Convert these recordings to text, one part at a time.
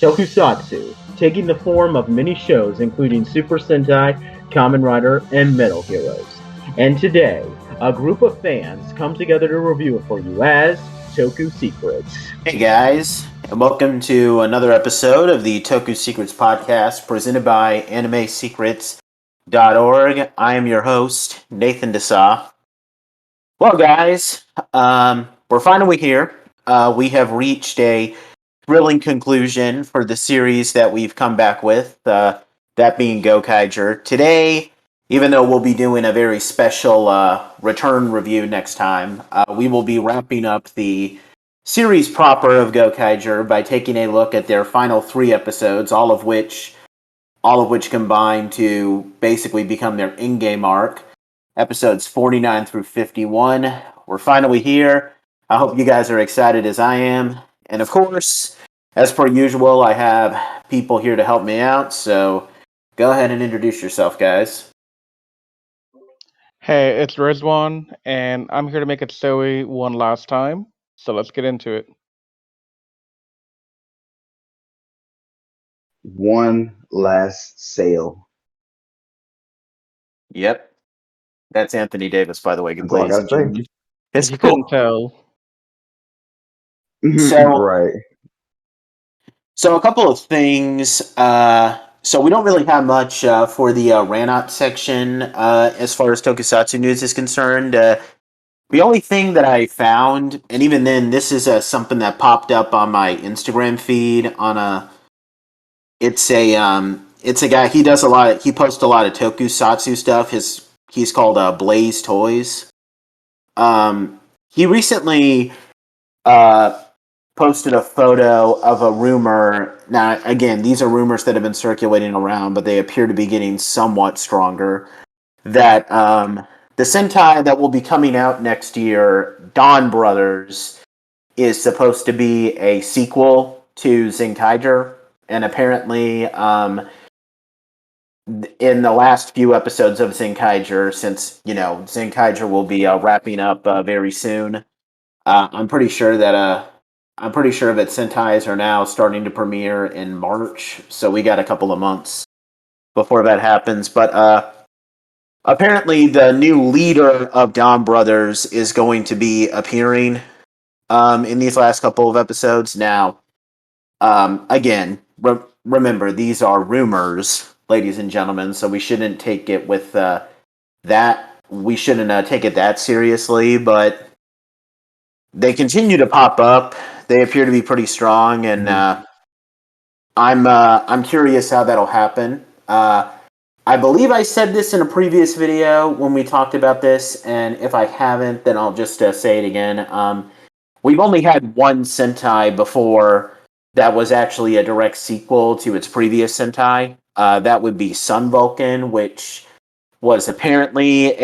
tokusatsu, taking the form of many shows including Super Sentai, Kamen Rider, and Metal Heroes. And today, a group of fans come together to review it for you as Toku Secrets. Hey guys, and welcome to another episode of the Toku Secrets podcast presented by AnimeSecrets.org. I am your host, Nathan Desa. Well, guys, we're finally here. We have reached a thrilling conclusion for the series that we've come back with, that being Gokaiger. Today, even though we'll be doing a very special return review next time, we will be wrapping up the series proper of Gokaiger by taking a look at their final 3 episodes, all of which combine to basically become their in-game arc. Episodes 49 through 51. We're finally here. I hope you guys are excited as I am. And of course, as per usual, I have people here to help me out, so go ahead and introduce yourself, guys. Hey, it's Rizwan, and I'm here to make it Zoe one last time. So let's get into it. One last sale. Yep. That's Anthony Davis, by the way. That's all I gotta say. It's You cool. couldn't tell. So- right. So a couple of things. So we don't really have much for the Ranot section as far as Tokusatsu news is concerned. The only thing that I found, and even then, this is something that popped up on my Instagram feed. It's a guy. He does a lot. He posts a lot of Tokusatsu stuff. He's called Blaze Toys. He recently posted a photo of a rumor. Now, again, these are rumors that have been circulating around, but they appear to be getting somewhat stronger. That the Sentai that will be coming out next year, Dawn Brothers, is supposed to be a sequel to Zenkaiger, and apparently, in the last few episodes of Zenkaiger, since Zenkaiger will be wrapping up very soon, I'm pretty sure that Sentais are now starting to premiere in March, so we got a couple of months before that happens. But apparently, the new leader of Dawn Brothers is going to be appearing in these last couple of episodes. Now, again, remember, these are rumors, ladies and gentlemen, so we shouldn't take it with that. We shouldn't take it that seriously, but they continue to pop up. They appear to be pretty strong, and I'm curious how that'll happen. I believe I said this in a previous video when we talked about this, and if I haven't, then I'll just say it again. We've only had one Sentai before that was actually a direct sequel to its previous Sentai. That would be Sun Vulcan, which was apparently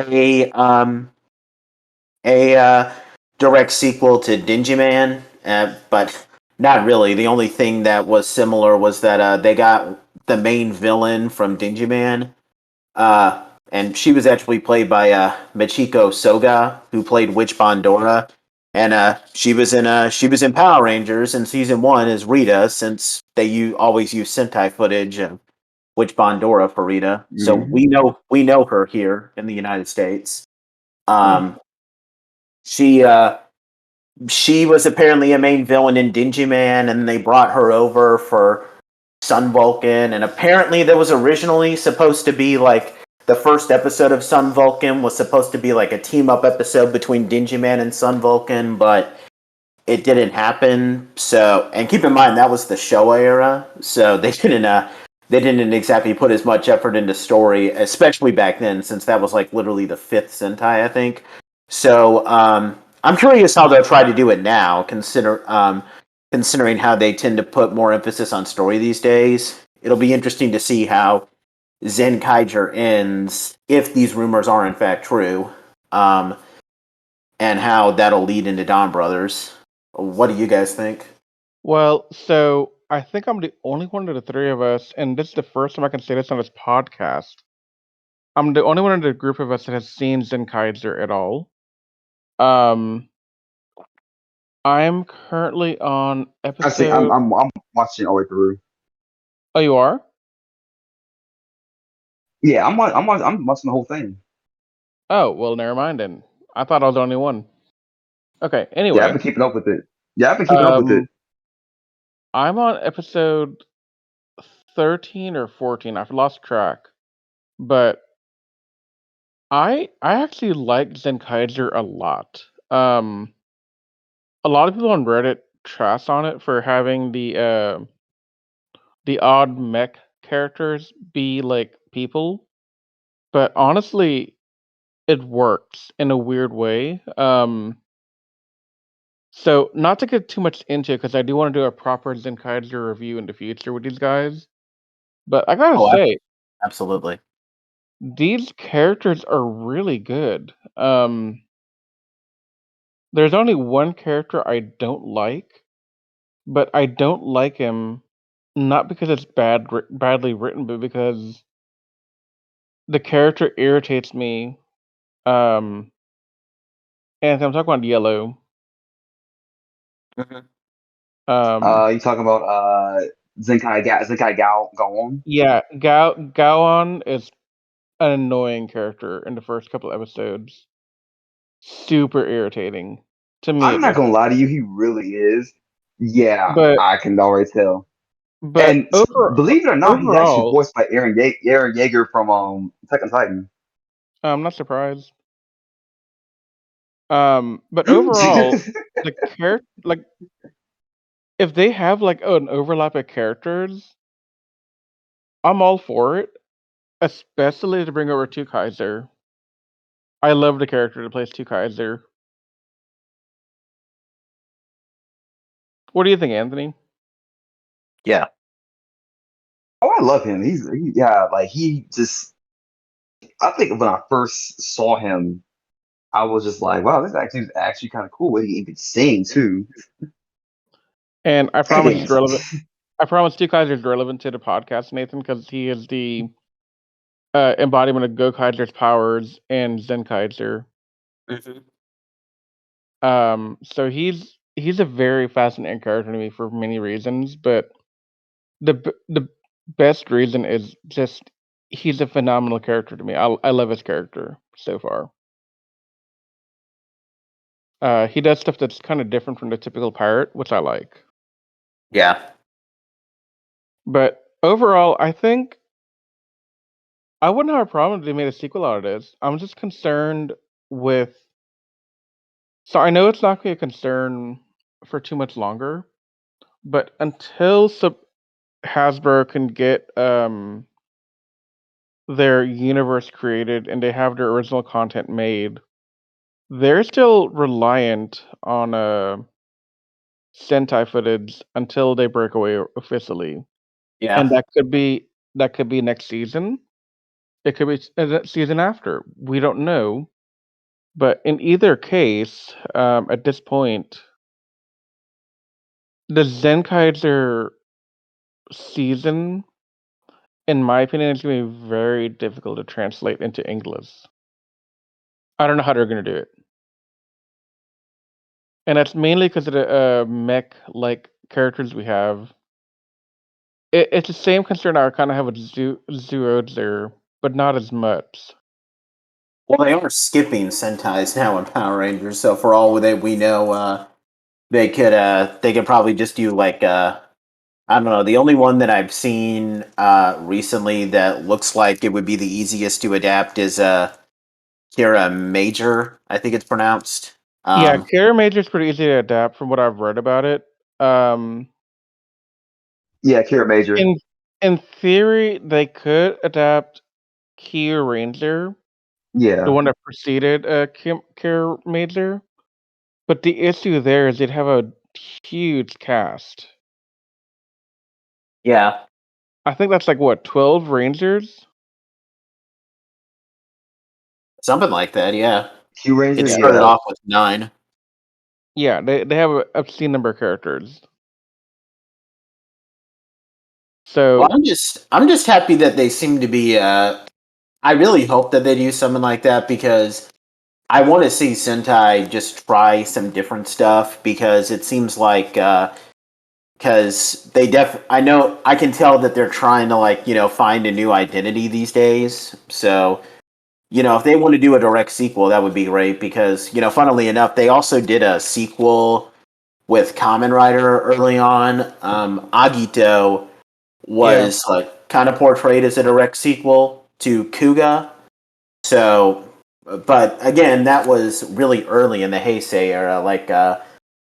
a direct sequel to Dingyman, but not really. The only thing that was similar was that they got the main villain from Dingyman, and she was actually played by Michiko Soga, who played Witch Bandora, and she was in Power Rangers in season 1 as Rita, since they always use Sentai footage of Witch Bandora for Rita, so we know her here in the United States. She was apparently a main villain in Dingyman, and they brought her over for Sun Vulcan, and apparently there was originally supposed to be like the first episode of Sun Vulcan was supposed to be like a team-up episode between Dingyman and Sun Vulcan, but it didn't happen. So, and keep in mind that was the Showa era, so they didn't exactly put as much effort into story, especially back then, since that was like literally the 5th Sentai, I think. So, I'm curious how they'll try to do it now, considering how they tend to put more emphasis on story these days. It'll be interesting to see how Zenkaiger ends, if these rumors are in fact true, and how that'll lead into Dawn Brothers. What do you guys think? Well, so I think I'm the only one of the 3 of us, and this is the first time I can say this on this podcast. I'm the only one in the group of us that has seen Zenkaiser at all. I'm currently on I see. episode. I'm watching all the way through. Oh, you are? Yeah, I'm watching the whole thing. Oh, well, never mind then. I thought I was the only one. Okay, Yeah, I've anyway. been keeping up with it. Yeah, I've been keeping up with it. I'm on episode 13 or 14. I've lost track. But I actually like Zenkaiser a lot. A lot of people on Reddit trash on it for having the odd mech characters be like people, but honestly, it works in a weird way. So not to get too much into it, because I do want to do a proper Zenkaiser review in the future with these guys. But I gotta Oh, say, absolutely. these characters are really good. There's only one character I don't like, but I don't like him not because it's badly written, but because the character irritates me. Um, and I'm talking about Yellow. Mhm. You talking about Zenkai Gaon? Yeah, Gaon is an annoying character in the first couple episodes. Super irritating to me, I'm at not least. gonna lie to you, he really is. Yeah, But I can already tell. but And believe it or not, he's actually overall, voiced by Aaron Yeager from Attack on Titan. I'm not surprised. But overall, the character, like, if they have like an overlap of characters, I'm all for it. Especially to bring over two Kaiser. I love the character that plays two Kaiser. What do you think, Anthony? Yeah. Oh, I love him. Yeah, like he just. I think when I first saw him, I was just like, wow, this actually kind of cool. He could sing too. And I promise it's And relevant. I promise two Kaiser is relevant to the podcast, Nathan, because he is the embodiment of Gokaiger's powers and Zenkaiser. Mhm. So he's a very fascinating character to me for many reasons, but the best reason is just he's a phenomenal character to me. I love his character so far. He does stuff that's kind of different from the typical pirate, which I like. Yeah. But overall, I think I wouldn't have a problem if they made a sequel out of this. I'm just concerned with. So I know it's not going to be a concern for too much longer, but until Hasbro can get their universe created and they have their original content made, they're still reliant on Sentai footage until they break away officially, and Yeah. that could be next season. It could be the season after. We don't know, but in either case, at this point, the Zenkaiser season, in my opinion, is going to be very difficult to translate into English. I don't know how they're going to do it. And that's mainly because of the mech-like characters we have. It's the same concern I kind of have with Zoods there, but not as much. Well, they are skipping Sentais now in Power Rangers, so for all that we know, they could probably just do like I don't know. The only one that I've seen recently that looks like it would be the easiest to adapt is Kira Major, I think it's pronounced. Yeah, Um, Kara Major is pretty easy to adapt from what I've read about it. Um, yeah, Kira Major. in in theory, they could adapt Kira Ranger, the Yeah, one that preceded Kira Major, but the issue there is they'd have a huge cast. yeah, I think that's like what 12 Rangers. something like that. Yeah, Q it Ranger. Yeah, started Yeah, off with 9. yeah, they have a obscene number of characters. Well, So I'm just happy that they seem to be. I really hope that they do something like that because I want to see Sentai just try some different stuff because it seems like because I can tell that they're trying to find a new identity these days. So if they want to do a direct sequel, that would be great because funnily enough, they also did a sequel with Kamen Rider early on. Agito Yeah. was kind of portrayed as a direct sequel to Kuga. So, but again, that was really early in the Heisei era.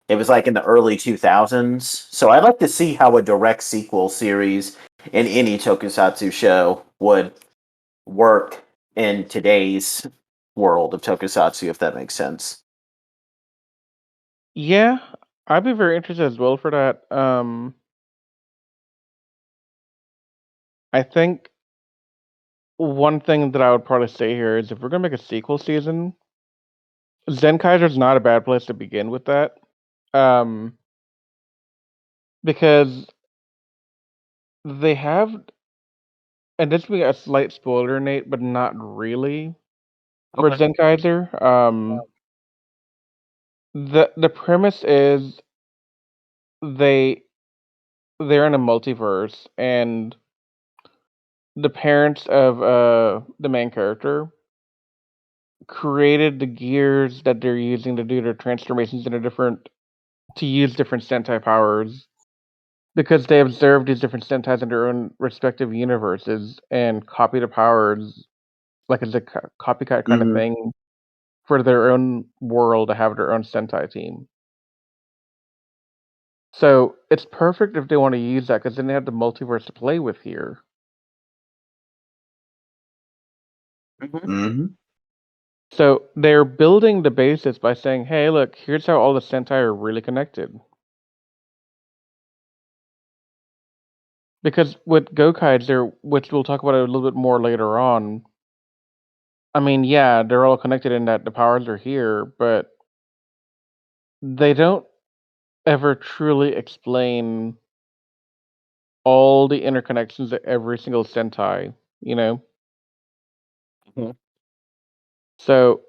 It was in the early 2000s. So I'd like to see how a direct sequel series in any tokusatsu show would work in today's world of tokusatsu, if that makes sense. Yeah, I'd be very interested as well for that. I think one thing that I would probably say here is if we're gonna make a sequel season, Zenkaiser's not a bad place to begin with that. Um, because they have, and this will be a slight spoiler, Nate, but not really for Okay. Zenkaiser. The premise is they they're in a multiverse, and the parents of the main character created the gears that they're using to do their transformations to use different Sentai powers because they observed these different Sentais in their own respective universes and copy the powers like as a copycat kind of Mm-hmm. thing for their own world to have their own Sentai team. So it's perfect if they want to use that because then they have the multiverse to play with here. Mm-hmm. Mm-hmm. So they're building the basis by saying, hey, look, here's how all the Sentai are really connected. Because with Gokaiger, which we'll talk about a little bit more later on, I mean, yeah, they're all connected in that the powers are here, but they don't ever truly explain all the interconnections of every single Sentai, you know? Mhm. So,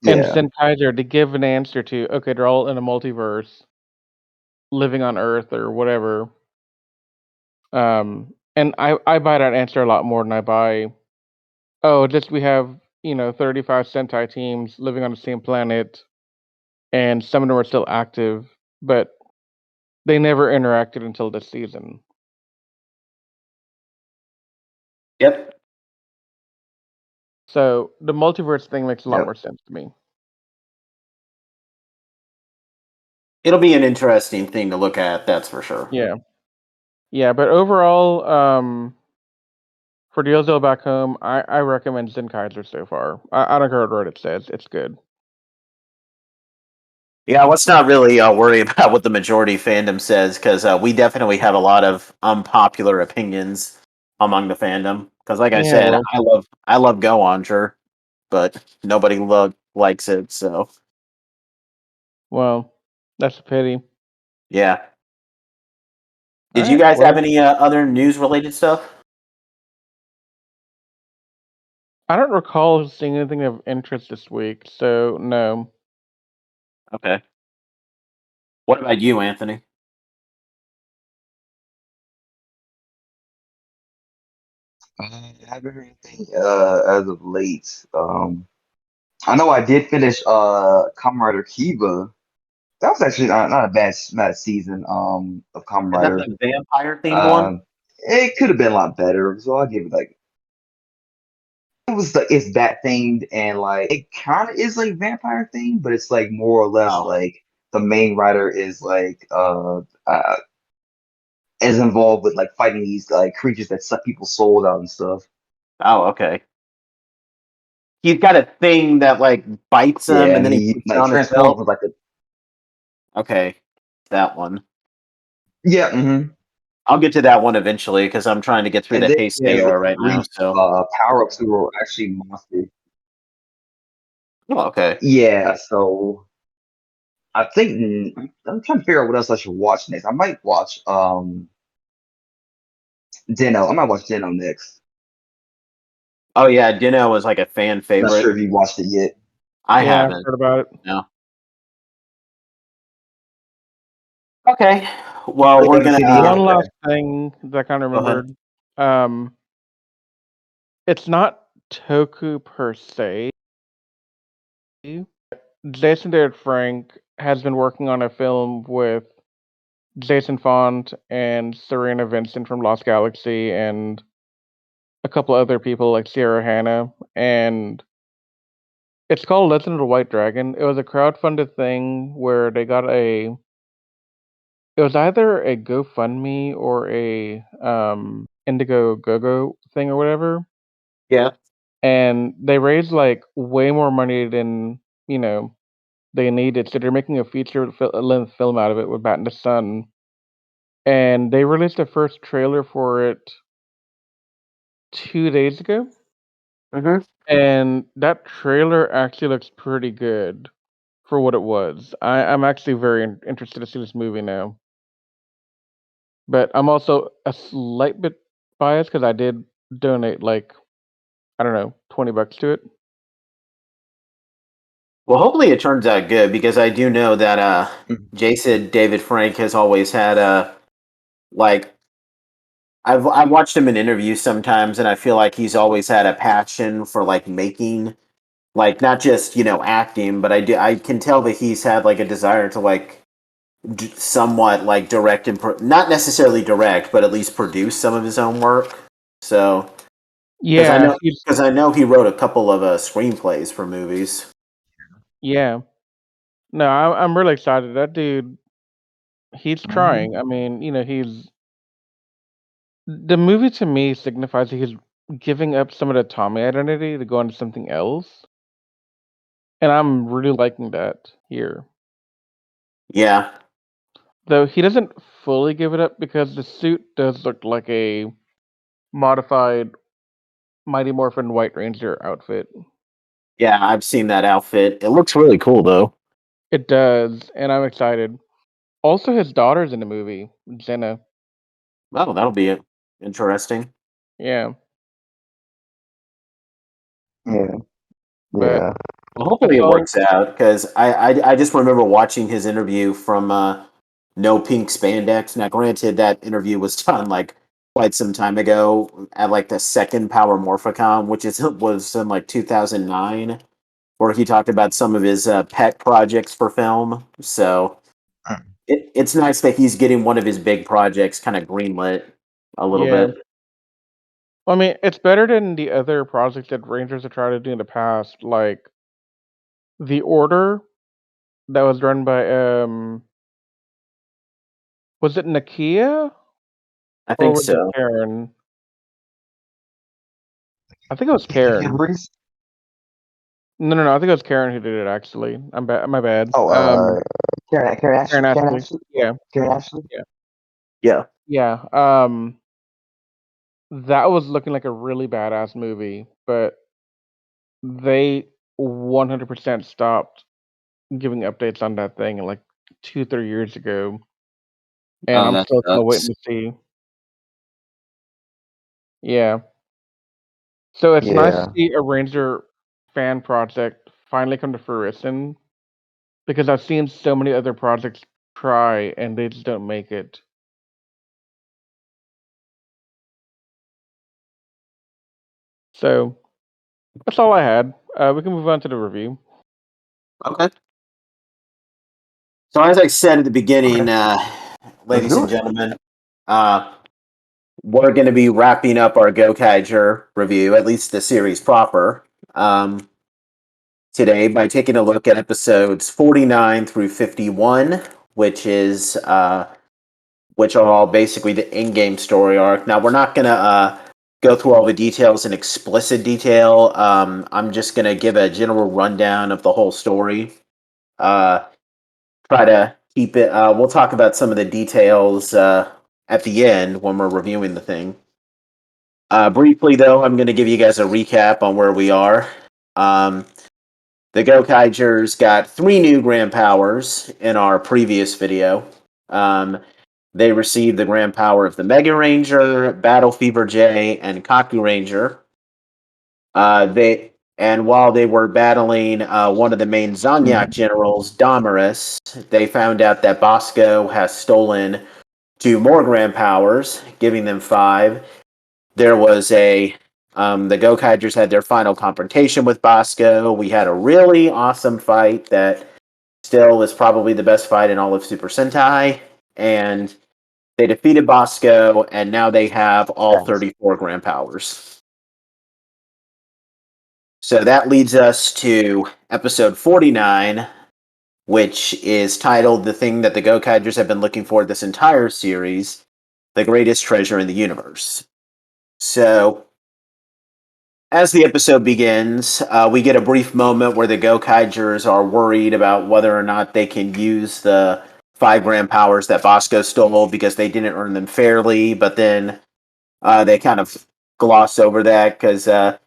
and Yeah. Zenkaiser, to give an answer to, okay, they're all in a multiverse, living on Earth or whatever. And I buy that answer a lot more than I buy, oh, just we have, 35 Sentai teams living on the same planet, and some of them are still active, but they never interacted until this season. Yep. So the multiverse thing makes a lot Yep. more sense to me. It'll be an interesting thing to look at, that's for sure. Yeah. Yeah, but overall, for Diozo Back Home, I recommend Zenkaiser so far. I don't care what Reddit says, it's good. Yeah, let's not really worry about what the majority fandom says because we definitely have a lot of unpopular opinions among the fandom. Because, like I Yeah, said, well, I love Go Onger, but nobody likes it. So well, that's a pity. yeah. Did you Alright, guys have well, any other news related stuff? I don't recall seeing anything of interest this week, so no. Okay. What about you, Anthony? I haven't heard anything as of late. I know I did finish Kamen Rider Kiba. That was actually not a bad season of Kamen Is that Rider. the vampire themed one? Um, it could have been a lot better, so I'll give it it's that themed and it kind of is like vampire themed, but it's like more or less Oh. like the main writer is is involved with like fighting these creatures that suck people's souls out and stuff. Oh, okay. He's got a thing that bites him Yeah, and and then he he puts it like on his transforms belt. with like a Okay. That one. yeah. Mm-hmm. I'll get to that one eventually because I'm trying to get through And the then he Heisei has like era right now. three So, power ups who are actually monsters. oh, okay. Yeah, so I think I'm trying to figure out what else I should watch next. I might watch Deno. I might watch Deno next. Oh yeah, Dino was like a fan Not sure favorite. if you watched it yet. I Yeah, I've haven't. heard about it. No. Okay. Well, we're City, gonna. One okay. last thing that I kind of Go ahead. remembered. It's not Toku per se. Jason David Frank has been working on a film with Jason Font and Serena Vincent from Lost Galaxy and a couple other people like Sierra Hanna, and it's called Legend of the White Dragon. It was a crowdfunded thing where they got a. It was either a GoFundMe or a Indiegogo thing or whatever, Yeah. and they raised like way more money than you know they needed. So they're making a length film out of it with Bat in the Sun, and they released the first trailer for it 2 days ago. Mm-hmm. And that trailer actually looks pretty good for what it was. I'm actually very interested to see this movie now. But I'm also a slight bit biased because I did donate like I don't know $20 to it. Well, hopefully it turns out good because I do know that Jason David Frank has always had like I've watched him in interviews sometimes, and I feel like he's always had a passion for like making like not just acting, but I can tell that he's had like a desire to like somewhat like direct and not necessarily direct, but at least produce some of his own work. So Yeah, he's because I know he wrote a couple of screenplays for movies. yeah. No, I'm really excited. That dude, he's Mhm. trying. I mean, he's the movie to me signifies that he's giving up some of the Tommy identity to go into something else, and I'm really liking that here. Yeah, Though he doesn't fully give it up because the suit does look like a modified Mighty Morphin White Ranger outfit. yeah, I've seen that outfit. It looks really cool though. It does, and I'm excited. Also, his daughter's in the movie, Jenna. Oh, that'll be interesting. Yeah, Yeah, but yeah. Well, I hopefully it saw. works out because I just remember watching his interview from No Pink Spandex. Now, granted, that interview was done like quite some time ago at like the second Power Morphicon, which was in like 2009, where he talked about some of his pet projects for film. So it's nice that he's getting one of his big projects kind of greenlit a little Yeah, bit. I mean, it's better than the other projects that Rangers have tried to do in the past, like The Order that was run by was it Nakia I or think was it so. Karen? I think it was The Karen. Camrys? No. I think it was Karen who did it. Actually, I'm bad. My bad. Oh, Karen Karen Ashley. Karen Ashley. Ashley. Yeah, Karen Ashley. yeah, Yeah. yeah. That was looking like a really badass movie, but they 100% stopped giving updates on that thing like 2, 3 years ago, and Oh, I'm that still kind of waiting sucks. to see. Yeah. So it's nice to Yeah. see a Ranger fan project finally come to fruition because I've seen so many other projects try and they just don't make it. So that's all I had. We can move on to the review. Okay. So as I said at the Okay. beginning, Let's ladies do and it. gentlemen, uh, we're going to be wrapping up our Gokaiger review, at least the series proper, today by taking a look at episodes 49 through 51, which is which are all basically the in-game story arc. Now we're not going to go through all the details in explicit detail. I'm just going to give a general rundown of the whole story. Uh, Try to keep it. We'll talk about some of the details at the end when we're reviewing the thing. Briefly, though, I'm going to give you guys a recap on where we are. Um, the Gokaigers got 3 new Grand Powers in our previous video. They received the Grand Power of the Mega Ranger, Battle Fever J, and Kaku Ranger. While they were battling one of the main Zanyak generals, Damaris, they found out that Bosco has stolen 2 more grand powers, giving them 5. There was the Gokaigers had their final confrontation with Bosco. We had a really awesome fight that still is probably the best fight in all of Super Sentai. And they defeated Bosco, and now they have all 34 grand powers. So that leads us to episode 49, which is titled The Thing That the Gokaigers Have Been Looking For This Entire Series, The Greatest Treasure in the Universe. So, as the episode begins, we get a brief moment where the Gokaigers are worried about whether or not they can use the 5 grand powers that Bosco stole because they didn't earn them fairly, but then they kind of gloss over that because the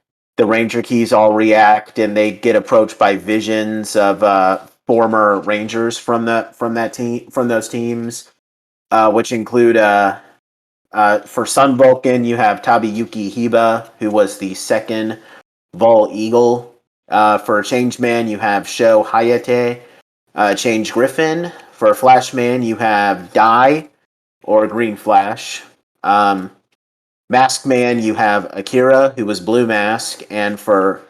Ranger Keys all react and they get approached by visions of former Rangers from those teams, which include for Sun Vulcan, you have Tabiyuki Hiba, who was the second Vol Eagle. For Changeman, you have Sho Hayate, Change Griffin. For Flashman, you have Dai, or Green Flash. Masked Man, you have Akira, who was Blue Mask. And for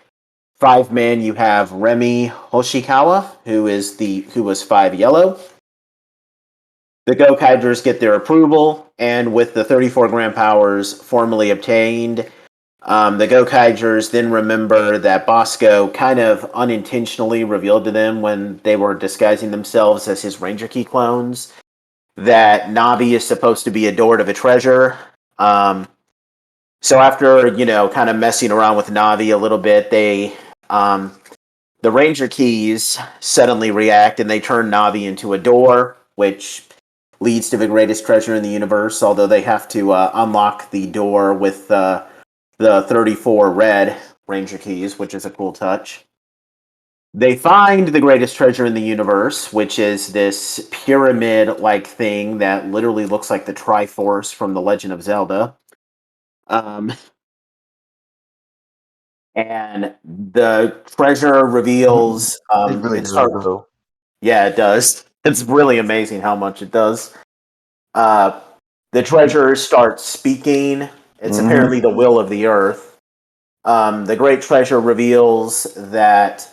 5-man, you have Remy Hoshikawa, who was 5 Yellow. The Gokaigers get their approval, and with the 34 grand powers formally obtained, the Gokaigers then remember that Bosco kind of unintentionally revealed to them when they were disguising themselves as his Ranger Key clones that Navi is supposed to be adored of a treasure. So after, kind of messing around with Navi a little bit, the Ranger Keys suddenly react and they turn Navi into a door, which leads to the greatest treasure in the universe, although they have to unlock the door with the 34 red Ranger Keys, which is a cool touch. They find the greatest treasure in the universe, which is this pyramid-like thing that literally looks like the Triforce from The Legend of Zelda. And the treasure reveals... it really does, though. Yeah, it does. It's really amazing how much it does. The treasure starts speaking. It's apparently the will of the earth. The great treasure reveals that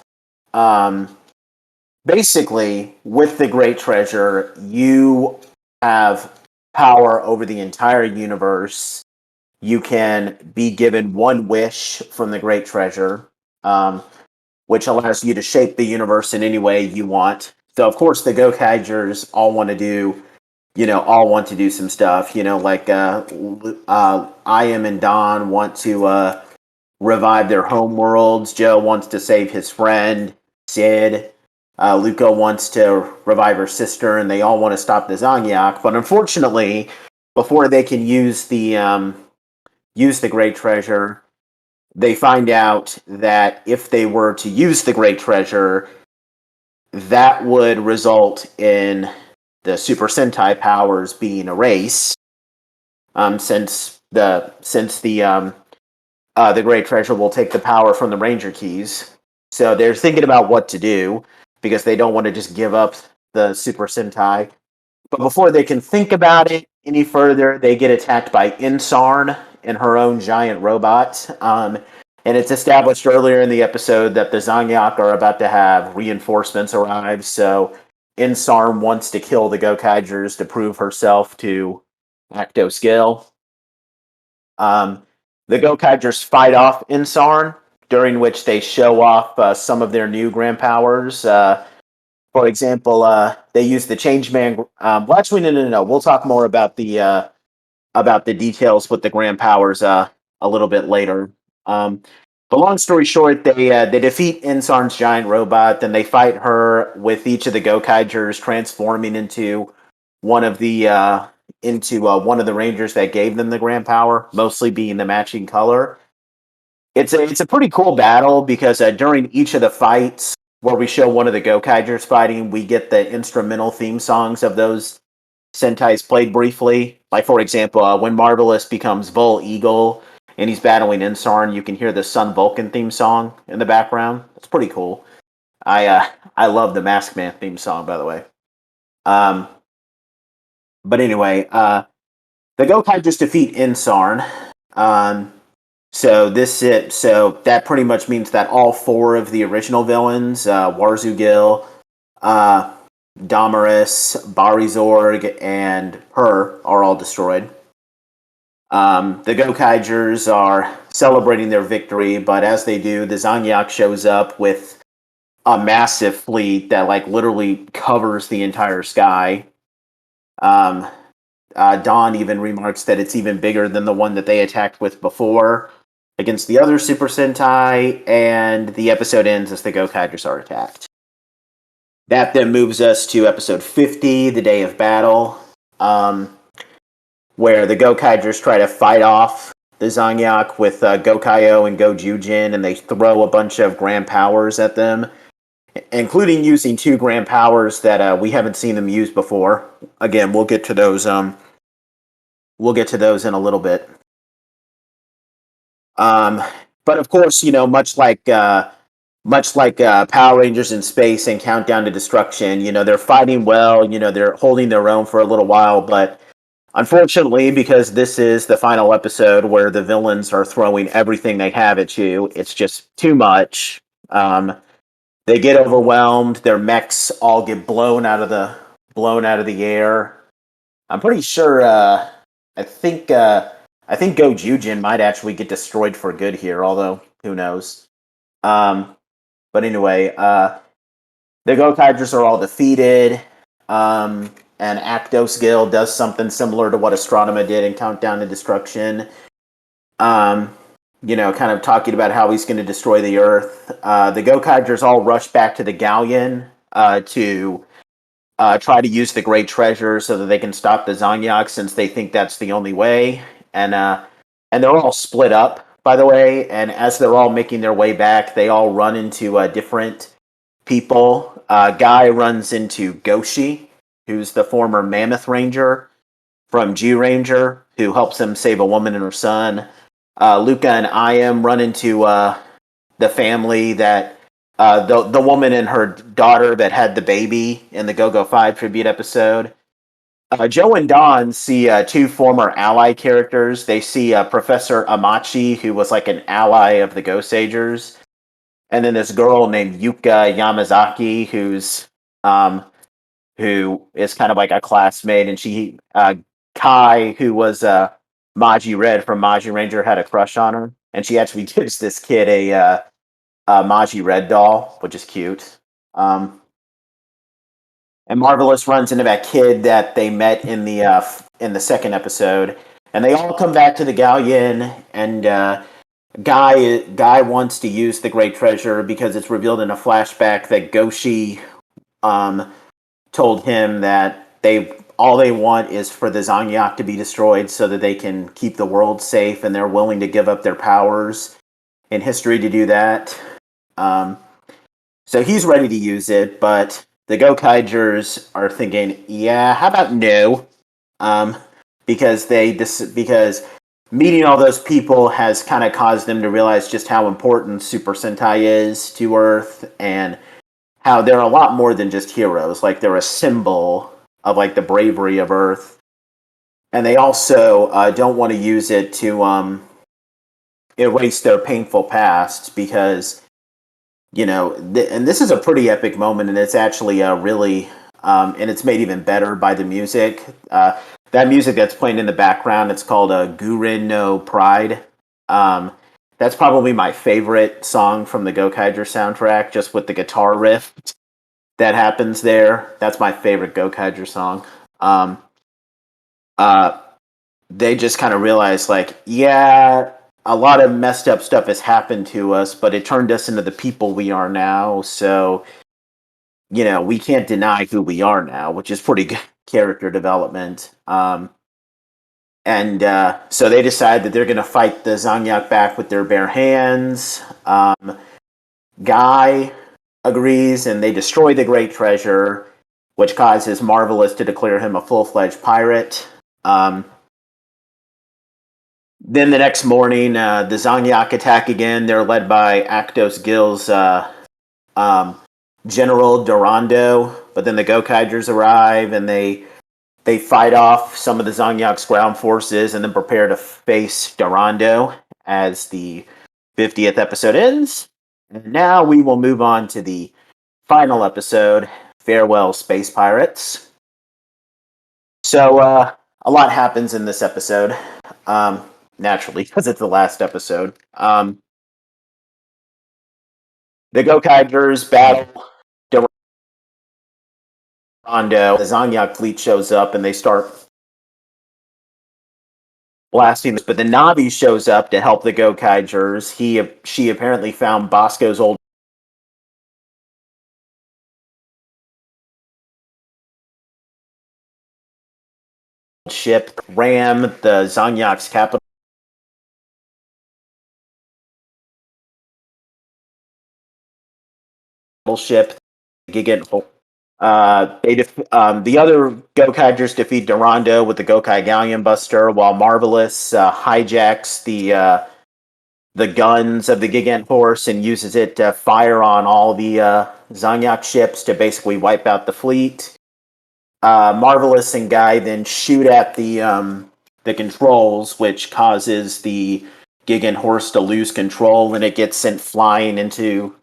basically, with the great treasure, you have power over the entire universe. You can be given one wish from the great treasure, which allows you to shape the universe in any way you want. So, of course, the Gokaigers all want to do some stuff. Like I Am and Don want to revive their home worlds. Joe wants to save his friend, Sid. Luca wants to revive her sister, and they all want to stop the Zangyak. But unfortunately, before they can use the Great Treasure, they find out that if they were to use the Great Treasure, that would result in the Super Sentai powers being erased, since the Great Treasure will take the power from the Ranger Keys. So they're thinking about what to do because they don't want to just give up the Super Sentai. But before they can think about it any further, they get attacked by Insarn and her own giant robot. And it's established earlier in the episode that the Zangyak are about to have reinforcements arrive, so Insarn wants to kill the Gokaigers to prove herself to Warzou Gill. The Gokaigers fight off Insarn, during which they show off some of their new grand powers. For example, they use the Changeman. Well, actually, no. We'll talk more about the details with the grand powers a little bit later. But long story short, they defeat Insarn's giant robot. Then they fight her with each of the Gokaigers transforming into one of the Rangers that gave them the grand power, mostly being the matching color. It's a pretty cool battle because during each of the fights where we show one of the Gokaigers fighting, we get the instrumental theme songs of those Sentai's played briefly. Like, for example, when Marvelous becomes Vol Eagle and he's battling Insarn, you can hear the Sun Vulcan theme song in the background. It's pretty cool. I love the Masked Man theme song, by the way. But anyway, the Gokaigers defeat Insarn. So that pretty much means that all four of the original villains, Warzou Gill, Damaris, Barizorg, and her, are all destroyed. The Gokaigers are celebrating their victory, but as they do, the Zangiak shows up with a massive fleet that like literally covers the entire sky. Dawn even remarks that it's even bigger than the one that they attacked with before against the other Super Sentai, and the episode ends as the Gokaigers are attacked. That then moves us to episode 50, The Day of Battle, where the Gokaigers try to fight off the Zangiak with Gokaio and Gojujin, and they throw a bunch of grand powers at them, including using two grand powers that we haven't seen them use before. Again, we'll get to those. We'll get to those in a little bit. But of course, much like Power Rangers in Space and Countdown to Destruction, they're fighting well. They're holding their own for a little while, but unfortunately, because this is the final episode where the villains are throwing everything they have at you, it's just too much. They get overwhelmed. Their mechs all get blown out of the air. I'm pretty sure. I think Gojujin might actually get destroyed for good here, although who knows. But anyway, the Gokaigers are all defeated. And Actos Gill does something similar to what Astronema did in Countdown to Destruction. Kind of talking about how he's going to destroy the Earth. The Gokaigers all rush back to the Galleon to try to use the Great Treasure so that they can stop the Zangiak, since they think that's the only way. And they're all split up, by the way. And as they're all making their way back, they all run into different people. Guy runs into Goshi, who's the former Mammoth Ranger from G-Ranger, who helps him save a woman and her son. Luca and I am run into the family that the woman and her daughter that had the baby in the Go-Go 5 tribute episode. Joe and Don see two former ally characters. They see Professor Amachi, who was like an ally of the Gosagers, and then this girl named Yuka Yamazaki, who is kind of like a classmate, and she Kai, who was Maji Red from Maji Ranger, had a crush on her, and she actually gives this kid a Maji Red doll, which is cute. And Marvelous runs into that kid that they met in the second episode, and they all come back to the Galleon. And Guy wants to use the Great Treasure because it's revealed in a flashback that Goshi told him that all they want is for the Zangiak to be destroyed so that they can keep the world safe, and they're willing to give up their powers in history to do that. So he's ready to use it, but the Gokaigers are thinking, yeah, how about no? Because meeting all those people has kind of caused them to realize just how important Super Sentai is to Earth, and how they're a lot more than just heroes. Like, they're a symbol of like the bravery of Earth. And they also don't want to use it to erase their painful past, because and this is a pretty epic moment, and it's actually really and it's made even better by the music. That music that's playing in the background, it's called Gurin no Pride. That's probably my favorite song from the Gokaiger soundtrack, just with the guitar riff that happens there. That's my favorite Gokaiger song. They just kind of realize, like, yeah, a lot of messed up stuff has happened to us, but it turned us into the people we are now. So, we can't deny who we are now, which is pretty good character development. So they decide that they're going to fight the Zangiak back with their bare hands. Guy agrees, and they destroy the Great Treasure, which causes Marvelous to declare him a full-fledged pirate. Then the next morning, the Zangiak attack again. They're led by Actos Gill's General Durando, but then the Gokaigers arrive, and they they fight off some of the Zangyak's ground forces and then prepare to face Durando as the 50th episode ends. And now we will move on to the final episode, Farewell Space Pirates. So, a lot happens in this episode, naturally, because it's the last episode. The Gokaigers battle Durando. The Zanyak fleet shows up and they start blasting this, but the Navi shows up to help the Gokaigers. She apparently found Bosco's old ship, ram the Zanyak's capital ship, Gigant. The other Gokaigers defeat Durando with the Gokai Galleon Buster, while Marvelous hijacks the guns of the Gigant Horse and uses it to fire on all the Zanyak ships to basically wipe out the fleet. Marvelous and Guy then shoot at the controls, which causes the Gigant Horse to lose control, and it gets sent flying into,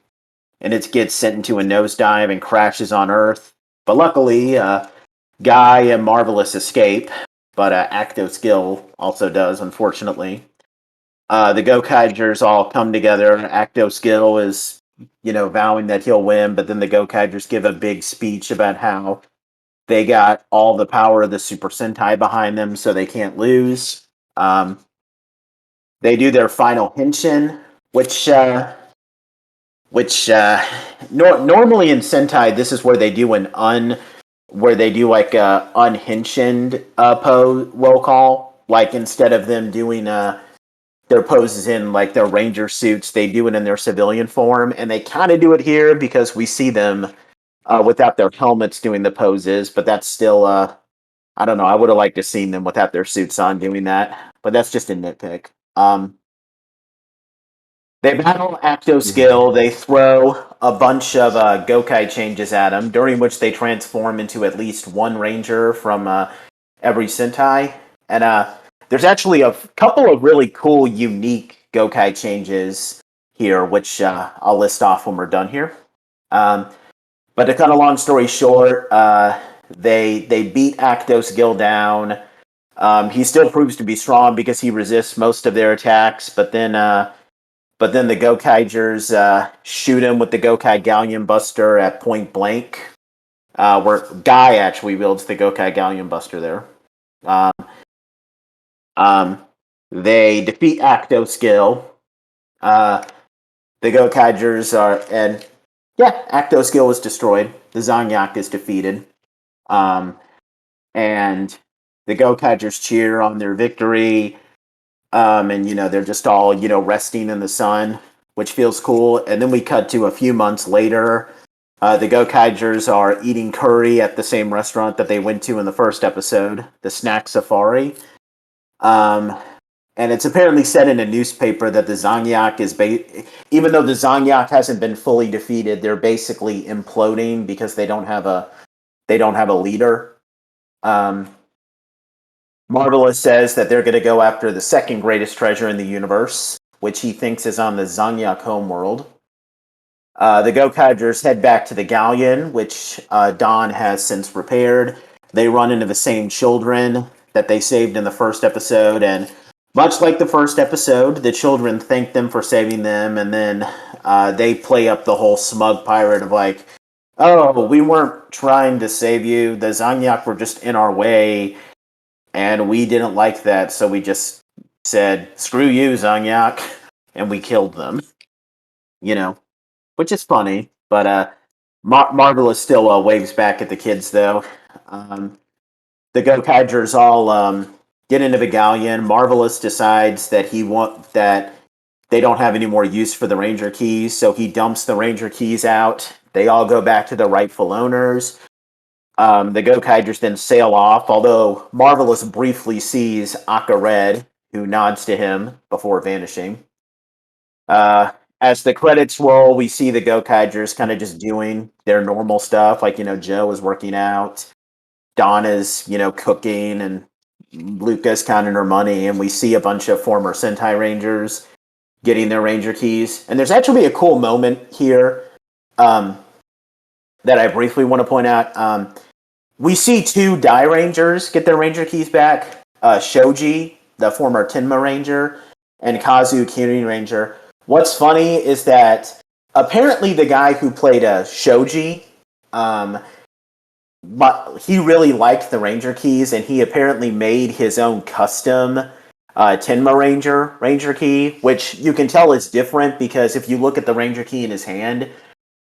and it gets sent into a nosedive and crashes on Earth. But luckily, Guy and Marvelous escape, but Actos Gill also does, unfortunately. The Gokaigers all come together. Actos Gill is, vowing that he'll win, but then the Gokaigers give a big speech about how they got all the power of the Super Sentai behind them, so they can't lose. They do their final henshin, which normally in Sentai, this is where they do like a unhenshined pose roll call. Like instead of them doing their poses in like their ranger suits, they do it in their civilian form, and they kind of do it here because we see them without their helmets doing the poses, but that's still I don't know. I would have liked to have seen them without their suits on doing that, but that's just a nitpick. They battle Actos Gill. They throw a bunch of Gokai changes at him, during which they transform into at least one Ranger from every Sentai. And there's actually a couple of really cool, unique Gokai changes here, which I'll list off when we're done here. But to cut a long story short, they beat Actos Gill down. He still proves to be strong because he resists most of their attacks, but then the Gokaigers shoot him with the Gokai Galleon Buster at point blank, where Guy actually wields the Gokai Galleon Buster there. They defeat Actos Gill. The Gokaigers Actos Gill is destroyed. The Zanyak is defeated. And the Gokaigers cheer on their victory. And they're just all resting in the sun, which feels cool. And then we cut to a few months later. The Gokaigers are eating curry at the same restaurant that they went to in the first episode, the Snack Safari. And it's apparently said in a newspaper that the Zanyak is even though the Zanyak hasn't been fully defeated, they're basically imploding because they don't have a leader. Marvelous says that they're going to go after the second greatest treasure in the universe, which he thinks is on the Zanyak homeworld. The Gokaigers head back to the Galleon, which Don has since repaired. They run into the same children that they saved in the first episode, and much like the first episode, the children thank them for saving them, and then they play up the whole smug pirate of like, oh, we weren't trying to save you, the Zanyak were just in our way, and we didn't like that, so we just said, screw you, Zanyak, and we killed them. Which is funny, but Marvelous still waves back at the kids, though. The Gokaigers all get into the Galleon. Marvelous decides that that they don't have any more use for the Ranger keys, so he dumps the Ranger keys out. They all go back to the rightful owners. The Gokaigers then sail off, although Marvelous briefly sees Akka Red, who nods to him before vanishing. As the credits roll, we see the Gokaigers kind of just doing their normal stuff, like, Joe is working out. Donna's, cooking, and Luca's counting her money, and we see a bunch of former Sentai Rangers getting their Ranger keys. And there's actually a cool moment here that I briefly want to point out. We see 2 Die Rangers get their Ranger keys back. Shoji, the former Tenma Ranger, and Kazu, Kyrie Ranger. What's funny is that apparently the guy who played Shoji, but he really liked the Ranger keys, and he apparently made his own custom Tenma Ranger key, which you can tell is different because if you look at the Ranger key in his hand,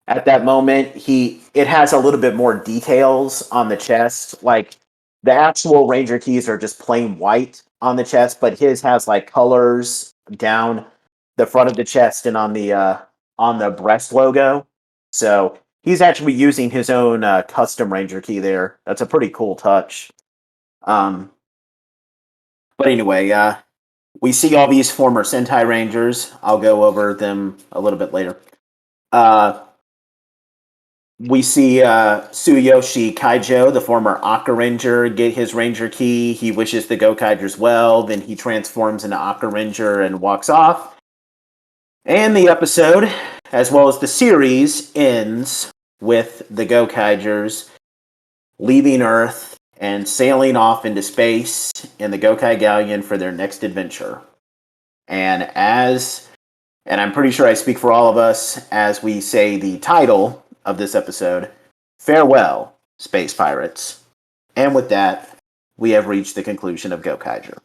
at that moment, it has a little bit more details on the chest. Like the actual Ranger keys are just plain white on the chest, but his has like colors down the front of the chest and on the breast logo. So he's actually using his own custom Ranger key there. That's a pretty cool touch. But anyway, we see all these former Sentai Rangers. I'll go over them a little bit later. We see Tsuyoshi Kaijo, the former Aqua Ranger, get his Ranger key. He wishes the Gokaigers well. Then he transforms into Aqua Ranger and walks off. And the episode, as well as the series, ends with the Gokaigers leaving Earth and sailing off into space in the Gokai Galleon for their next adventure. And I'm pretty sure I speak for all of us as we say the title of this episode, farewell, Space Pirates. And with that, we have reached the conclusion of Gokaiger.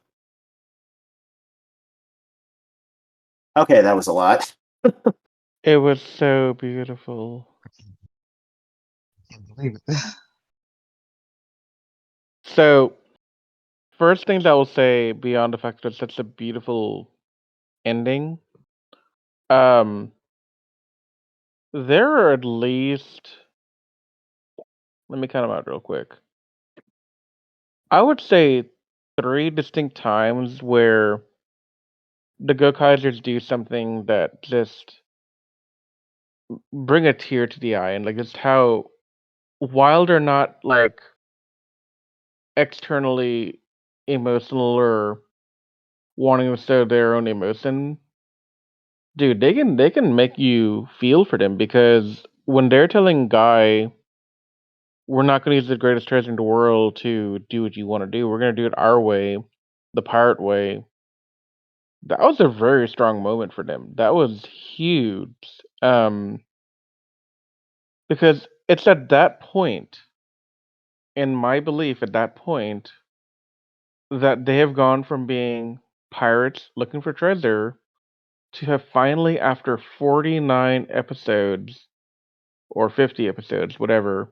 Okay, that was a lot. It was so beautiful. I can't believe it. So, first things I will say, beyond the fact that it's such a beautiful ending, there are at least. Let me count them out real quick. I would say 3 distinct times where the Gokaigers do something that just bring a tear to the eye, and like just how, while they're not like externally emotional or wanting to show their own emotion, dude, they can make you feel for them because when they're telling Guy, we're not going to use the greatest treasure in the world to do what you want to do. We're going to do it our way, the pirate way. That was a very strong moment for them. That was huge. Because it's at that point, in my belief, at that point, that they have gone from being pirates looking for treasure to have finally, after 49 episodes or 50 episodes, whatever,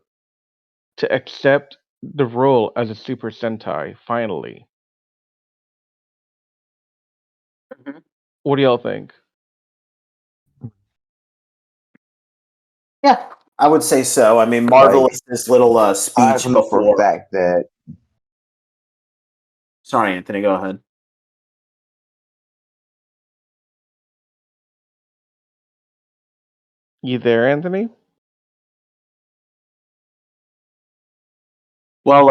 to accept the role as a Super Sentai, finally. Mm-hmm. What do y'all think? Yeah, I would say so. I mean, Like, Marvelous's little I speech know for a before. fact that Sorry, Anthony, go ahead. You there, Anthony? Well,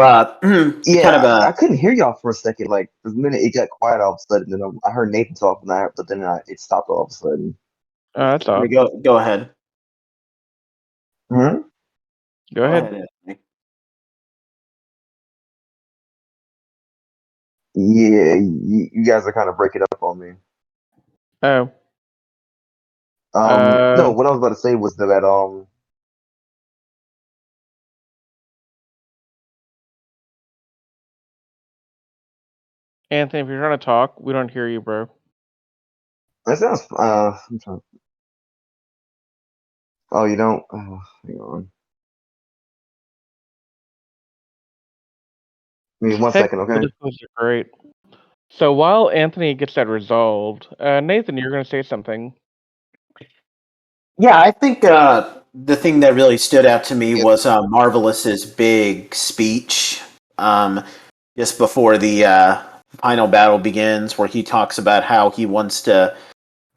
yeah, I couldn't hear y'all for a second. Like for a minute, it got quiet all of a sudden. Then I heard Nathan talking, but then it stopped all of a sudden. That's all. Go ahead. Hmm? Go ahead. Anthony. Yeah, you guys are kind of breaking up on me. Oh. No, what I was about to say was that Anthony, if you're trying to talk, we don't hear you, bro. that sounds I'm trying. Oh, you don't? Oh, hang on. Give me 1 second, Technical okay? difficulties are great. So while Anthony gets that resolved, Nathan, you're going to say something. Yeah, I think the thing that really stood out to me was Marvelous's big speech just before the final battle begins, where he talks about how he wants to,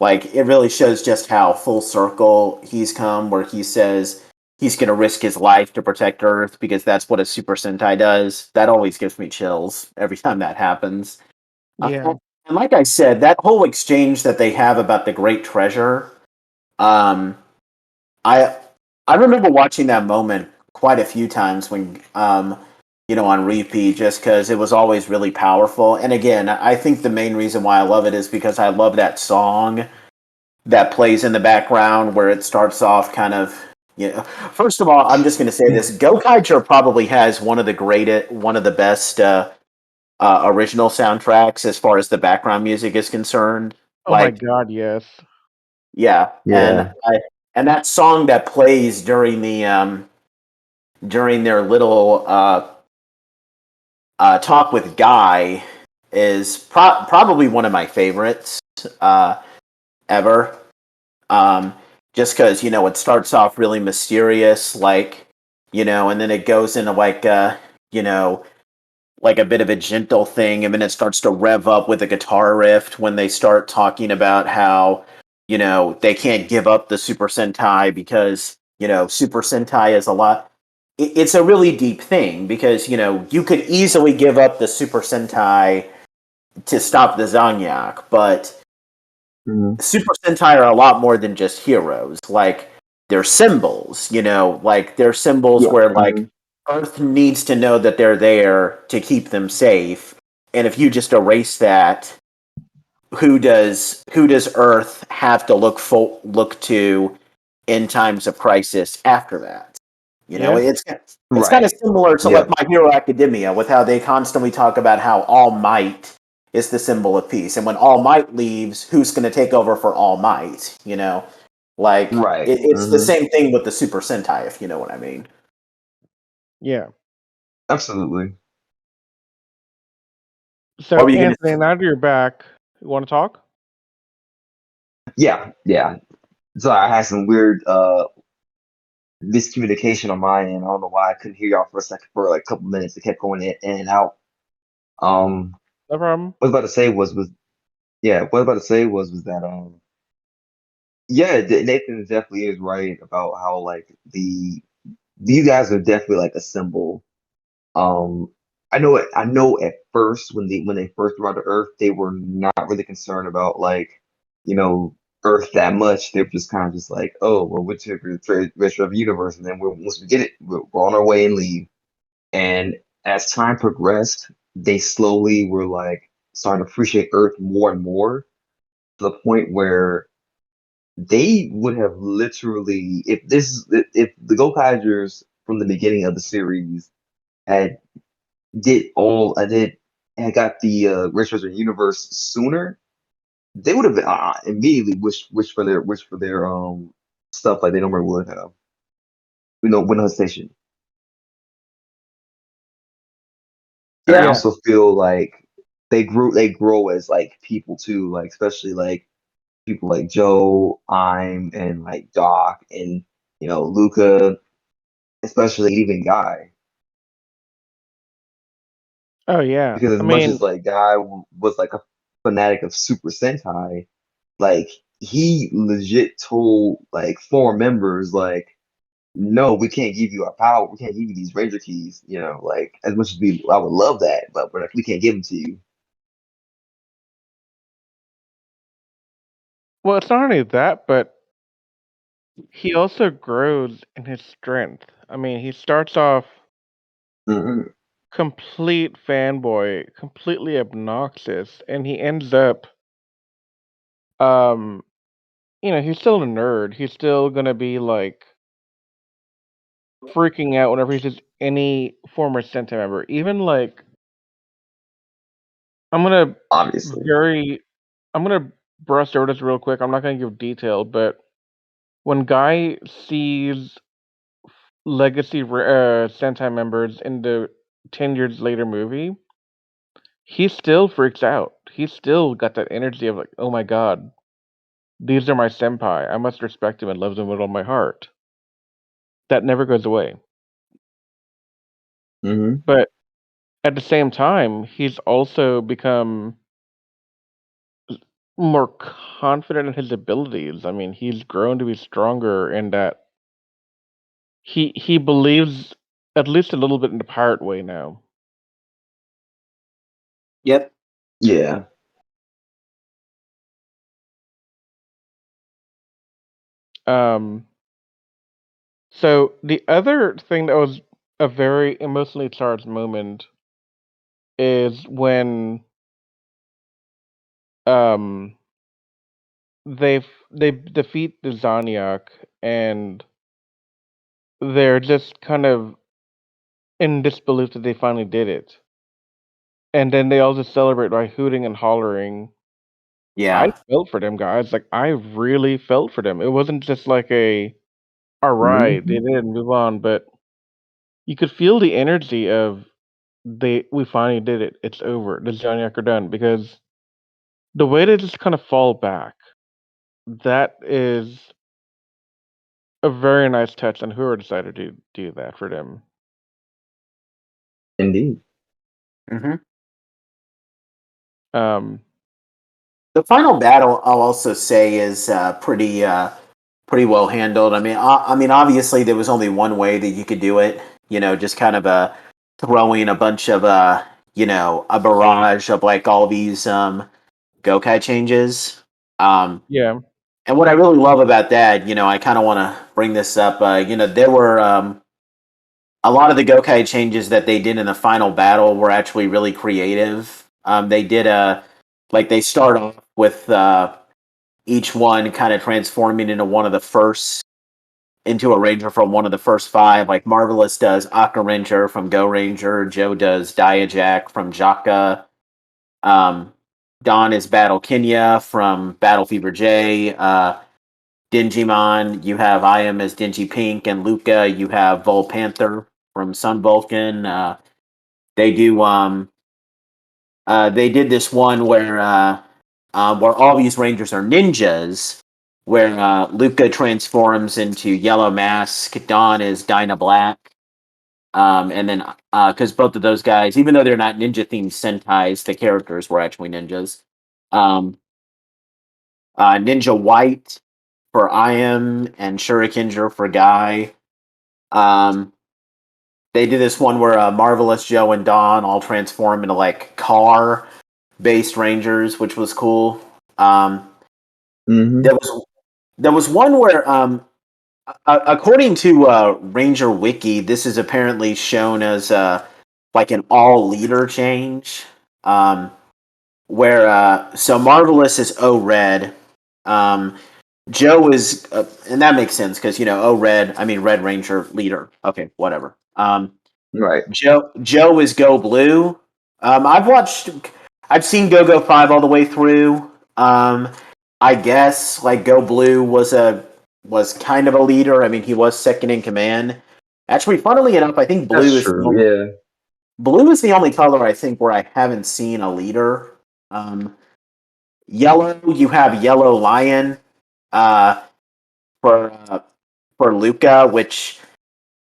like, it really shows just how full circle he's come, where he says, he's going to risk his life to protect Earth because that's what a Super Sentai does. That always gives me chills every time that happens. Yeah. And like I said, that whole exchange that they have about the Great Treasure, um, I I remember watching that moment quite a few times when on repeat, just because it was always really powerful. And again, I think the main reason why I love it is because I love that song that plays in the background where it starts off kind of. First of all, I'm just going to say this: Gokaiger probably has one of the best original soundtracks as far as the background music is concerned. Oh my Like, god, yes. yeah, Yeah. and that song that plays during their little talk with Guy is probably one of my favorites ever. Um, just because it starts off really mysterious, and then it goes into you know, like a bit of a gentle thing, and then it starts to rev up with a guitar riff when they start talking about how they can't give up the Super Sentai because Super Sentai is a lot. It's a really deep thing because you could easily give up the Super Sentai to stop the Zanyak, but Mhm. Super Sentai are a lot more than just heroes. Like they're symbols, like they're symbols Yeah. where Mhm. Earth needs to know that they're there to keep them safe. And if you just erase that, who does Earth have to look to in times of crisis after that? Yeah. It's kind of Right. similar to like Yep. My Hero Academia with how they constantly talk about how All Might is the symbol of peace, and when All Might leaves, who's going to take over for All Might? Like Right. it's the same thing with the Super Sentai, if you know what I mean. Yeah. Absolutely. What So were you going to Anthony, say? now that you're back, you want to talk? Yeah. Yeah. So I had some weird miscommunication on my end. I don't know why I couldn't hear y'all for a second for like a couple minutes. It kept going in and out. Um, No problem. what I was about to say was yeah. What I was about to say was that yeah, Nathan definitely is right about how like these guys are definitely like a symbol. Um, I know it. I know at first when they first brought to Earth, they were not really concerned about like you know Earth that much. They're just kind of just like, oh, well, we're to the rest of the universe, and then once we get it, we're on our way and leave. And as time progressed, they slowly were like starting to appreciate Earth more and more to the point where they would have literally, if the Gokaigers from the beginning of the series had did and got the Red Treasure universe sooner, they would have immediately wished for their stuff like they normally would have. With no hesitation. And I Yeah, Yeah. also feel like they grow as like people too, like especially like people like Joe, and like Doc and Luca, especially even Guy. Oh yeah. Because I as much mean, as like Guy was like a fanatic of Super Sentai, like he legit told like four members like, no, we can't give you our power, we can't give you these Ranger keys, like as much as I would love that, but we're like, we can't give them to you. well, it's not only that, but he also grows in his strength. I mean, he starts off Hmm. complete fanboy, completely obnoxious, and he ends up, um, he's still a nerd. He's still gonna be like freaking out whenever he sees any former Sentai member. Even like, I'm gonna Obviously. very, I'm gonna brush over this real quick. I'm not gonna give detail, but when Guy sees legacy Sentai members in the 10 years later movie, he still freaks out. He's still got that energy of like, oh my god, these are my senpai. I must respect them and love them with all my heart. That never goes away. Hmm. But at the same time, he's also become more confident in his abilities. I mean, he's grown to be stronger in that he believes at least a little bit in the pirate way now. Yep. Yeah. So the other thing that was a very emotionally charged moment is when um they defeat the Zaniac and they're just kind of in disbelief that they finally did it. And then they all just celebrate by hooting and hollering. I Yeah. felt for them guys. Like I really felt for them. It wasn't just like a all right, they Mhm. did move on, but you could feel the energy of we finally did it. It's over. The Zaniac are done because the way they just kind of fall back, that is a very nice touch on whoever decided to do that for them. Indeed. hmm Um, The final battle, I'll also say, is pretty well handled. I mean, obviously there was only one way that you could do it. Just kind of throwing a bunch of a barrage of like all these Gokai changes. Um, yeah, and what I really love about that, I kind of want to bring this up. There were a lot of the Gokai changes that they did in the final battle were actually really creative. They did like they start off with each one kind of transforming into a ranger from one of the first five. Like Marvelous does Aqua Ranger from Go Ranger, Joe does Diajack from Jaka, um, Don is Battle Kenya from Battle Fever J, Dingimon, you have I am as Dingy Pink, and Luca, you have Vol Panther from Sun Vulcan. They do they did this one where all these rangers are ninjas, where Luca transforms into Yellow Mask, Dawn is Dinah Black, and then because both of those guys, even though they're not ninja themed Sentais, the characters were actually ninjas. Um, Ninja White for I am, and Shurikenja for Guy. Um, they did this one where Marvelous, Joe, and Dawn all transform into like car based rangers, which was cool. Um, Hmm. there was one where, according to Ranger Wiki, this is apparently shown as like an all leader change, where so Marvelous is O Red, um, Joe is, and that makes sense because O Red, I mean Red Ranger leader. Okay, whatever. Right. Joe is Go Blue. I've seen Go Go 5 all the way through. I guess like Go Blue was kind of a leader. I mean, he was second in command. Actually, funnily enough, I think That's true. Yeah. blue is the only color I think where I haven't seen a leader. Um, Yellow, you have Yellow Lion uh, for uh, for Luca, which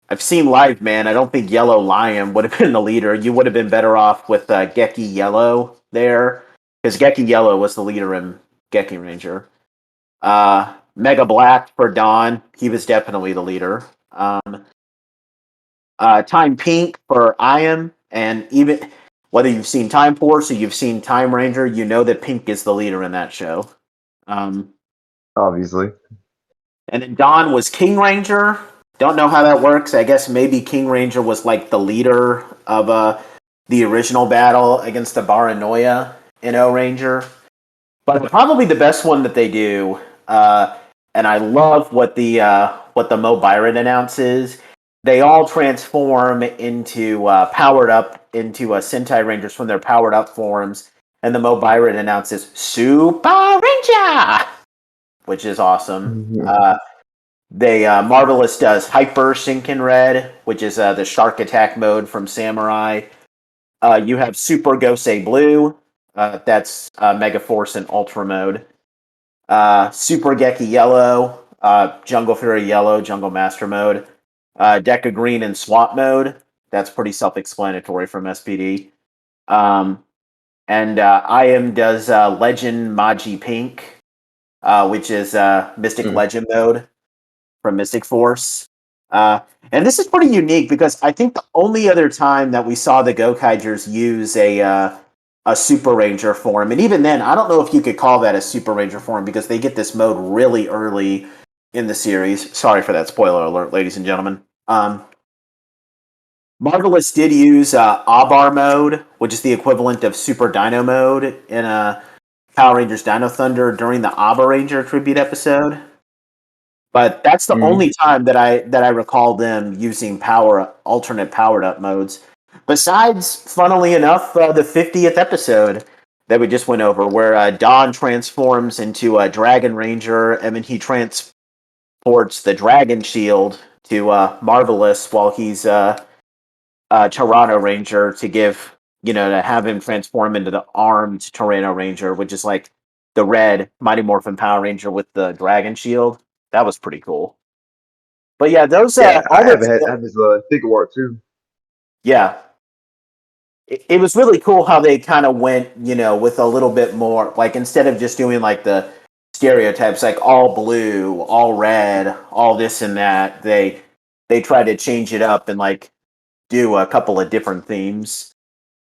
I've seen live, man. I don't think Yellow Lion would have been the leader. You would have been better off with Geki Yellow there, because Geki Yellow was the leader in Geki Ranger. Mega Black for Dawn. He was definitely the leader. Time Pink for Iam, and even whether you've seen Time Force or you've seen Time Ranger, you know that Pink is the leader in that show. Um, Obviously. And then Don was King Ranger. Don't know how that works. I guess maybe King Ranger was like the leader of the original battle against the Baranoia in O Ranger. But probably the best one that they do, and I love what the Mo Byron announces. They all transform into powered up into Sentai Rangers from their powered up forms, and the Mo Byron announces Super Ranger, which is awesome. Mhm. They Marvelous does Hyper Shinken Red, which is the Shark Attack mode from Samurai. You have Super Gosei Blue, that's Mega Force and Ultra mode. Super Geki Yellow, Jungle Fury Yellow, Jungle Master mode. Deca Green and Swap mode. That's pretty self-explanatory from SPD. Um, and IM does Legend Magi Pink, which is Mystic Mm. Legend mode from Mystic Force. And this is pretty unique because I think the only other time that we saw the Gokaigers use a Super Ranger form, and even then, I don't know if you could call that a Super Ranger form because they get this mode really early in the series. Sorry for that spoiler alert, ladies and gentlemen. Marvelous did use Abar mode, which is the equivalent of Super Dino mode in Power Rangers Dino Thunder during the Abar Ranger tribute episode. But that's the only time that I recall them using alternate powered up modes. Besides, funnily enough, the 50th episode that we just went over, where Don transforms into a Dragon Ranger, and then he transports the Dragon Shield to Marvelous while he's Toronto Ranger to have him transform into the armed Toronto Ranger, which is like the red Mighty Morphin Power Ranger with the Dragon Shield. That was pretty cool. But yeah, those Yeah, I all have those, had this figure art too. yeah, it was really cool how they kind of went, with a little bit more, like instead of just doing like the stereotypes, like all blue, all red, all this and that, they tried to change it up and like do a couple of different themes.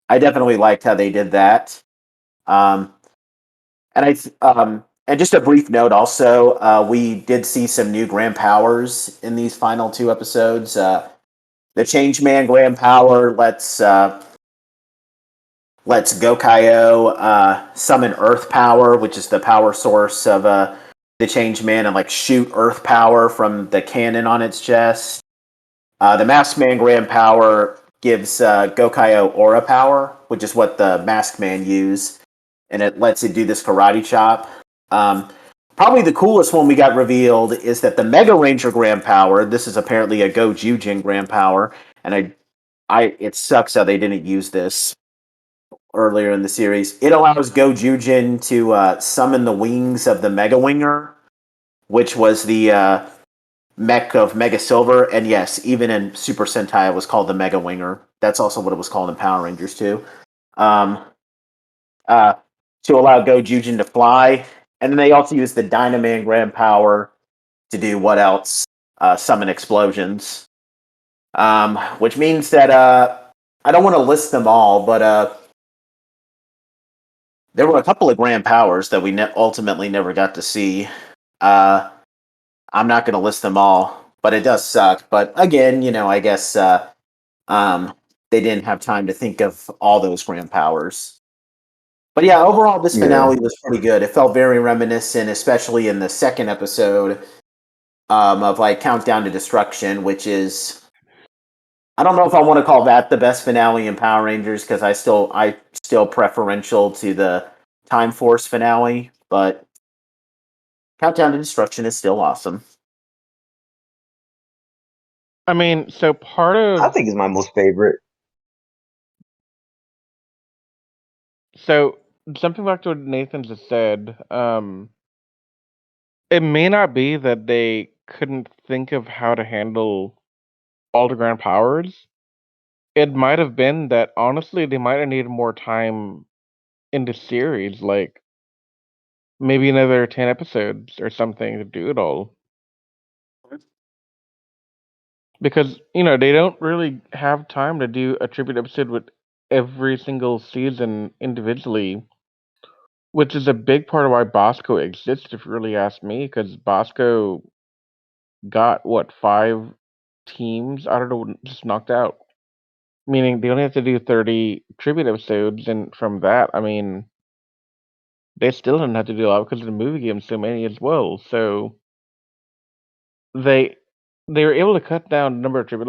I definitely liked how they did that. Um, and just a brief note also, we did see some new Grand Powers in these final two episodes. The Changeman Grand Power lets Gokaio summon Earth Power, which is the power source of the Changeman, and like shoot Earth Power from the cannon on its chest. The Masked Man Grand Power gives Gokaio Aura Power, which is what the Masked Man used, and it lets it do this karate chop. Probably the coolest one we got revealed is that the Mega Ranger Grand Power. This is apparently a Go Jujin Grand Power, and it sucks how they didn't use this earlier in the series. It allows Go Jujin to summon the wings of the Mega Winger, which was the mech of Mega Silver, and yes, even in Super Sentai, it was called the Mega Winger. That's also what it was called in Power Rangers too. Um, to allow Go Jujin to fly, and then they also use the Dynaman Grand Power to do what else? Summon explosions. Which means that I don't want to list them all, but there were a couple of Grand Powers that we ultimately never got to see. I'm not going to list them all, but it does suck. But again, I guess they didn't have time to think of all those Grand Powers. But yeah, overall, this Yeah. finale was pretty good. It felt very reminiscent, especially in the second episode of like Countdown to Destruction, which is, I don't know if I want to call that the best finale in Power Rangers because I still preferential to the Time Force finale, but Countdown to Destruction is still awesome. I mean, so part I of think it's my most favorite. so something back to what Nathan just said. It may not be that they couldn't think of how to handle all the grand powers. It might have been that honestly they might have needed more time in the series, like maybe another 10 episodes or something to do it all. Because, they don't really have time to do a tribute episode with every single season individually, which is a big part of why Bosco exists, if you really ask me, because Bosco got, what, 5 teams out of the just knocked out. Meaning they only have to do 30 tribute episodes, and from that, I mean, they still didn't have to do a lot because the movie gave them so many as well. So they they were able to cut down the number of tribute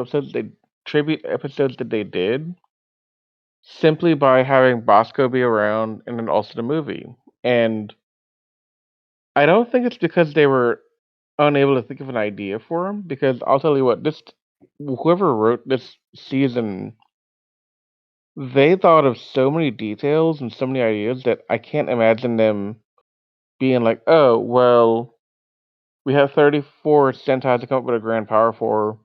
episodes that they did simply by having Bosco be around and then also the movie. And I don't think it's because they were unable to think of an idea for him, because I'll tell you what, this whoever wrote this season, they thought of so many details and so many ideas that I can't imagine them being like, "Oh, well, we have 34 Sentai to come up with a grand power for.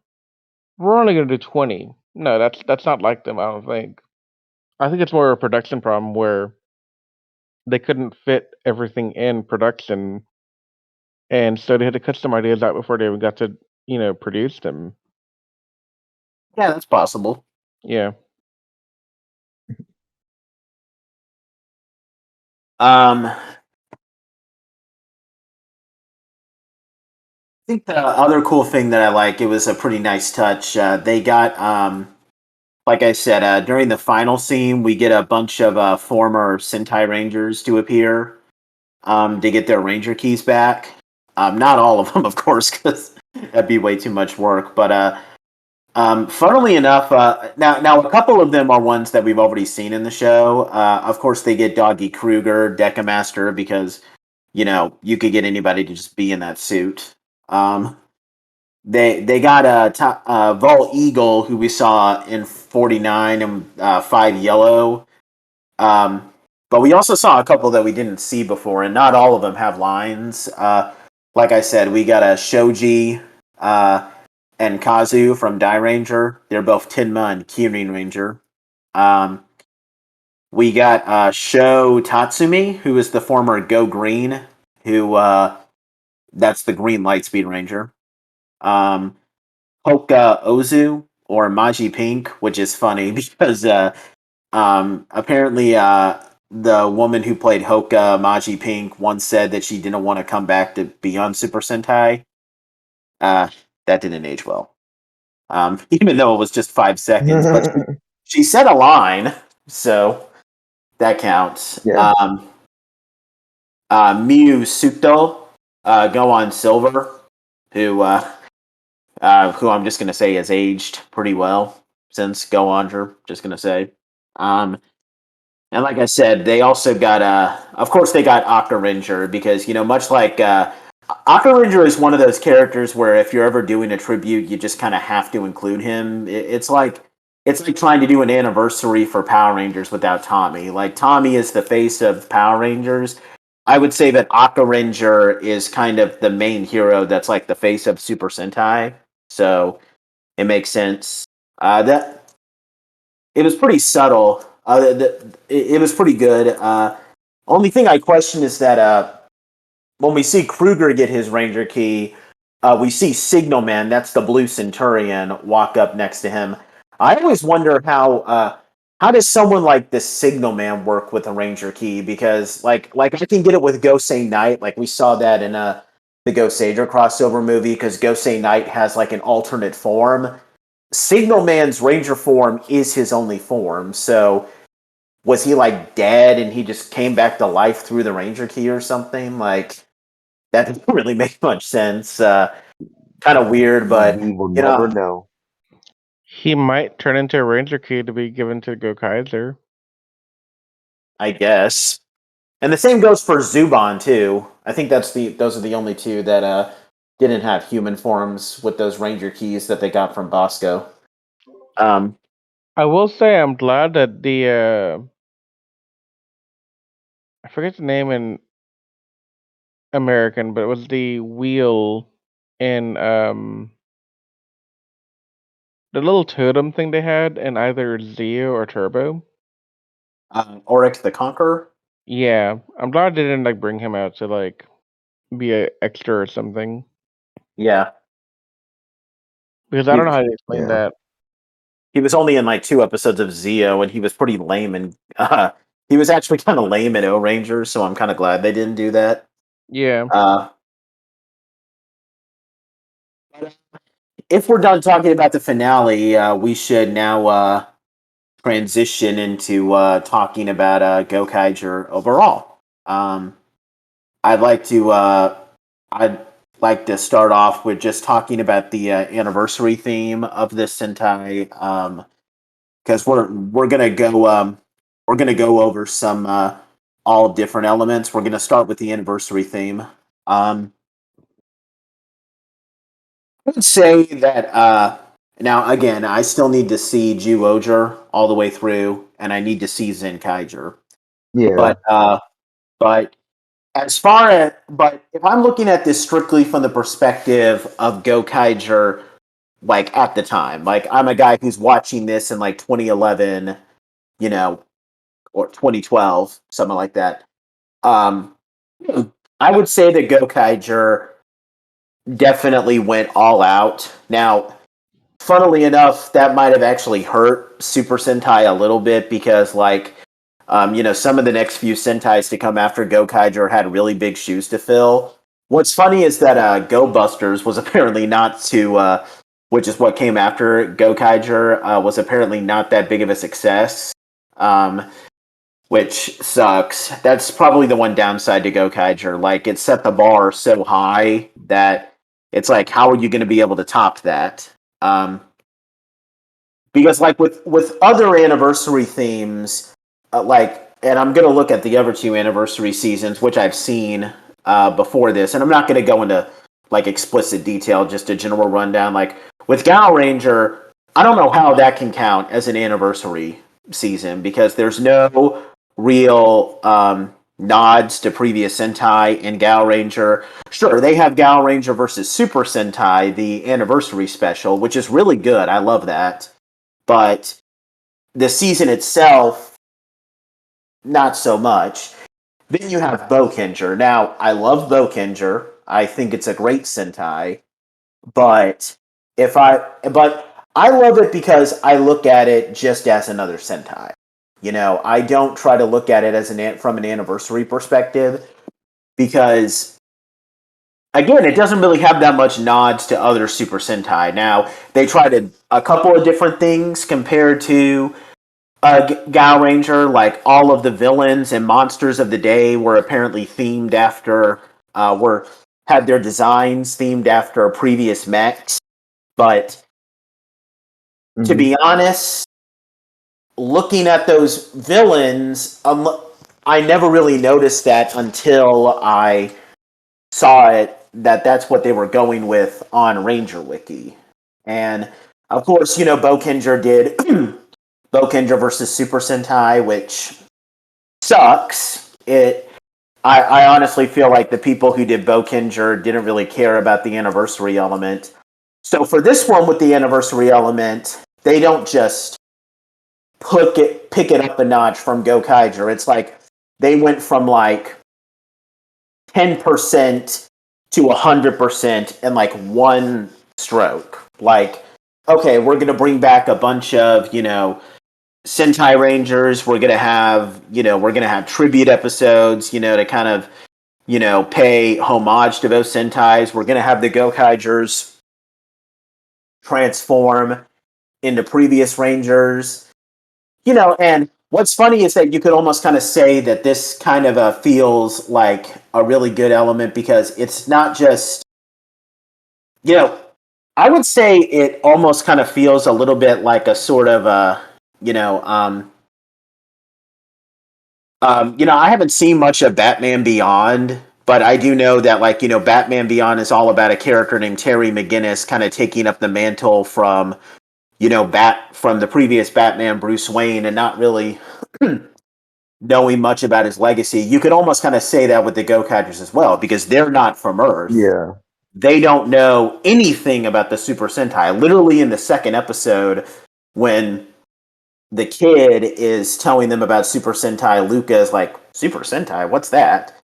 We're only going to do 20." No, that's not like them, I don't think. I think it's more a production problem where they couldn't fit everything in production, and so they had to cut some ideas out before they even got to, produce them. Yeah, that's possible. Yeah. I think the other cool thing that I like, it was a pretty nice touch. They got, like I said, during the final scene, we get a bunch of former Sentai Rangers to appear to get their Ranger keys back. Not all of them, of course, because that'd be way too much work. But funnily enough, now a couple of them are ones that we've already seen in the show. Of course, they get Doggy Kruger, Decamaster, because you could get anybody to just be in that suit. Um, they got Vol Eagle, who we saw in 49 and 5 Yellow. But we also saw a couple that we didn't see before, and not all of them have lines. Like I said, we got a Shoji and Kazu from Die Ranger. They're both Tenma and Kyurin Ranger. Um, we got Sho Tatsumi, who is the former Go Green, who that's the Green Lightspeed Ranger. Um, Hoka Ozu or Maji Pink, which is funny because apparently the woman who played Hoka Maji Pink once said that she didn't want to come back to be on Super Sentai. That didn't age well. Even though it was just 5 seconds, but she said a line, so that counts. Yeah. Miyu Suto, Go on Silver, who I'm just gonna say has aged pretty well since Go Onger. Just gonna say, and like I said, they also got of course they got Octaranger because much like Octaranger is one of those characters where if you're ever doing a tribute, you just kind of have to include him. It's like trying to do an anniversary for Power Rangers without Tommy. Like Tommy is the face of Power Rangers. I would say that Octaranger is kind of the main hero that's like the face of Super Sentai. So it makes sense. That it was pretty subtle. It was pretty good. Only thing I question is that when we see Kruger get his Ranger key, we see Signal Man, that's the Blue Centurion, walk up next to him. I always wonder how does someone like this Signal Man work with a Ranger key? Because like I can get it with Gosei Knight, like we saw that in the Goseiger crossover movie, because Gosei Knight has like an alternate form. Signal Man's Ranger form is his only form, so was he like dead and he just came back to life through the Ranger key or something? Like that doesn't really make much sense. Kind of weird, but We will never know, know. He might turn into a Ranger key to be given to Gokaiger. I guess. And the same goes for Zuban too. I think those are the only two that didn't have human forms with those Ranger keys that they got from Bosco. I will say I'm glad that the I forget the name in American, but it was the wheel in the little totem thing they had in either Zeo or Turbo. Oryx the Conqueror. Yeah, I'm glad they didn't like bring him out to like be a extra or something Yeah, because I he don't know how to explain Yeah. that. he was only in like 2 episodes of Zeo, and he was pretty lame, and he was actually kind of lame in O Rangers. So I'm kind of glad they didn't do that. Yeah, Uh, if we're done talking about the finale, we should now transition into talking about Gokaiger overall. I'd like to I'd like to start off with just talking about the anniversary theme of this Sentai, because we're gonna go over some all different elements. We're gonna start with the anniversary theme. I would say that now again, I still need to see Ju Oger all the way through, and I need to see Zen Kaiger. Yeah. But but if I'm looking at this strictly from the perspective of Gokaiger, like at the time, like I'm a guy who's watching this in like 2011, you know, or 2012, something like that. Um, I would say that Gokaiger definitely went all out. Now, funnily enough, that might have actually hurt Super Sentai a little bit because, like, some of the next few Sentais to come after Gokaiger had really big shoes to fill. What's funny is that Go Busters was apparently not which is what came after Gokaiger, was apparently not that big of a success, which sucks. That's probably the one downside to Gokaiger. Like, it set the bar so high that it's like, how are you going to be able to top that? Because, like, with other anniversary themes, and I'm going to look at the other two anniversary seasons, which I've seen before this, and I'm not going to go into like explicit detail, just a general rundown. Like with Gal Ranger, I don't know how that can count as an anniversary season because there's no real nods to previous Sentai in Gal Ranger. Sure, they have Gal Ranger versus Super Sentai, the anniversary special, which is really good. I love that. But the season itself, not so much. Then you have Gokaiger. Now, I love Gokaiger. I think it's a great Sentai, but I love it because I look at it just as another Sentai. I don't try to look at it as from an anniversary perspective because again, it doesn't really have that much nods to other Super Sentai. Now, they tried a couple of different things compared to Gal Ranger, like all of the villains and monsters of the day were apparently themed after, had their designs themed after previous mechs. But to be honest, looking at those villains, I never really noticed that until I saw it, that's what they were going with on Ranger Wiki. And of course, Gokaiger did Gokaiger versus Super Sentai, which sucks. I honestly feel like the people who did Gokaiger didn't really care about the anniversary element. So for this one with the anniversary element, they don't just pick it up a notch from Gokaiger. It's like they went from like 10% to 100% in like one stroke. Like, okay, we're going to bring back a bunch of, Sentai Rangers. We're gonna have tribute episodes, to kind of, pay homage to those Sentais. We're gonna have the Gokaigers transform into previous Rangers, and what's funny is that you could almost kind of say that this kind of feels like a really good element because it's not just, I would say it almost kind of feels a little bit like a sort of I haven't seen much of Batman Beyond, but I do know that, like, Batman Beyond is all about a character named Terry McGinnis kind of taking up the mantle from, from the previous Batman, Bruce Wayne, and not really knowing much about his legacy. You could almost kind of say that with the Gokaigers as well, because they're not from Earth. Yeah. They don't know anything about the Super Sentai. Literally in the second episode, when the kid is telling them about Super Sentai, Luca is like, Super Sentai? What's that?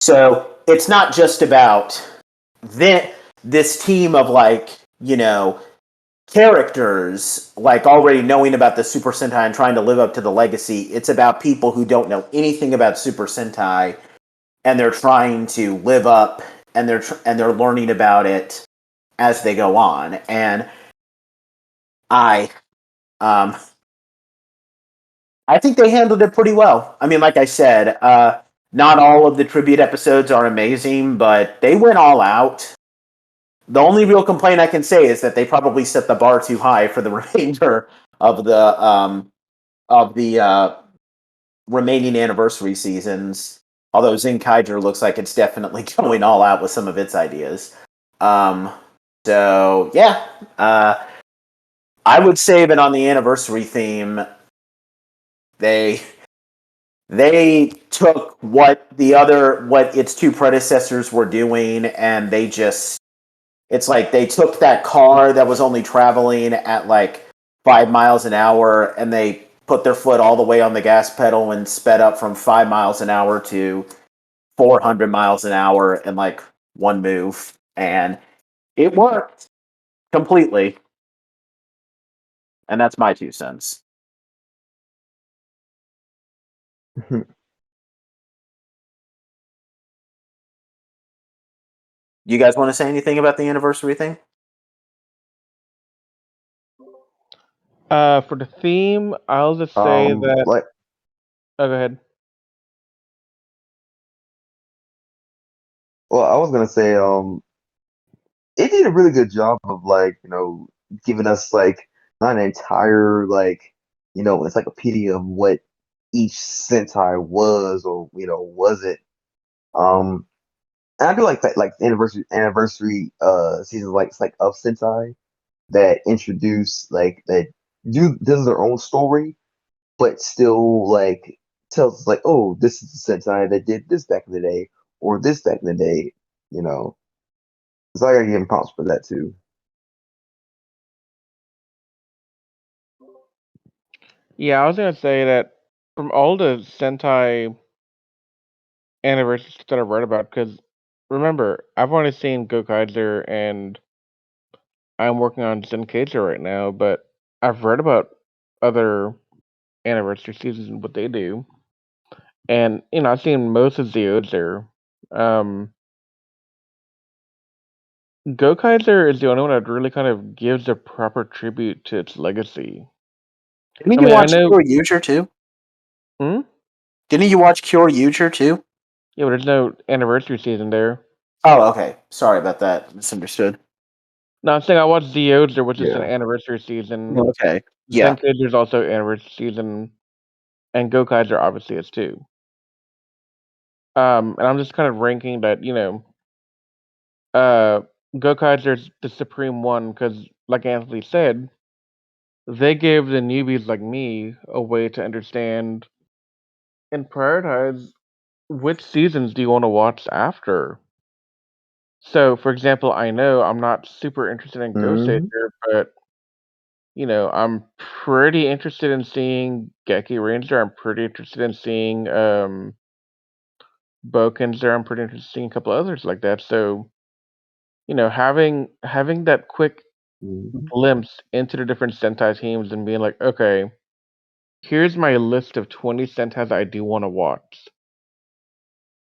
So it's not just about this team of, like, characters, like, already knowing about the Super Sentai and trying to live up to the legacy. It's about people who don't know anything about Super Sentai, and they're trying to live up, and they're learning about it as they go on. And I think they handled it pretty well. I mean, like I said, not all of the tribute episodes are amazing, but they went all out. The only real complaint I can say is that they probably set the bar too high for the remainder of the remaining anniversary seasons. Although Zenkaiger looks like it's definitely going all out with some of its ideas. So yeah, I would say that on the anniversary theme, they took what its two predecessors were doing, and it's like they took that car that was only traveling at like 5 miles an hour, and they put their foot all the way on the gas pedal and sped up from 5 miles an hour to 400 miles an hour in like one move, and it worked completely. And that's my 2 cents. You guys want to say anything about the anniversary thing? For the theme, I'll just say that. Like, Oh, go ahead. well, I was gonna say, it did a really good job of like, giving us like not an entire like, encyclopedia of what each Sentai was or wasn't. Um, and I do like that, like anniversary seasons like it's like of Sentai that introduce like that does their own story, but still like tells us like, oh, this is the Sentai that did this back in the day or this back in the day, you know. So I gotta give him props for that too. Yeah, I was gonna say that from all the Sentai anniversaries that I've read about, because remember, I've only seen Gokaiger and I'm working on Zenkaiger right now, but I've read about other anniversary seasons and what they do. And, I've seen most of Zeozer. Um, Gokaiger is the only one that really kind of gives a proper tribute to its legacy. Didn't I you mean, I watch know. Cure User too? Hmm? Didn't you watch Cure User too? Yeah, but there's no anniversary season there. Oh, okay. Sorry about that. Misunderstood. No, I'm saying I watched Zeozer, which is an Yeah. anniversary season. Okay. Yeah. Zenkaiger's also anniversary season, and Gokaiger obviously is too. And I'm just kind of ranking that, uh, Gokaiger's the supreme one because, like Anthony said, they gave the newbies like me a way to understand and prioritize which seasons do you want to watch after. So, for example, I know I'm not super interested in Hmm. Ghostager, but I'm pretty interested in seeing Geki Ranger. I'm pretty interested in seeing Bokenzer. I'm pretty interested in seeing a couple others like that. So, having that quick Hmm. glimpse into the different Sentai teams and being like, okay, here's my list of 20 Sentais I do want to watch.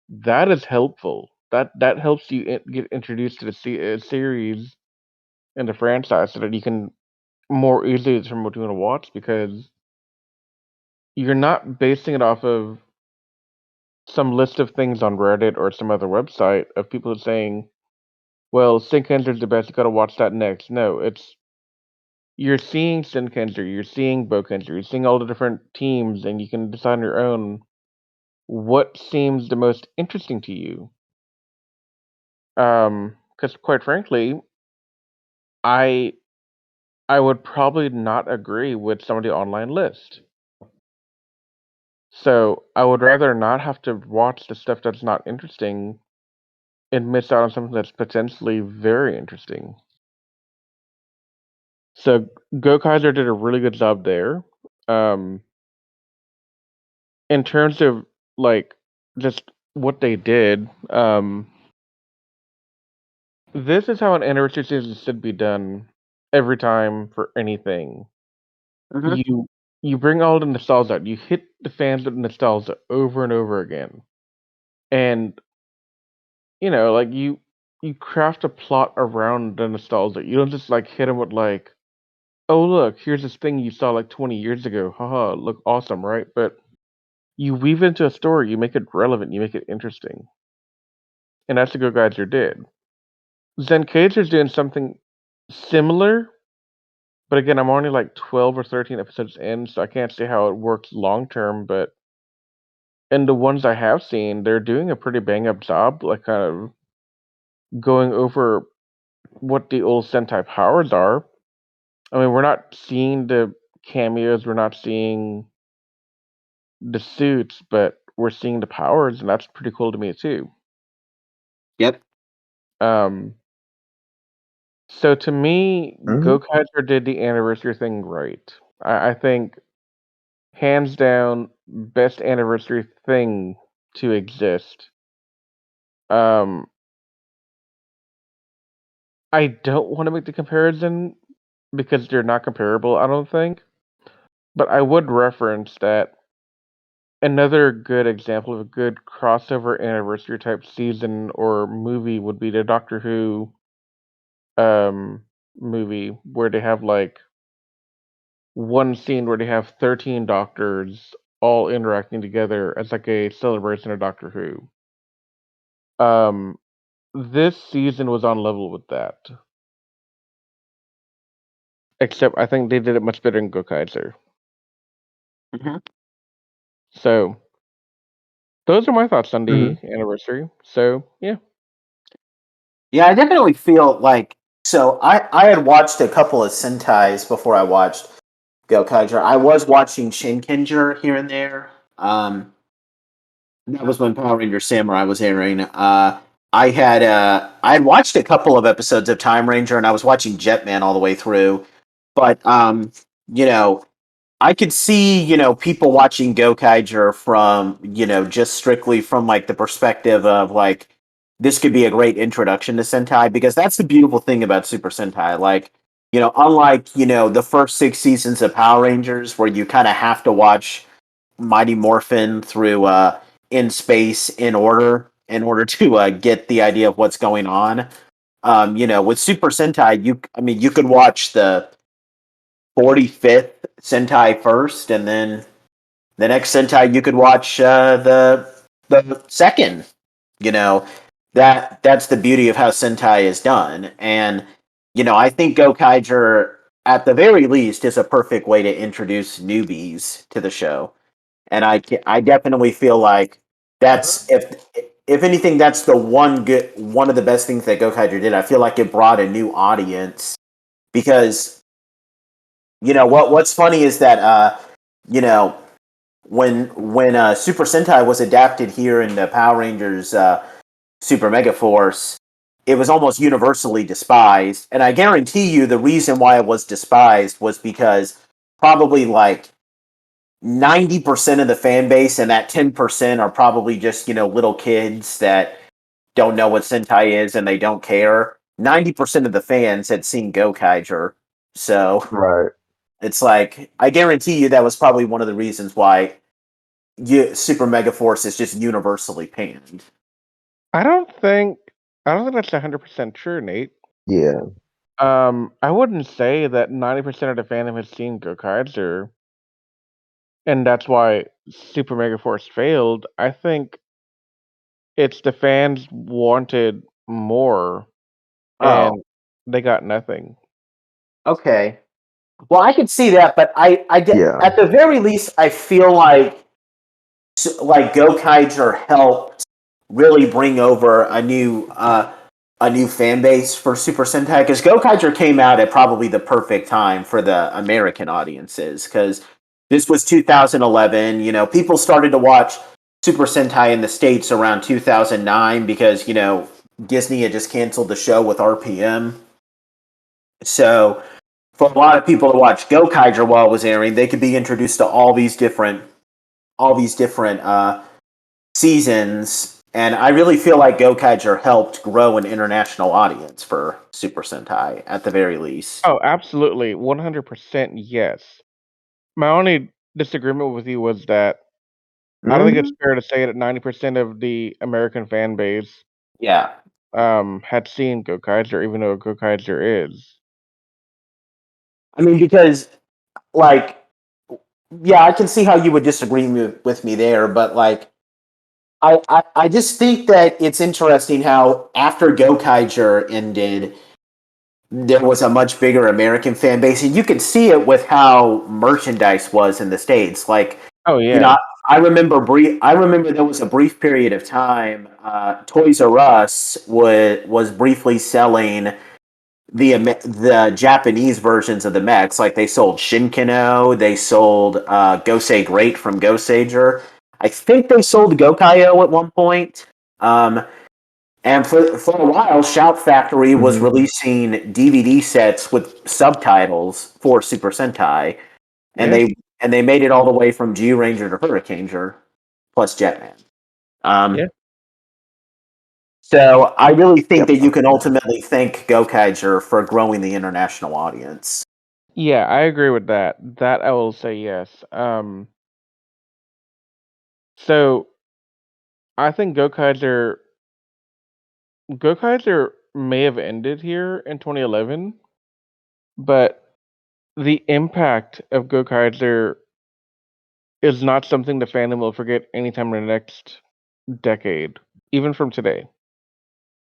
That is helpful. That helps you get introduced to the series and the franchise so that you can more easily determine what you want to watch because you're not basing it off of some list of things on Reddit or some other website of people saying, well, Sinkender's the best, you gotta watch that next. No, it's you're seeing Sinkender, you're seeing Bokender, you're seeing all the different teams, and you can decide on your own what seems the most interesting to you. Because quite frankly, I I would probably not agree with some of the online list. So I would rather not have to watch the stuff that's not interesting and miss out on something that's potentially very interesting. So Gokaiser did a really good job there. Um, in terms of like just what they did, this is how an anniversary season should be done every time for anything. Hmm. You you bring all the nostalgia out. You hit the fans with nostalgia over and over again, and like you craft a plot around the nostalgia. You don't just like hit them with like, oh look, here's this thing you saw like 20 years ago. Haha, look awesome, right? But you weave it into a story. You make it relevant. You make it interesting, and that's what Go Geiger did. Zenkaiger's doing something similar, but again, I'm only like 12 or 13 episodes in, so I can't say how it works long term. But in the ones I have seen, they're doing a pretty bang up job, like kind of going over what the old Sentai powers are. I mean, we're not seeing the cameos, we're not seeing the suits, but we're seeing the powers, and that's pretty cool to me too. Yep. Um, so to me, Hmm. Gokaiger did the anniversary thing right. I think hands down best anniversary thing to exist. Um, I don't want to make the comparison because they're not comparable, I don't think. But I would reference that another good example of a good crossover anniversary type season or movie would be the Doctor Who um movie where they have like one scene where they have 13 doctors all interacting together as like a celebration of Doctor Who. Um this season was on level with that. Except I think they did it much better in Gokaiser. Mhm. So those are my thoughts on Mm-hmm. the anniversary. So yeah. Yeah, I definitely feel like so. I had watched a couple of Sentais before I watched Gokaiger. I was watching Shinkenger here and there. That was when Power Ranger Samurai was airing. I had watched a couple of episodes of Time Ranger, and I was watching Jetman all the way through. But you know, I could see, people watching Gokaiger from, just strictly from like the perspective of like this could be a great introduction to Sentai because that's the beautiful thing about Super Sentai. Like, unlike, the first 6 seasons of Power Rangers where you kind of have to watch Mighty Morphin through in space in order to get the idea of what's going on. With Super Sentai, you could watch the 45th Sentai first, and then the next Sentai you could watch the second. You know that's the beauty of how Sentai is done, and I think Gokaiger at the very least is a perfect way to introduce newbies to the show, and I definitely feel like that's if anything that's the one of the best things that Gokaiger did. I feel like it brought a new audience because what's funny is that you know when Super Sentai was adapted here in the Power Rangers Super Mega Force, it was almost universally despised, and I guarantee you the reason why it was despised was because probably like 90% of the fan base and that 10% are probably just little kids that don't know what Sentai is and they don't care. 90% of the fans had seen Gokaiger, so Right. it's like I guarantee you that was probably one of the reasons why Super Mega Force is just universally panned. I don't think I don't think that's 100% true, Nate. Yeah. I wouldn't say that 90% of the fandom has seen Gokaiger, and that's why Super Mega Force failed. I think it's the fans wanted more, Oh, and they got nothing. okay. Well, I could see that, but Yeah. at the very least, I feel like Gokaiger helped really bring over a new fan base for Super Sentai because Gokaiger came out at probably the perfect time for the American audiences because this was 2011. People started to watch Super Sentai in the States around 2009 because Disney had just canceled the show with RPM. So for a lot of people to watch Gokaiger while it was airing, they could be introduced to all these different seasons, and I really feel like Gokaiger helped grow an international audience for Super Sentai at the very least. Oh, absolutely, 100% yes. My only disagreement with you was that I don't think it's Hmm. fair to say that 90% of the American fan base Yeah, had seen Gokaiger, even though Gokaiger is. I mean because like yeah, I can see how you would disagree with me there, but like I just think that it's interesting how after Gokaiger ended, there was a much bigger American fan base, and you could see it with how merchandise was in the States. Like, Oh you know, yeah. I remember there was a brief period of time. Toys R Us was briefly selling the Japanese versions of the mechs. Like they sold Shinkino, they sold Gosei Great from Gosager. I think they sold Gokaio at one point. And for a while, Shout Factory was Hmm. releasing DVD sets with subtitles for Super Sentai, and Yeah. they made it all the way from G Ranger to Hurricaneger plus Jetman. Yeah. Um, so I really think Yep. that you can ultimately thank Gokaiger for growing the international audience. Yeah, I agree with that. That I will say yes. So I think Gokaiger may have ended here in 2011, but the impact of Gokaiger is not something the fandom will forget anytime in the next decade, even from today.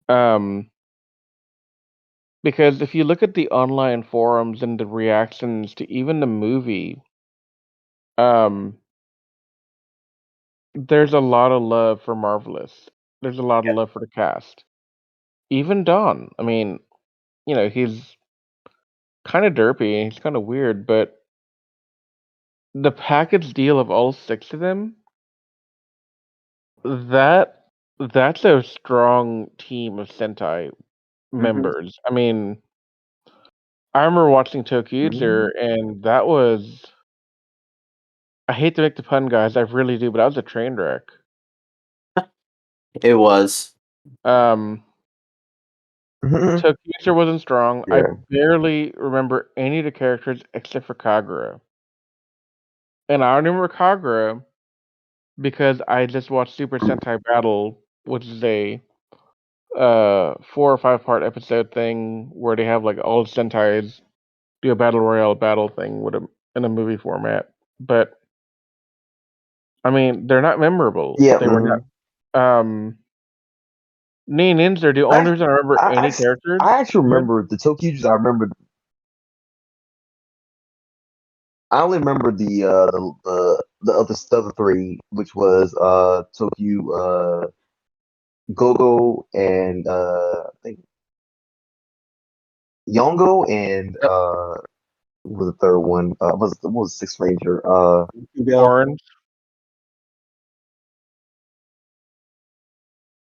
Um, because if you look at the online forums and the reactions to even the movie, um, there's a lot of love for Marvelous. There's a lot of Yeah. love for the cast. Even Don. I mean, he's kind of derpy. He's kind of weird, but the package deal of all six of them, that that's a strong team of Sentai Hmm. members. I mean, I remember watching Mhm. Tokuger, and that was. I hate to make the pun, guys. I really do, but that was a train wreck. It was. Um, Mhm. Tokuger wasn't strong. I Yeah. barely remember any of the characters except for Kagura, and I remember Kagura because I just watched Super Sentai Battle, which is a 4 or 5 part episode thing where they have like all the Sentais do a battle royale battle thing in a movie format. But I mean, they're not memorable. Yeah. They were Mhm. not. Ninja are the only I, reason I remember I, any I, characters. I actually Good. remember the Tokyos. I only remember the other three, which was Tokyo, Gogo, and I think Yongo, and Yep. what was the third one? What was Sixth Ranger? Orange.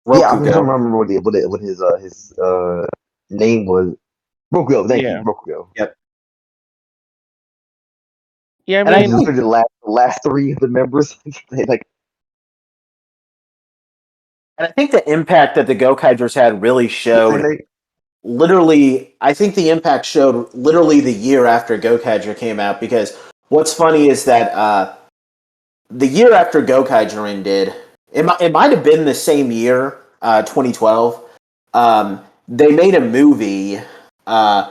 Yeah, I just don't Rokugo. remember what his name was. Rokugo, thank you, Yeah. Rokugo. Yep. Yeah, I And I Which is mean, think, really the last three of the members. Like, the impact that the Gokaigers had really what's their showed name? literally. I think the impact showed literally the year after Gokaiger came out, because what's funny is that the year after Gokaiger ended, it might have been the same year, 2012. They made a movie, uh,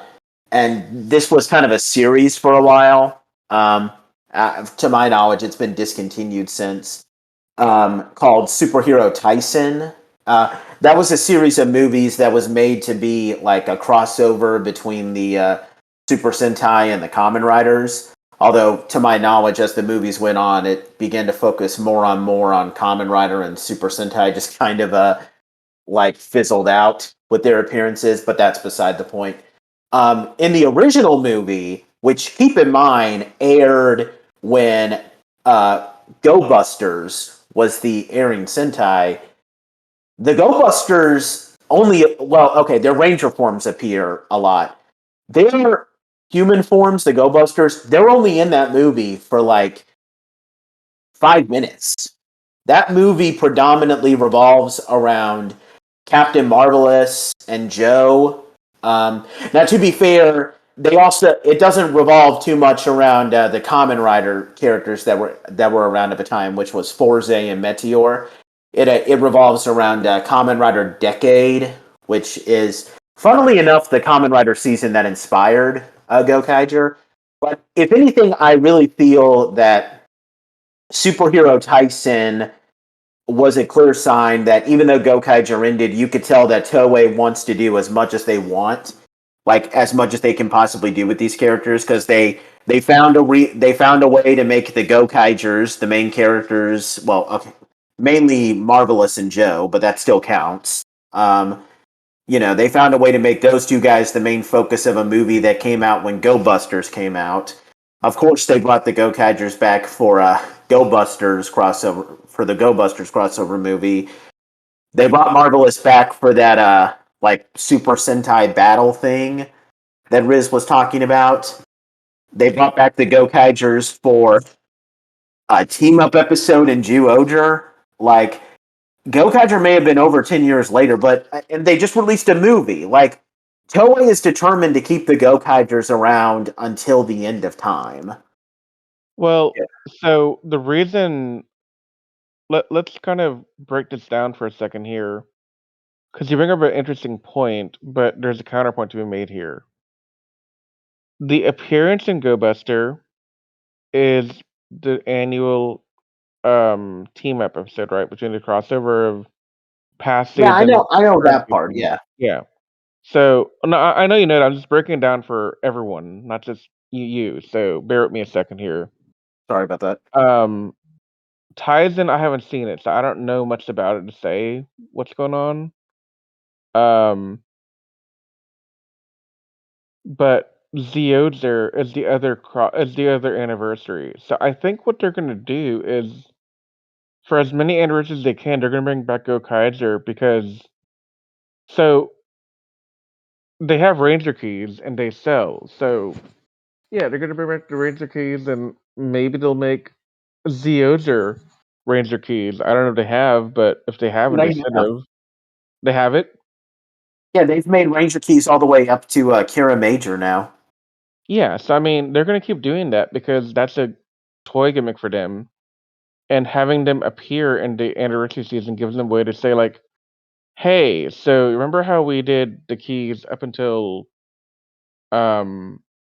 and this was kind of a series for a while. To my knowledge, it's been discontinued since. Called Superhero Tyson. That was a series of movies that was made to be like a crossover between the Super Sentai and the Kamen Riders. Although, to my knowledge, as the movies went on, it began to focus more on Kamen Rider, and Super Sentai just kind of like fizzled out with their appearances. But that's beside the point. In the original movie, which keep in mind aired when Go Busters was the airing Sentai, the Go Busters only, well, okay, their Ranger forms appear a lot. Their human forms, the Go Busters, they're only in that movie for like 5 minutes. That movie predominantly revolves around Captain Marvelous and Joe. Now, to be fair, it doesn't revolve too much around the Kamen Rider characters that were around at the time, which was Forze and Meteor. It revolves around Kamen Rider Decade, which is, funnily enough, the Kamen Rider season that inspired Gokaiger. But if anything, I really feel that Superhero Tyson was a clear sign that even though Gokaiger ended, you could tell that Toei wants to do as much as they want, like as much as they can possibly do with these characters, because they found a way to make the Gokaigers the main characters. Well, okay, mainly Marvelous and Joe, but that still counts. They found a way to make those two guys the main focus of a movie that came out when Go Busters came out. Of course, they brought the Gokaigers back for the Go Busters crossover movie. They brought Marvelous back for that like Super Sentai battle thing that Riz was talking about. They brought back the Gokaigers for a team up episode in Jew Oger. Like, Gokaiger may have been over 10 years later, and they just released a movie. Like, Toei is determined to keep the Gokaigers around until the end of time. Well, Yeah. so the reason let's kind of break this down for a second here, because you bring up an interesting point, but there's a counterpoint to be made here. The appearance in Go Buster is the annual team up episode, right? Between the crossover of past Yeah, I seasons know. I and know current that part. seasons. Yeah. Yeah. So no, I know you know that. I'm just breaking it down for everyone, not just you. So bear with me a second here. Sorry about that. Um, Tizen, I haven't seen it, so I don't know much about it to say what's going on. Um, but Zeodzer is the other anniversary. So I think what they're gonna do is for as many anniversaries they can, they're gonna bring back Gokaiger because so they have Ranger keys and they sell. So yeah, they're gonna bring back the Ranger keys and maybe they'll make Zeodzer Ranger keys. I don't know if they have, but if they haven't, they They should have. have. They have it. Yeah, they've made Ranger keys all the way up to Kira Major now. Yeah, so I mean, they're gonna keep doing that because that's a toy gimmick for them, and having them appear in the anniversary season gives them a way to say like, "Hey, so remember how we did the keys up until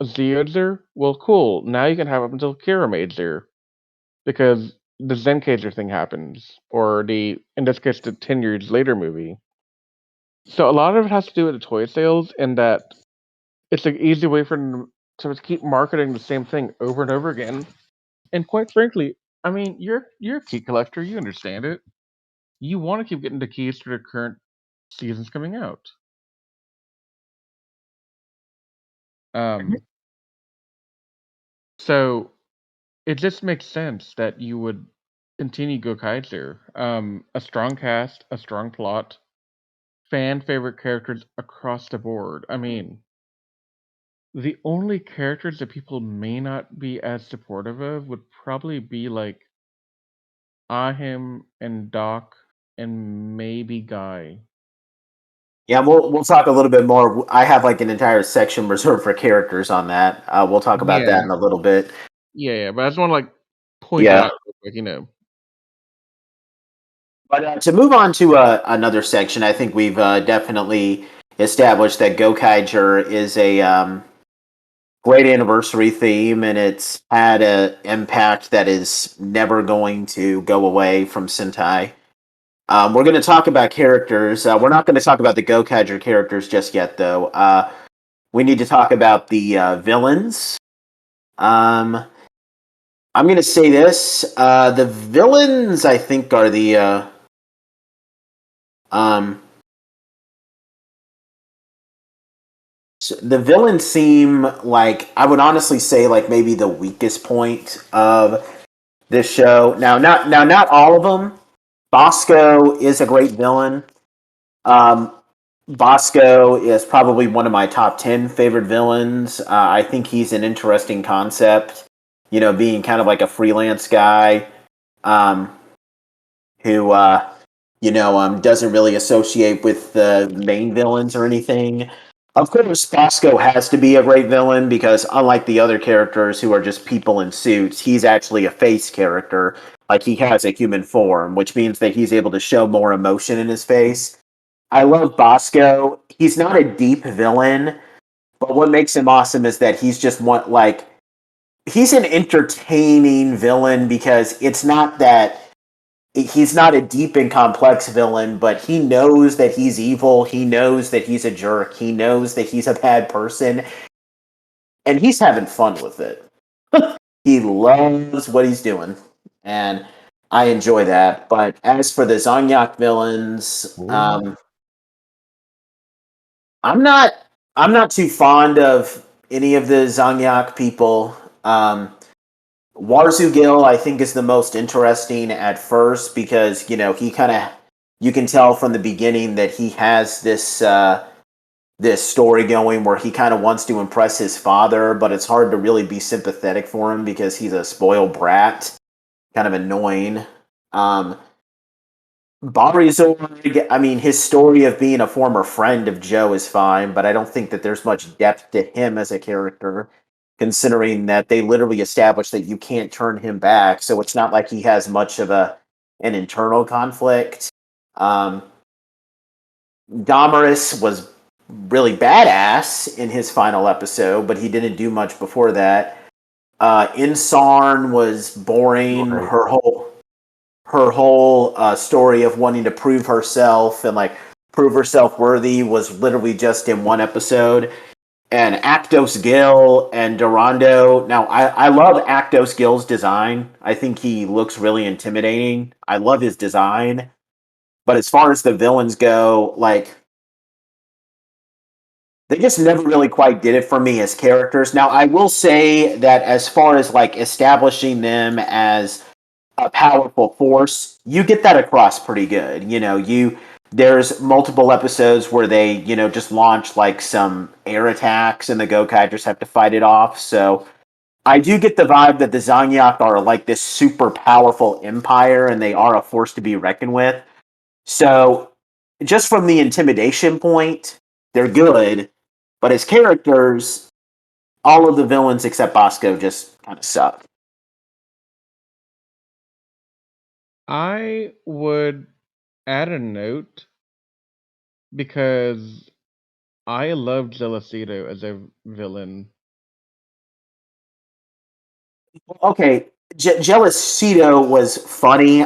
Zeodzer? Well, cool. Now you can have up until Kira Major because the Zencager thing happens, or the in this case the 10 years later movie. So a lot of it has to do with the toy sales, and that it's an easy way for them to keep marketing the same thing over and over again. And quite frankly, I mean, you're a key collector. You understand it. You want to keep getting the keys to the current seasons coming out. Um, so it just makes sense that you would continue Go Kaiser. A strong cast, a strong plot, fan favorite characters across the board. I mean, the only characters that people may not be as supportive of would probably be like Ahim and Doc and maybe Guy. Yeah, we'll talk a little bit more. I have like an entire section reserved for characters on that. We'll talk about that Yeah, in a little bit. yeah, but I just want to like point that Yeah, out real quick, you know. but to move on to another section, I think we've definitely established that Gokaiger is a great anniversary theme, and it's had an impact that is never going to go away from Sentai. We're going to talk about characters. We're not going to talk about the Gokaiger characters just yet, though. We need to talk about the villains. Um, I'm going to say this: the villains, I think, are um, the villains seem like I would honestly say like maybe the weakest point of this show. Not all of them. Bosco is a great villain. Um, Bosco is probably one of my top 10 favorite villains. I think he's an interesting concept, being kind of like a freelance guy um, who, doesn't really associate with the main villains or anything. Of course, Bosco has to be a great villain because, unlike the other characters who are just people in suits, he's actually a face character. Like, he has a human form, which means that he's able to show more emotion in his face. I love Bosco. He's not a deep villain, but what makes him awesome is that he's just he's an entertaining villain because it's not that he's not a deep and complex villain, but he knows that he's evil. He knows that he's a jerk. He knows that he's a bad person, and he's having fun with it. He loves what he's doing, and I enjoy that. But as for the Zongyak villains, Ooh. I'm not I'm not too fond of any of the Zongyak people. Warzou Gill, I think, is the most interesting at first because he kind of you can tell from the beginning that he has this story going where he kind of wants to impress his father, but it's hard to really be sympathetic for him because he's a spoiled brat, kind of annoying. Um, Barizord, I mean, his story of being a former friend of Joe is fine, but I don't think that there's much depth to him as a character, considering that they literally established that you can't turn him back, so it's not like he has much of an internal conflict. Um, Damaris was really badass in his final episode, but he didn't do much before that. Insarn was boring. Right. Her whole story of wanting to prove herself and like prove herself worthy was literally just in one episode. And Actos Gill and Durando. Now, I love Actos Gill's design. I think he looks really intimidating. I love his design. But as far as the villains go, like, they just never really quite did it for me as characters. Now, I will say that as far as like establishing them as a powerful force, you get that across pretty good. There's multiple episodes where they, just launch like some air attacks and the Gokaigers have to fight it off. So I do get the vibe that the Zanyak are like this super powerful empire and they are a force to be reckoned with. So just from the intimidation point, they're good. But as characters, all of the villains except Bosco just kind of suck. I would add a note because I love Gelicito as a villain. Okay, Jealousito was funny.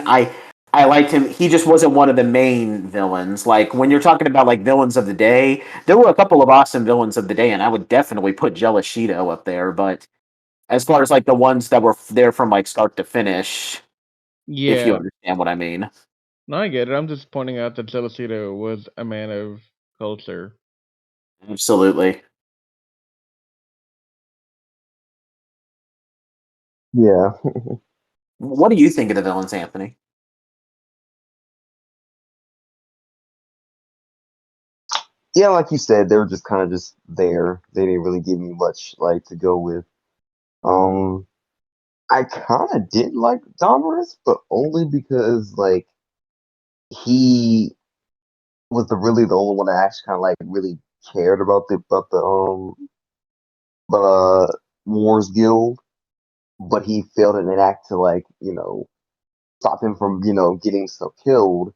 I liked him. He just wasn't one of the main villains. Like when you're talking about like villains of the day, there were a couple of awesome villains of the day, and I would definitely put Jealousito up there. But as far as like the ones that were there from like start to finish, if you Yeah, understand what I mean. no, I get it. I'm just pointing out that Gelicito was a man of culture. Absolutely. Yeah. What do you think of the villains, Anthony? Yeah, like you said, they were just kind of just there. They didn't really give me much like to go with. Um, I kind of did like Damaris, but only because like he was the only one that actually kind of like really cared about the Wars Guild, but he failed in an act to like stop him from getting himself killed,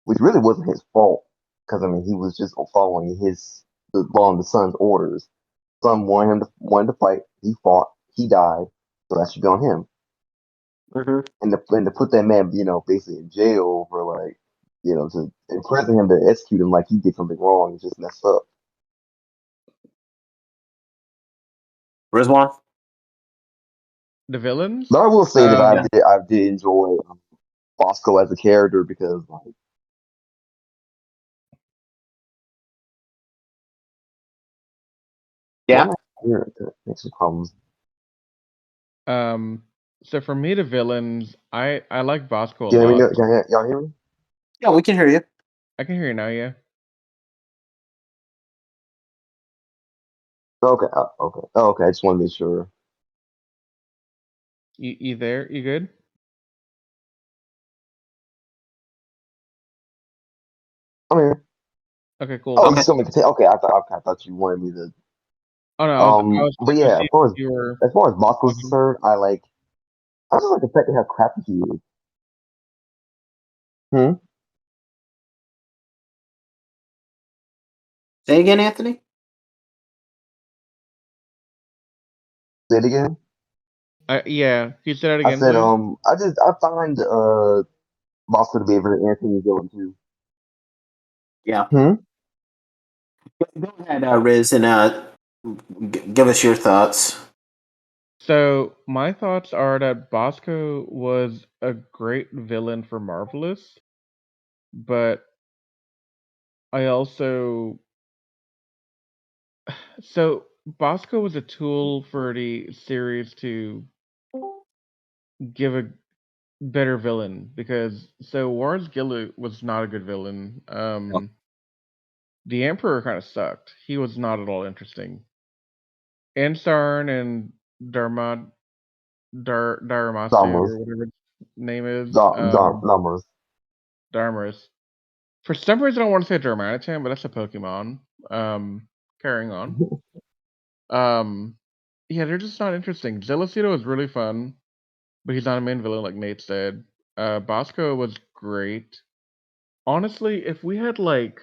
which really wasn't his fault because I mean he was just following following the son's orders. Son wanted to fight. He fought. He died. So that should be on him. Mm-hmm. And to put that man, basically in jail for like, to imprison him to execute him like he did something wrong is just messed up. Rizwan? The But villains? I will say that Um, I did enjoy Bosco as a character because like why Yeah. am I hearing that makes some problems? um, so for me, the villains, I like Bosco a Can you lot. y'all hear me? Yeah, we can hear you. I can hear you now, yeah. Okay, okay, okay. I just want to make sure. You there? You good? I'm here. Okay, cool. Oh, you Okay. still make okay. I thought you wanted me to. Oh no, I was But gonna yeah, see as if far as you were as far as Bosco's talking. concerned, I just like the fact that how crappy he is. Hmm? Say again, Anthony? Say it again. Yeah, can you say that I again, said, please? I find Bosco to be a very entertaining villain too. Yeah. Hmm? Go ahead, Riz, and give us your thoughts. So my thoughts are that Bosco was a great villain for Marvelous, but I also so Bosco was a tool for the series to give a better villain because Warren Gillu was not a good villain. The Emperor kind of sucked. He was not at all interesting. Ansarn and Darmasi Damaris. or whatever its name is. Damaris. Damaris. For some reason, I want to say Darmanitan, but that's a Pokemon. Carrying on. Yeah, they're just not interesting. Zellicito is really fun, but he's not a main villain like Nate said. Bosco was great. Honestly, if we had like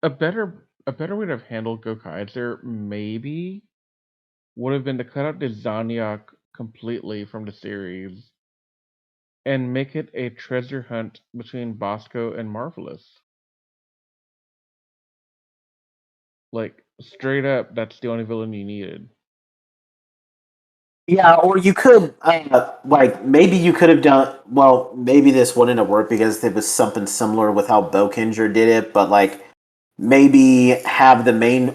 a better way to have handled Gokaiger, maybe would have been to cut out the Zanyak completely from the series and make it a treasure hunt between Bosco and Marvelous. Like straight up, that's the only villain you needed. Yeah, or you could, like, maybe you could have done, well, maybe this wouldn't have worked because it was something similar with how Bokinger did it, but, like, maybe have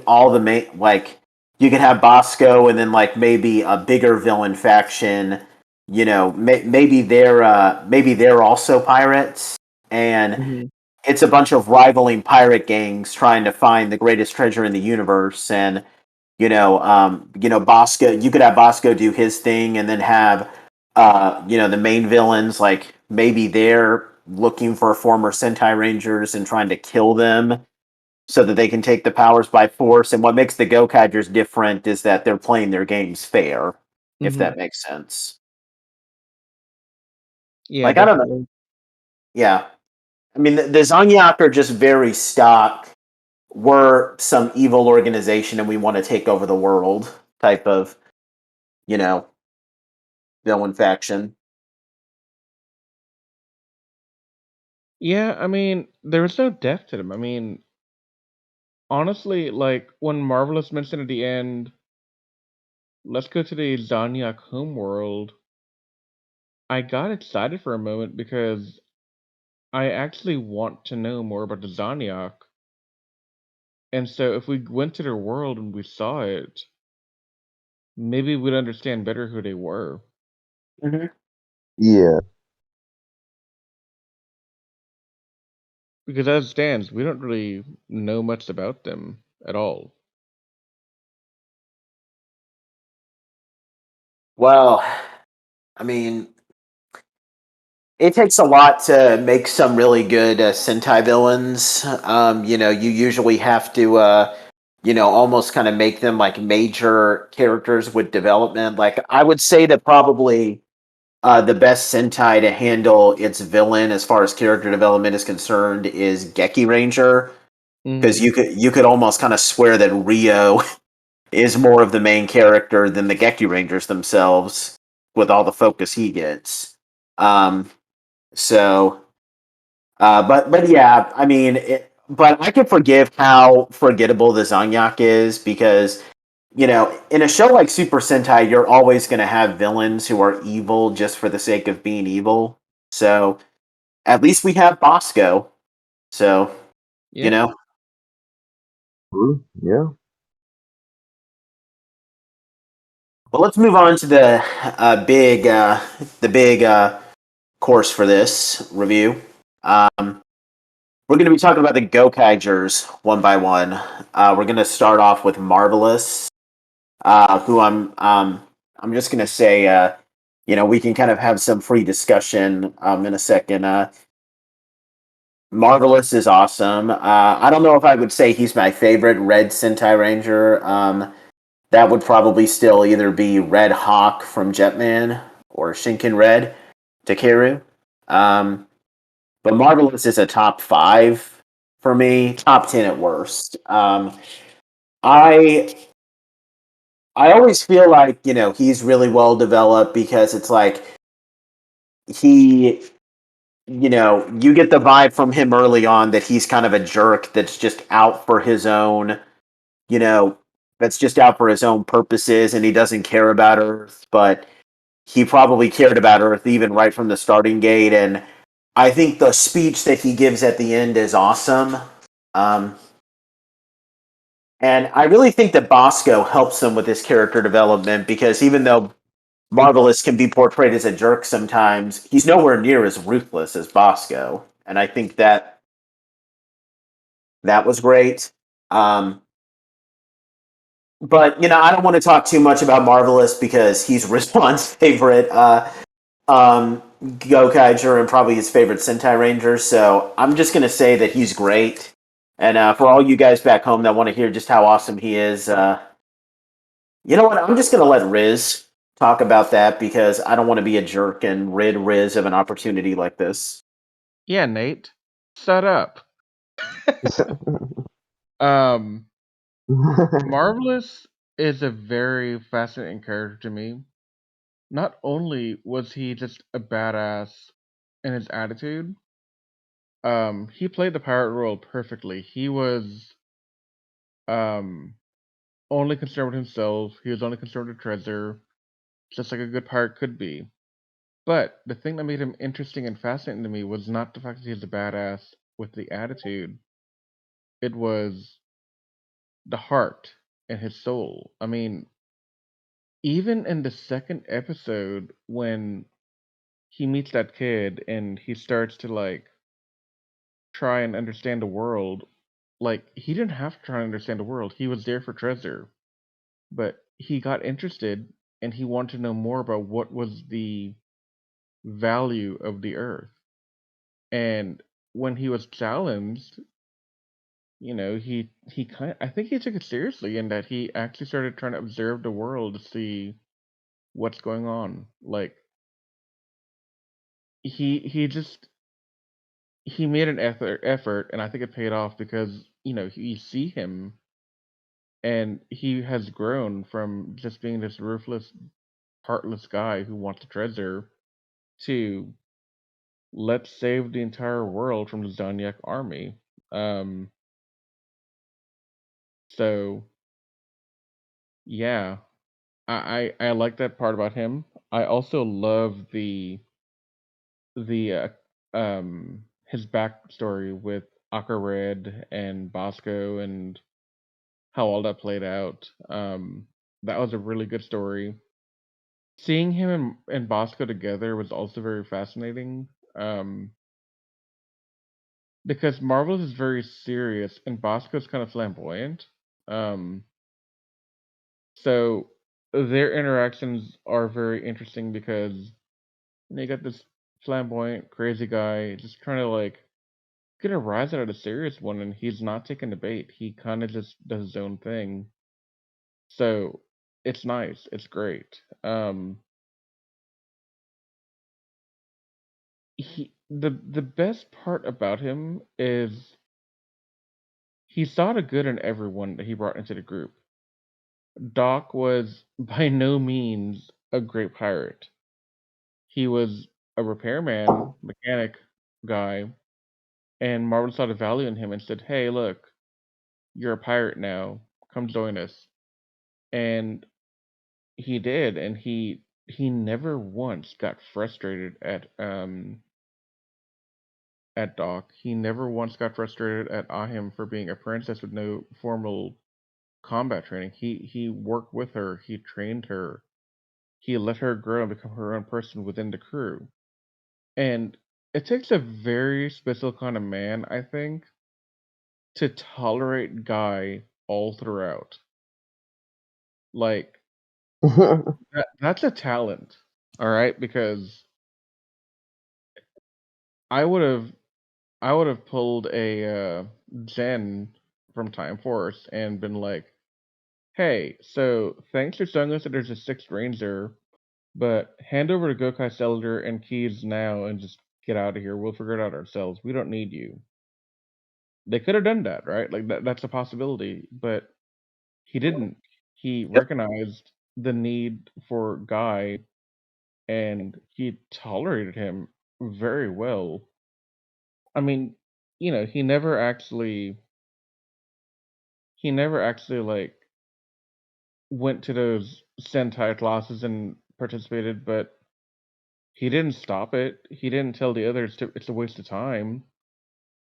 all the main, like, you could have Bosco and then, like, maybe a bigger villain faction, maybe they're also pirates, and Mhm. it's a bunch of rivaling pirate gangs trying to find the greatest treasure in the universe, and Bosco. You could have Bosco do his thing, and then have, the main villains, like maybe they're looking for former Sentai Rangers and trying to kill them so that they can take the powers by force. And what makes the Gokaigers different is that they're playing their games fair, if Mhm. that makes sense. Yeah, Like, I don't know. definitely. Yeah, I mean, the Zanyak are just very stock. We're some evil organization and we want to take over the world type of, you know, villain faction. Yeah, I mean, there was no depth to them. I mean, honestly, like when Marvelous mentioned at the end, let's go to the Zanyak homeworld, I got excited for a moment because I actually want to know more about the Zanyak. And so if we went to their world and we saw it, maybe we'd understand better who they were. Mhm. Yeah. Because as it stands, we don't really know much about them at all. Well, I mean, it takes a lot to make some really good Sentai villains. You usually have to, almost kind of make them like major characters with development. Like, I would say that probably the best Sentai to handle its villain as far as character development is concerned is Geki Ranger, because Hmm. you could almost kind of swear that Rio is more of the main character than the Geki Rangers themselves, with all the focus he gets. Um, so, but yeah, I mean, but I can forgive how forgettable the Zanyak is because, in a show like Super Sentai, you're always going to have villains who are evil just for the sake of being evil. So at least we have Bosco. So, you Yeah. know. Yeah. Well, let's move on to the big course for this review. We're going to be talking about the Gokaigers one by one. We're going to start off with Marvelous, who I'm just going to say, we can kind of have some free discussion in a second. Marvelous is awesome. I don't know if I would say he's my favorite Red Sentai Ranger. That would probably still either be Red Hawk from Jetman or Shinken Red Takeru. Um, but Marvelous is a top 5 for me, top 10 at worst. I I always feel like he's really well developed because it's like he you get the vibe from him early on that he's kind of a jerk that's just out for his own you know that's just out for his own purposes and he doesn't care about Earth, but he probably cared about Earth even right from the starting gate. And I think the speech that he gives at the end is awesome. Um, and I really think that Bosco helps him with his character development because even though Marvelous can be portrayed as a jerk sometimes, he's nowhere near as ruthless as Bosco. And I think that was great. Um, but I don't want to talk too much about Marvelous because he's Respawn's favorite. Gokaiger and probably his favorite Sentai Ranger, so I'm just going to say that he's great. And for all you guys back home that want to hear just how awesome he is, you know what? I'm just going to let Riz talk about that because I don't want to be a jerk and rid Riz of an opportunity like this. Yeah, Nate, shut up. Um, Marvelous is a very fascinating character to me. Not only was he just a badass in his attitude, he played the pirate role perfectly. He was um only concerned with himself. He was only concerned with treasure, just like a good pirate could be. But the thing that made him interesting and fascinating to me was not the fact that he's a badass with the attitude. It was the heart and his soul. I mean, even in the second episode when he meets that kid and he starts to like try and understand the world, like he didn't have to try and understand the world. He was there for treasure. But he got interested and he wanted to know more about what was the value of the earth. And when he was challenged, he kind I think he took it seriously in that he actually started trying to observe the world to see what's going on. Like he just he made an effort and I think it paid off because, you see him and he has grown from just being this ruthless, heartless guy who wants the treasure to let's save the entire world from the Zodiac army. Um, so yeah, I like that part about him. I also love the his backstory with Aqua Red and Bosco and how all that played out. That was a really good story. Seeing him and Bosco together was also very fascinating. Um, because Marvel is very serious and Bosco's kind of flamboyant. Um, so their interactions are very interesting because you got this flamboyant, crazy guy just trying to like get a rise out of the serious one, and he's not taking the bait. He kind of just does his own thing. So it's nice. It's great. The best part about him is he saw the good in everyone that he brought into the group. Doc was by no means a great pirate. He was a repairman, mechanic guy, and Marvel saw the value in him and said, "Hey, look, you're a pirate now. Come join us." And he did, and he never once got frustrated at Doc. He never once got frustrated at Ahim for being a princess with no formal combat training. He worked with her, he trained her, he let her grow and become her own person within the crew. And it takes a very special kind of man, I think, to tolerate Guy all throughout. Like that's a talent, all right? Because I would have I would have pulled a Jen from Time Force and been like, "Hey, so thanks for showing us that there's a sixth ranger, but hand over to Gokai Cylinder and Keys now and just get out of here. We'll figure it out ourselves. We don't need you." They could have done that, right? Like that's a possibility, but he didn't. He Yep. recognized the need for Guy and he tolerated him very well. I mean, he never actually like went to those Sentai classes and participated, but he didn't stop it. He didn't tell the others it's a waste of time.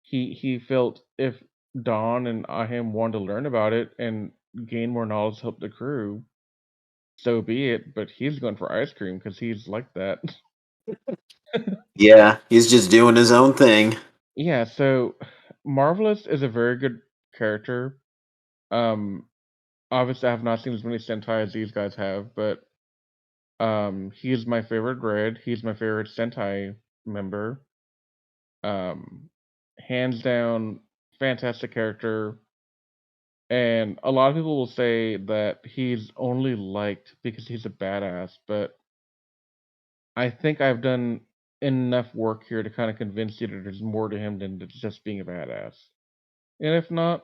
He felt if Don and Ahim wanted to learn about it and gain more knowledge to help the crew, so be it. But he's going for ice cream because he's like that. Yeah, he's just doing his own thing. Yeah, so Marvelous is a very good character. Um, obviously, I have not seen as many Sentai as these guys have, but He's my favorite Red. He's my favorite Sentai member. Hands down, fantastic character. And a lot of people will say that he's only liked because he's a badass, but I think I've done enough work here to kind of convince you that there's more to him than just being a badass. And if not,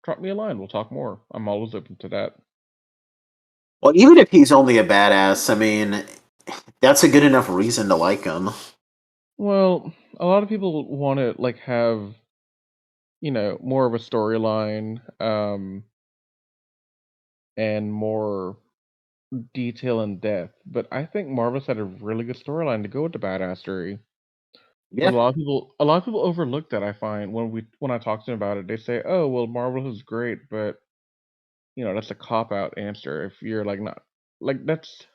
drop me a line. We'll talk more. I'm always open to that. Well, even if he's only a badass, I mean, that's a good enough reason to like him. Well, a lot of people want to like have more of a storyline, and more detail and depth. But I think Marvel's had a really good storyline to go with the badassery. But Yeah. a lot of people overlook that. I find when I talk to them about it, they say, "Oh, well, Marvel is great," but that's a cop out answer. If you're like not like that's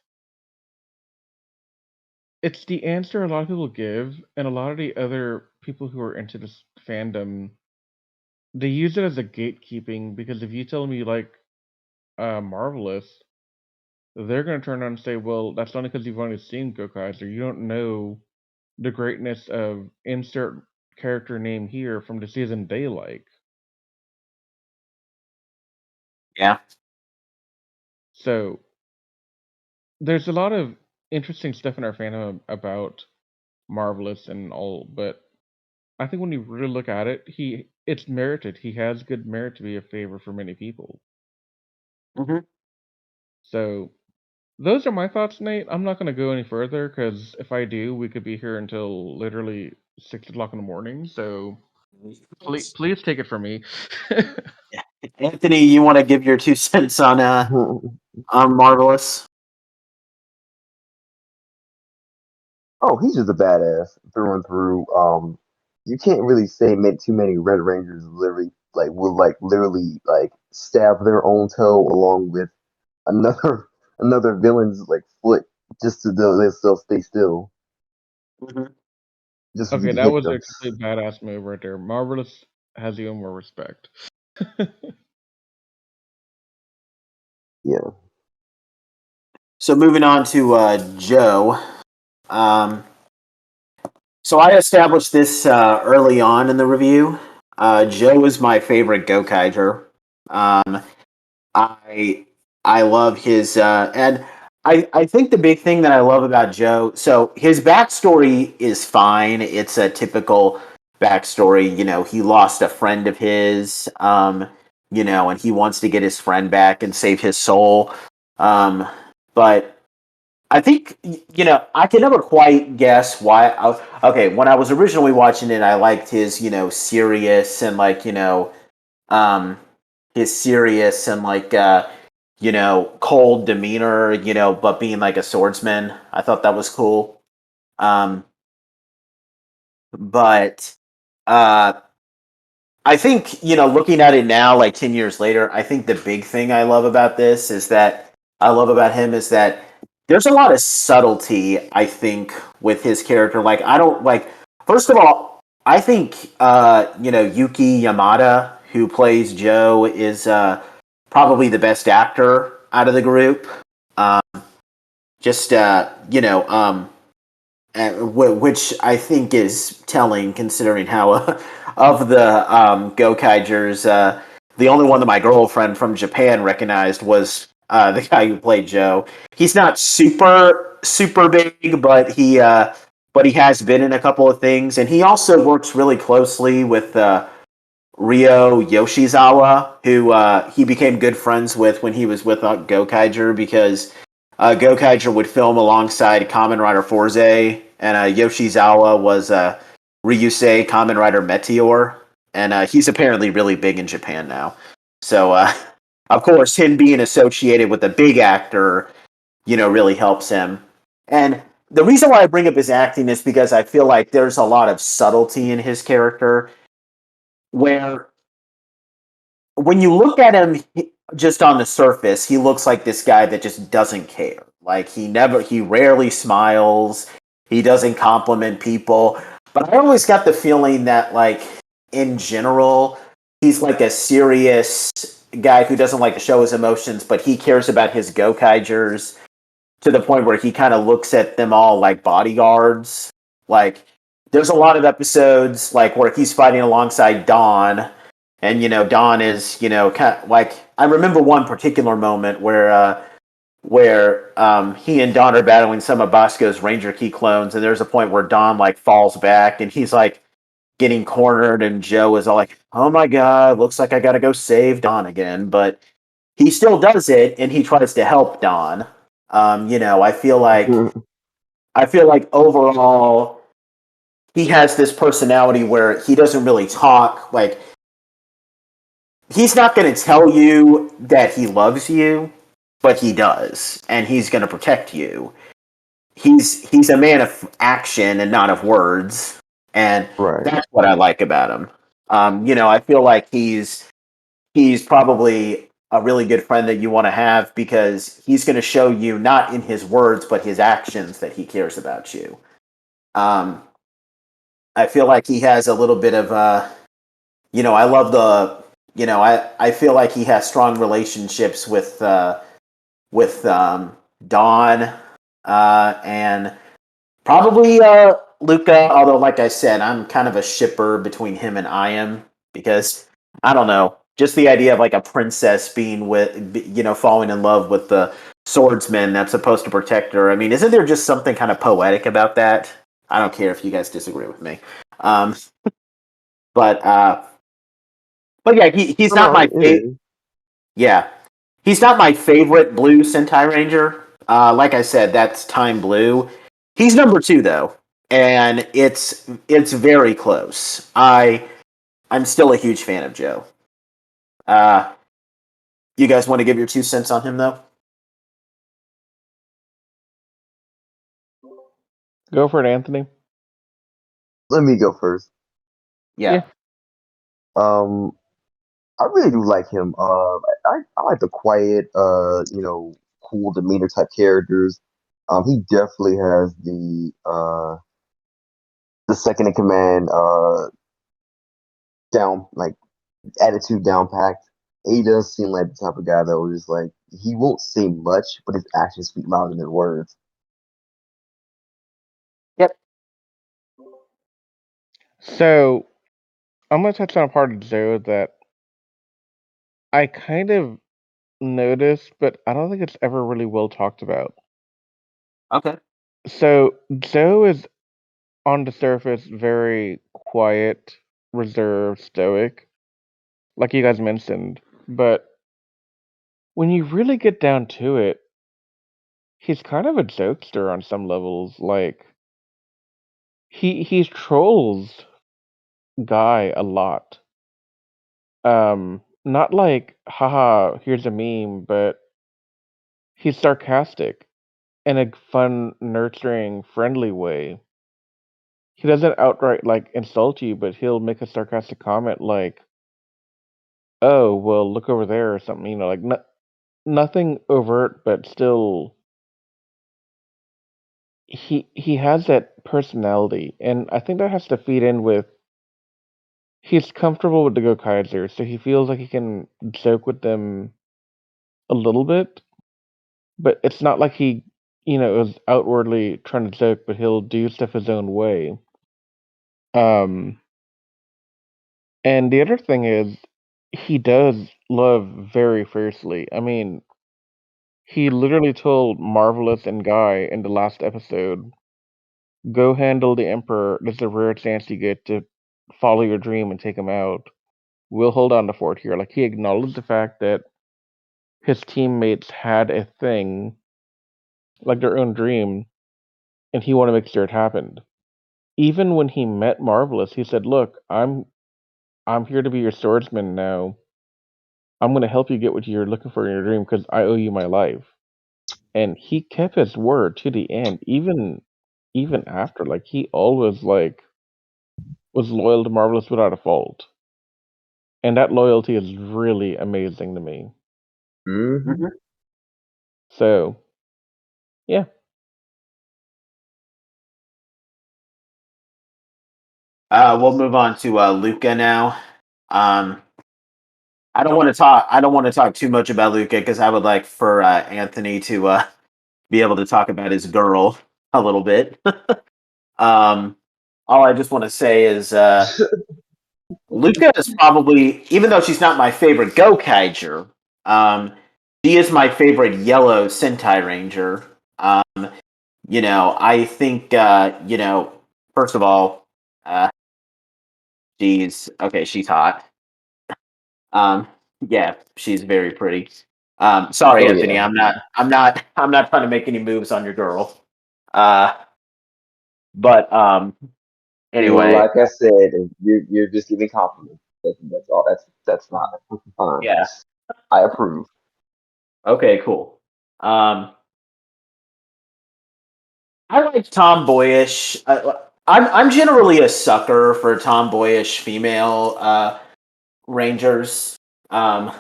it's the answer a lot of people give, and a lot of the other people who are into this fandom, they use it as a gatekeeping, because if you tell me you like Marvelous, they're gonna turn around and say, "Well, that's only because you've only seen Gokaiser. You don't know the greatness of insert character name here from the season they like." Yeah. So there's a lot of interesting stuff in our fandom about Marvelous and all, but I think when you really look at it, it's merited. He has good merit to be a favorite for many people. Hmm. So those are my thoughts, Nate. I'm not going to go any further, because if I do, we could be here until literally 6 o'clock in the morning. So please take it from me. Anthony, you want to give your 2 cents on Marvelous? Oh, he's just a badass through and through. You can't really say too many Red Rangers literally will literally stab their own toe along with another another villain's foot just to do they'll stay still Hmm. just for you Okay, to that hit was them. a complete badass move right there. Marvelous has even more respect. Yeah. So moving on to Joe. Um, so I established this early on in the review. Joe is my favorite Gokaiger. Um, I I love his and I think the big thing that I love about Joe, so his backstory is fine. It's a typical backstory. He lost a friend of his, and he wants to get his friend back and save his soul. But I think I can never quite guess why. Okay, when I was originally watching it, I liked his serious and um his serious and cold demeanor, but being like a swordsman. I thought that was cool. Um, but uh, I think, looking at it now, like 10 years later, I think the big thing I love about him is that there's a lot of subtlety, I think, with his character. Like, I don't like, first of all, I think, Yuki Yamada, who plays Joe, is probably the best actor out of the group. Um, just, which I think is telling, considering how of the Gokaigers, the only one that my girlfriend from Japan recognized was the guy who played Joe. He's not super big, but he has been in a couple of things, and he also works really closely with Ryo Yoshizawa, who he became good friends with when he was with Gokaiger, because Gokaiger would film alongside Kamen Rider Forze, and Yoshizawa was Ryusei Kamen Rider Meteor, and he's apparently really big in Japan now. So, of course, him being associated with a big actor, really helps him. And the reason why I bring up his acting is because I feel like there's a lot of subtlety in his character, where when you look at him just on the surface, he looks like this guy that just doesn't care. Like he rarely smiles. He doesn't compliment people. But I always got the feeling that, like, in general, he's like a serious guy who doesn't like to show his emotions, but he cares about his Gokaigers. to the point where he kind of looks at them all like bodyguards. Like, there's a lot of episodes like where he's fighting alongside Dawn, and Dawn is kind of like, I remember one particular moment where he and Dawn are battling some of Bosco's Ranger Key clones, and there's a point where Dawn like falls back, and he's like getting cornered, and Joe is all like, "Oh my god, looks like I got to go save Dawn again," but he still does it, and he tries to help Dawn. I feel like overall he has this personality where he doesn't really talk. Like, he's not going to tell you that he loves you, but he does, and he's going to protect you. He's a man of action and not of words, and Right. that's what I like about him. I feel like he's probably a really good friend that you want to have, because he's going to show you, not in his words but his actions, that he cares about you. Um, I feel like he has a little bit of I love the I feel like he has strong relationships with Dawn, and probably Luca. Although, like I said, I'm kind of a shipper between him and I am, because I don't know, just the idea of like a princess being falling in love with the swordsman that's supposed to protect her. I mean, isn't there just something kind of poetic about that? I don't care if you guys disagree with me. Um, but uh, but yeah, he's not No, my favorite. Yeah, he's not my favorite blue Sentai Ranger. Like I said, that's Time Blue. He's number two though, and it's very close. I'm still a huge fan of Joe. Uh, you guys want to give your 2 cents on him though? Go for it, Anthony. let me go first. Yeah. Um, I really do like him. I like the quiet, cool demeanor type characters. He definitely has the second in command, down, like, attitude down packed. He does seem like the type of guy that was just like, he won't say much, but his actions speak louder than his words. Yep. So I'm gonna touch on a part of Joe that I kind of noticed, but I don't think it's ever really well talked about. Okay. So Joe is on the surface very quiet, reserved, stoic, like you guys mentioned. But when you really get down to it, he's kind of a jokester on some levels. Like he trolls Guy a lot. Not like, haha, here's a meme, but he's sarcastic in a fun, nurturing, friendly way. He doesn't outright like insult you, but he'll make a sarcastic comment like, "Oh, well, look over there" or something. Like nothing overt, but still, he has that personality, and I think that has to feed in with he's comfortable with the Gokaiser, so he feels like he can joke with them a little bit, but it's not like he, is outwardly trying to joke, but he'll do stuff his own way. Um, and the other thing is, he does love very fiercely. I mean, he literally told Marvelous and Guy in the last episode, "Go handle the Emperor. There's a rare chance you get to follow your dream and take him out. We'll hold on the fort here." Like, he acknowledged the fact that his teammates had a thing, like their own dream, and he wanted to make sure it happened. Even when he met Marvelous, he said, "Look, I'm here to be your swordsman now. I'm gonna help you get what you're looking for in your dream because I owe you my life." And he kept his word to the end, even after. Like, he always like was loyal to Marvelous without a fault. And that loyalty is really amazing to me. Hmm. Mhm. So yeah. We'll move on to Luca now. Um, I don't want to talk too much about Luca, because I would like for Anthony be able to talk about his girl a little bit. All I just want to say is Luca is probably, even though she's not my favorite Gokaiger, she is my favorite yellow Sentai Ranger. I think, first of all, she's hot. Um, yeah, she's very pretty. Sorry, Oh Anthony, yeah. I'm not trying to make any moves on your girl. Uh, but Well, anyway, like I said, you're just giving compliments. That's all. That's not fine. yeah, I approve. okay, cool. I like tomboyish. I'm generally a sucker for tomboyish female rangers. Um,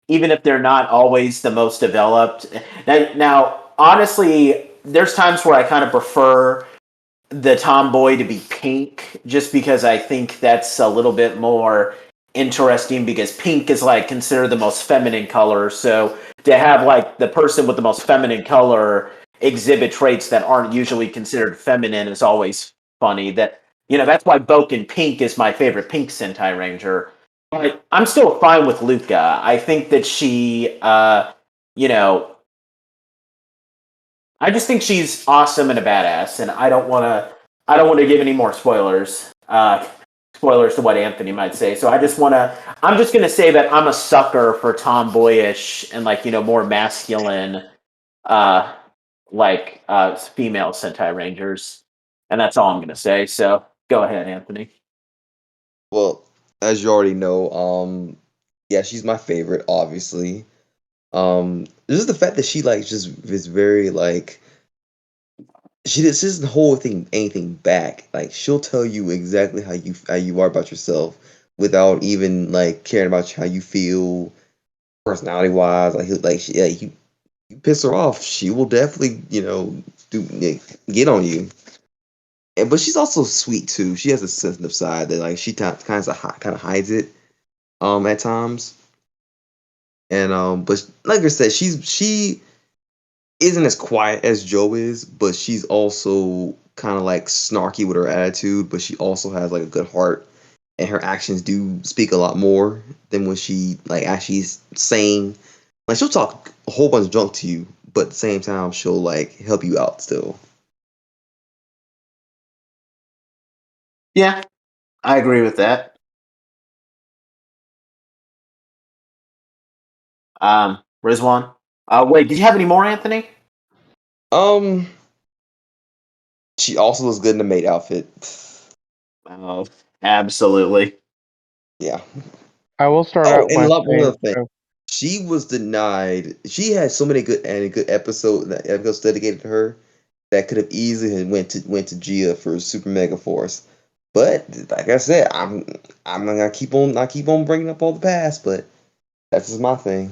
Even if they're not always the most developed. Now, honestly, there's times where I kind of prefer the tomboy to be pink, just because I think that's a little bit more interesting. Because pink is like considered the most feminine color, so to have like the person with the most feminine color exhibit traits that aren't usually considered feminine is always funny. That's why Boken Pink is my favorite Pink Sentai Ranger. But I'm still fine with Luca. I think that she, you know, I just think she's awesome and a badass, and I don't want to give any more spoilers. Spoilers to what Anthony might say. So I'm just gonna say that I'm a sucker for tomboyish and more masculine, uh, female Sentai Rangers, and that's all I'm gonna say. So go ahead, Anthony. Well, as you already know, yeah, she's my favorite, obviously. Just the fact that she like just is very like she doesn't hold anything back. Like she'll tell you exactly how you are about yourself without even like caring about how you feel personality wise. You piss her off, she will definitely get on you. But she's also sweet too. She has a sensitive side that like she kind of hides it at times. And but like I said, she isn't as quiet as Joe is, but she's also kind of like snarky with her attitude, but she also has like a good heart, and her actions do speak a lot more than when she like actually is saying. Like she'll talk a whole bunch of junk to you, but at the same time she'll like help you out still. Yeah, I agree with that. Rizwan. Wait, did you have any more, Anthony? Um, she also looks good in the maid outfit. Oh, absolutely. Yeah. I will start Oh, out and by one saying, other thing. She was denied. She had so many good episodes dedicated to her that could have easily went to Gia for Super Mega Force. But like I said, I'm not gonna keep on bringing up all the past, but that's just my thing.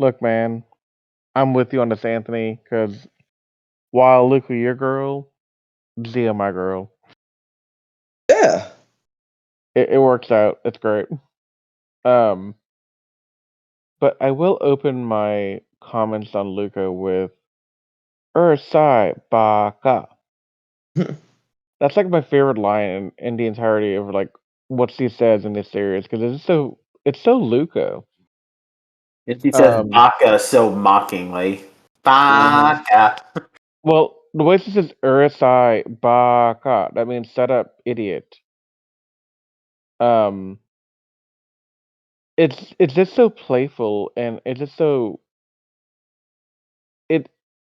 look, man, I'm with you on this, Anthony, because while Luca, your girl, Zia, my girl. Yeah. It works out. It's great. Um, but I will open my comments on Luca with Ursai Baka. That's like my favorite line in the entirety of like what she says in this series because it's so Luca. And she says Um, baka so mockingly. Mhm. Baka. well, the way she says Ursai Baka, that means shut up, idiot. Um, it's just so playful and it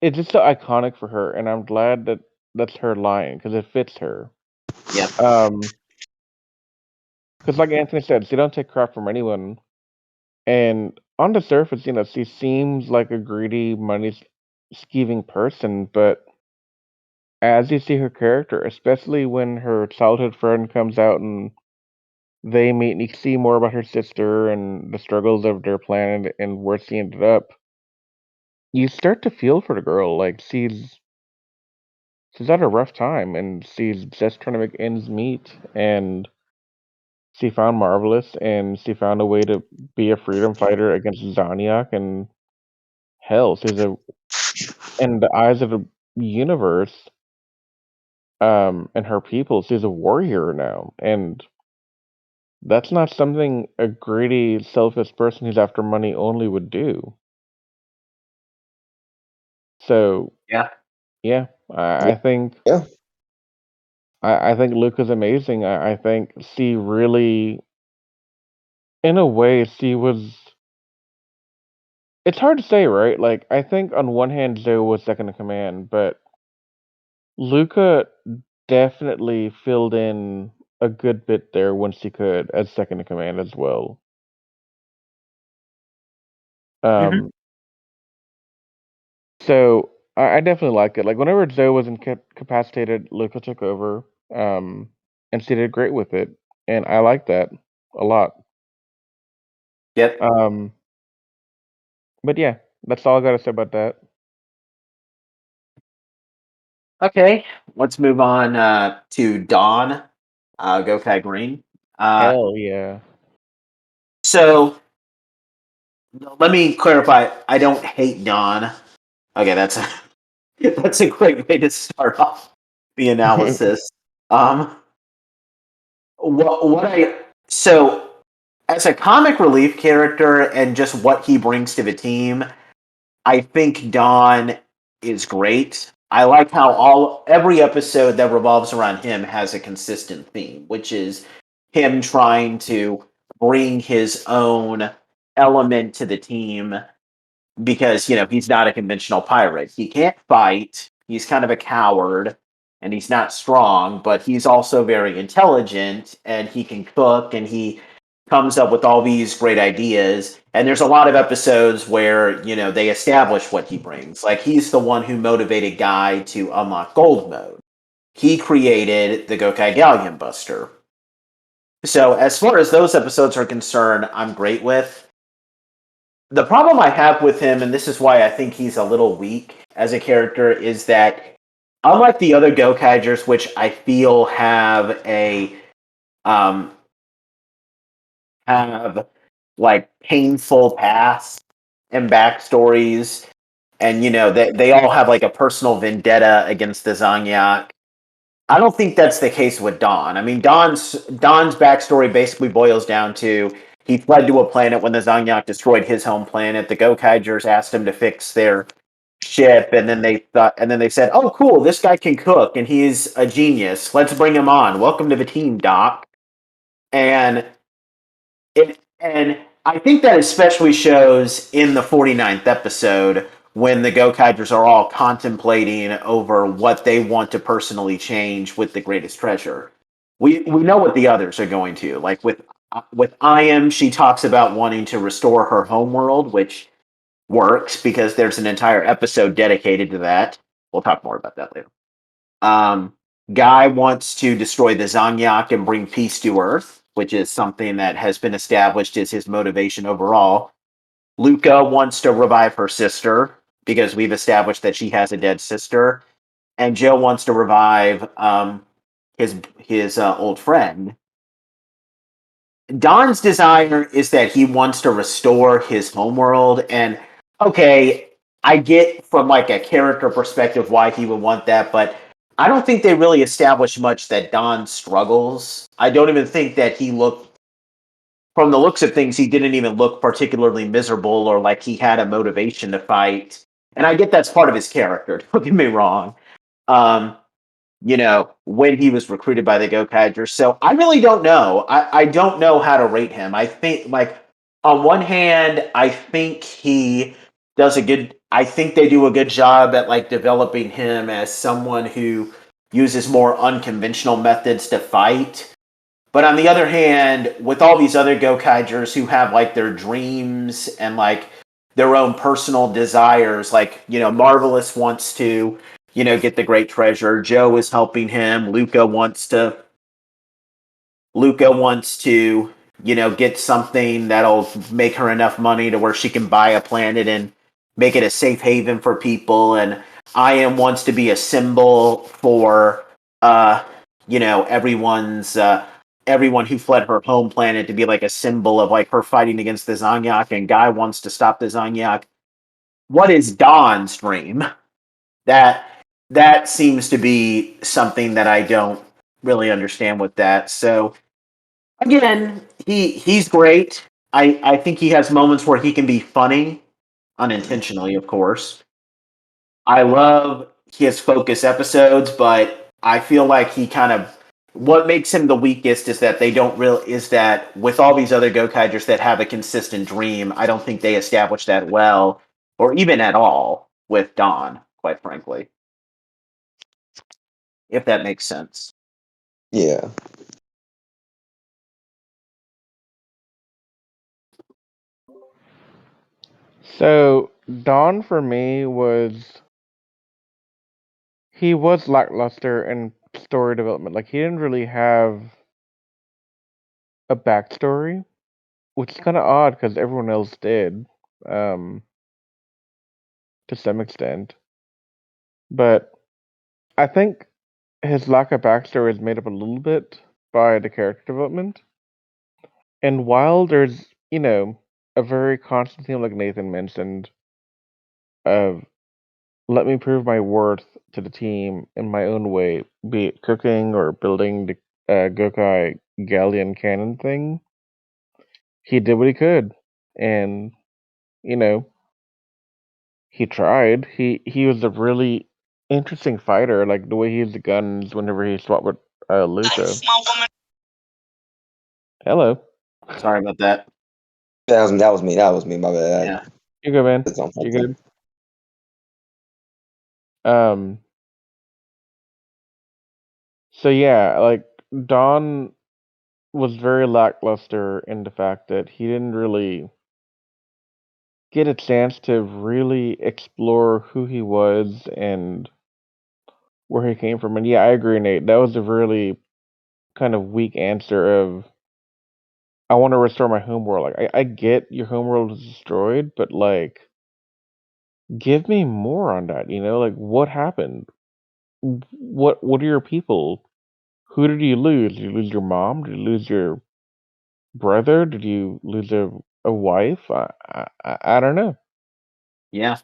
it's just so iconic for her, and I'm glad that that's her line because it fits her. Yep. Because like Anthony said, she don't take crap from anyone, and on the surface, she seems like a greedy, scheming person, but as you see her character, especially when her childhood friend comes out and they meet and you see more about her sister and the struggles of their planet and where she ended up, you start to feel for the girl. Like she's had a rough time and she's just trying to make ends meet and she found Marvelous and she found a way to be a freedom fighter against Zaniak and hell, she's a in the eyes of the universe, and her people, she's a war hero now, and that's not something a greedy, selfish person who's after money only would do. So Yeah. yeah, I think Yeah. I think Luca's amazing. I think she really, in a way, she was. It's hard to say, right? Like, I think on one hand, Zoe was second in command, but Luca definitely filled in a good bit there when she could as second in command as well. Hmm. Um, so I definitely like it. Like whenever Zoe was incapacitated, Luca took over, and she did great with it, and I like that a lot. Yep. Um, but yeah, that's all I gotta say about that. Okay, let's move on to Dawn, Gokai Green. Uh, Hell yeah. so let me clarify. I don't hate Dawn. Okay, that's a that's a great way to start off the analysis. Um, what I so as a comic relief character and just what he brings to the team, I think Dawn is great. I like how every episode that revolves around him has a consistent theme, which is him trying to bring his own element to the team because he's not a conventional pirate. He can't fight. He's kind of a coward, and he's not strong, but he's also very intelligent, and he can cook, and he comes up with all these great ideas. And there's a lot of episodes where they establish what he brings. Like he's the one who motivated Guy to unlock gold mode. He created the Gokai Galleon Buster. So as far as those episodes are concerned, I'm great with. The problem I have with him, and this is why I think he's a little weak as a character, is that unlike the other Gokaigers, which I feel um have like painful past and backstories, and they all have like a personal vendetta against the Zangyak. I don't think that's the case with Dawn. I mean, Dawn's backstory basically boils down to he fled to a planet when the Zangyak destroyed his home planet. The Gokaigers asked him to fix their ship, and then they said, "Oh, cool, this guy can cook, and he's a genius. Let's bring him on. Welcome to the team, Doc." And and I think that especially shows in the 49th episode when the Gokaigers are all contemplating over what they want to personally change with the greatest treasure. We know what the others are going to. Like with Iam, she talks about wanting to restore her homeworld, which works because there's an entire episode dedicated to that. We'll talk more about that later. Um, Guy wants to destroy the Zangyak and bring peace to Earth, which is something that has been established as his motivation overall. Luca wants to revive her sister because we've established that she has a dead sister, and Jill wants to revive his old friend. Don's desire is that he wants to restore his homeworld, and okay, I get from like a character perspective why he would want that, but I don't think they really established much that Don struggles. I don't even think that he looked, from the looks of things, he didn't even look particularly miserable or like he had a motivation to fight. And I get that's part of his character. Don't get me wrong. Um, when he was recruited by the Gokaigers. So I really don't know. I don't know how to rate him. I think, like, on one hand, I think he does a good, I think they do a good job at, like, developing him as someone who uses more unconventional methods to fight. But on the other hand, with all these other Gokaigers who have, like, their dreams and, like, their own personal desires, like, Marvelous wants to get the great treasure. Joe is helping him. Luca wants to, get something that'll make her enough money to where she can buy a planet and make it a safe haven for people. And Iam wants to be a symbol for, everyone who fled her home planet to be like a symbol of like her fighting against the Zangyak. And Guy wants to stop the Zangyak. What is Don's dream? That seems to be something that I don't really understand with that. So again, he's great. I think he has moments where he can be funny, unintentionally, of course. I love his focus episodes, but I feel like he kind of what makes him the weakest is that they don't really is that with all these other Gokaigers that have a consistent dream, I don't think they establish that well or even at all with Don, quite frankly. If that makes sense. Yeah. So Dawn for me he was lackluster in story development. Like he didn't really have a backstory, which is kind of odd because everyone else did, um, to some extent. But I think his lack of backstory is made up a little bit by the character development. And while there's, a very constant theme, like Nathan mentioned, of let me prove my worth to the team in my own way, be it cooking or building the Gokai Galleon cannon thing, he did what he could. And, you know, he tried. He was a really interesting fighter, like the way he used the guns whenever he swapped with Luca. Hello. Sorry about that. That was me. That was me. My bad. Yeah. You good, man? It's on You something. good? So yeah, like Don was very lackluster in the fact that he didn't really get a chance to really explore who he was and where he came from. And yeah, I agree, Nate. That was a really kind of weak answer of I want to restore my homeworld. Like I get your homeworld is destroyed, but like give me more on that, like what happened? What are your people? Who did you lose? Did you lose your mom? Did you lose your brother? Did you lose a wife? I don't know. Yeah.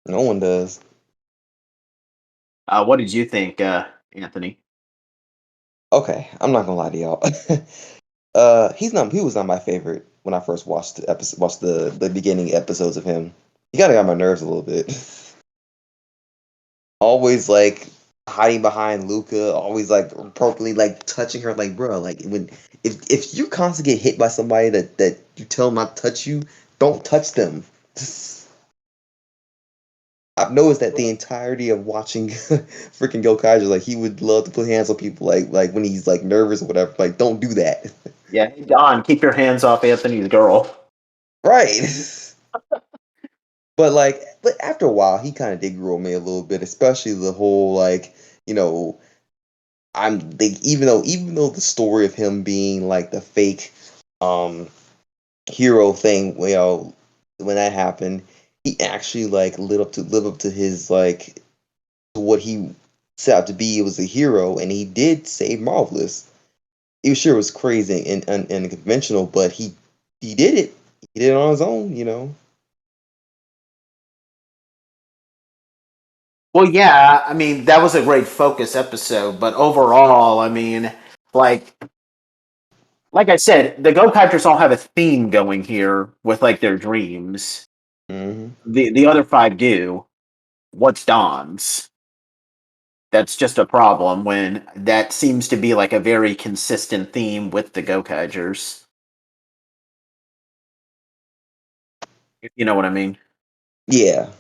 No one does. What did you think, Anthony? Okay, I'm not gonna lie to y'all. He was not my favorite when I first watched the beginning episodes of him. He kind of got my nerves a little bit. Always like hiding behind Luca, always like appropriately like touching her, like bro, like when if you constantly get hit by somebody that you tell them not to touch you, don't touch them. I've noticed that the entirety of watching freaking Gokaiger, like he would love to put hands on people, like when he's like nervous or whatever. Like, don't do that. Yeah, hey, Don, keep your hands off Anthony's girl. Right. But after a while, he kind of did grow on me a little bit, especially the whole like, you know, even though the story of him being like the fake um hero thing, when that happened, he actually like live up to his like to what he set out to be. It was a hero, and he did save Marvelous. He was sure it was crazy and unconventional, but he did it. He did it on his own. Well, yeah, I mean, that was a great focus episode, but overall, I mean, like like I said, the Go-Kайтers all have a theme going here with like their dreams. Hmm. The other five do. What's Don's? That's just a problem when that seems to be like a very consistent theme with the Go-Kaigers. If you know what I mean. Yeah,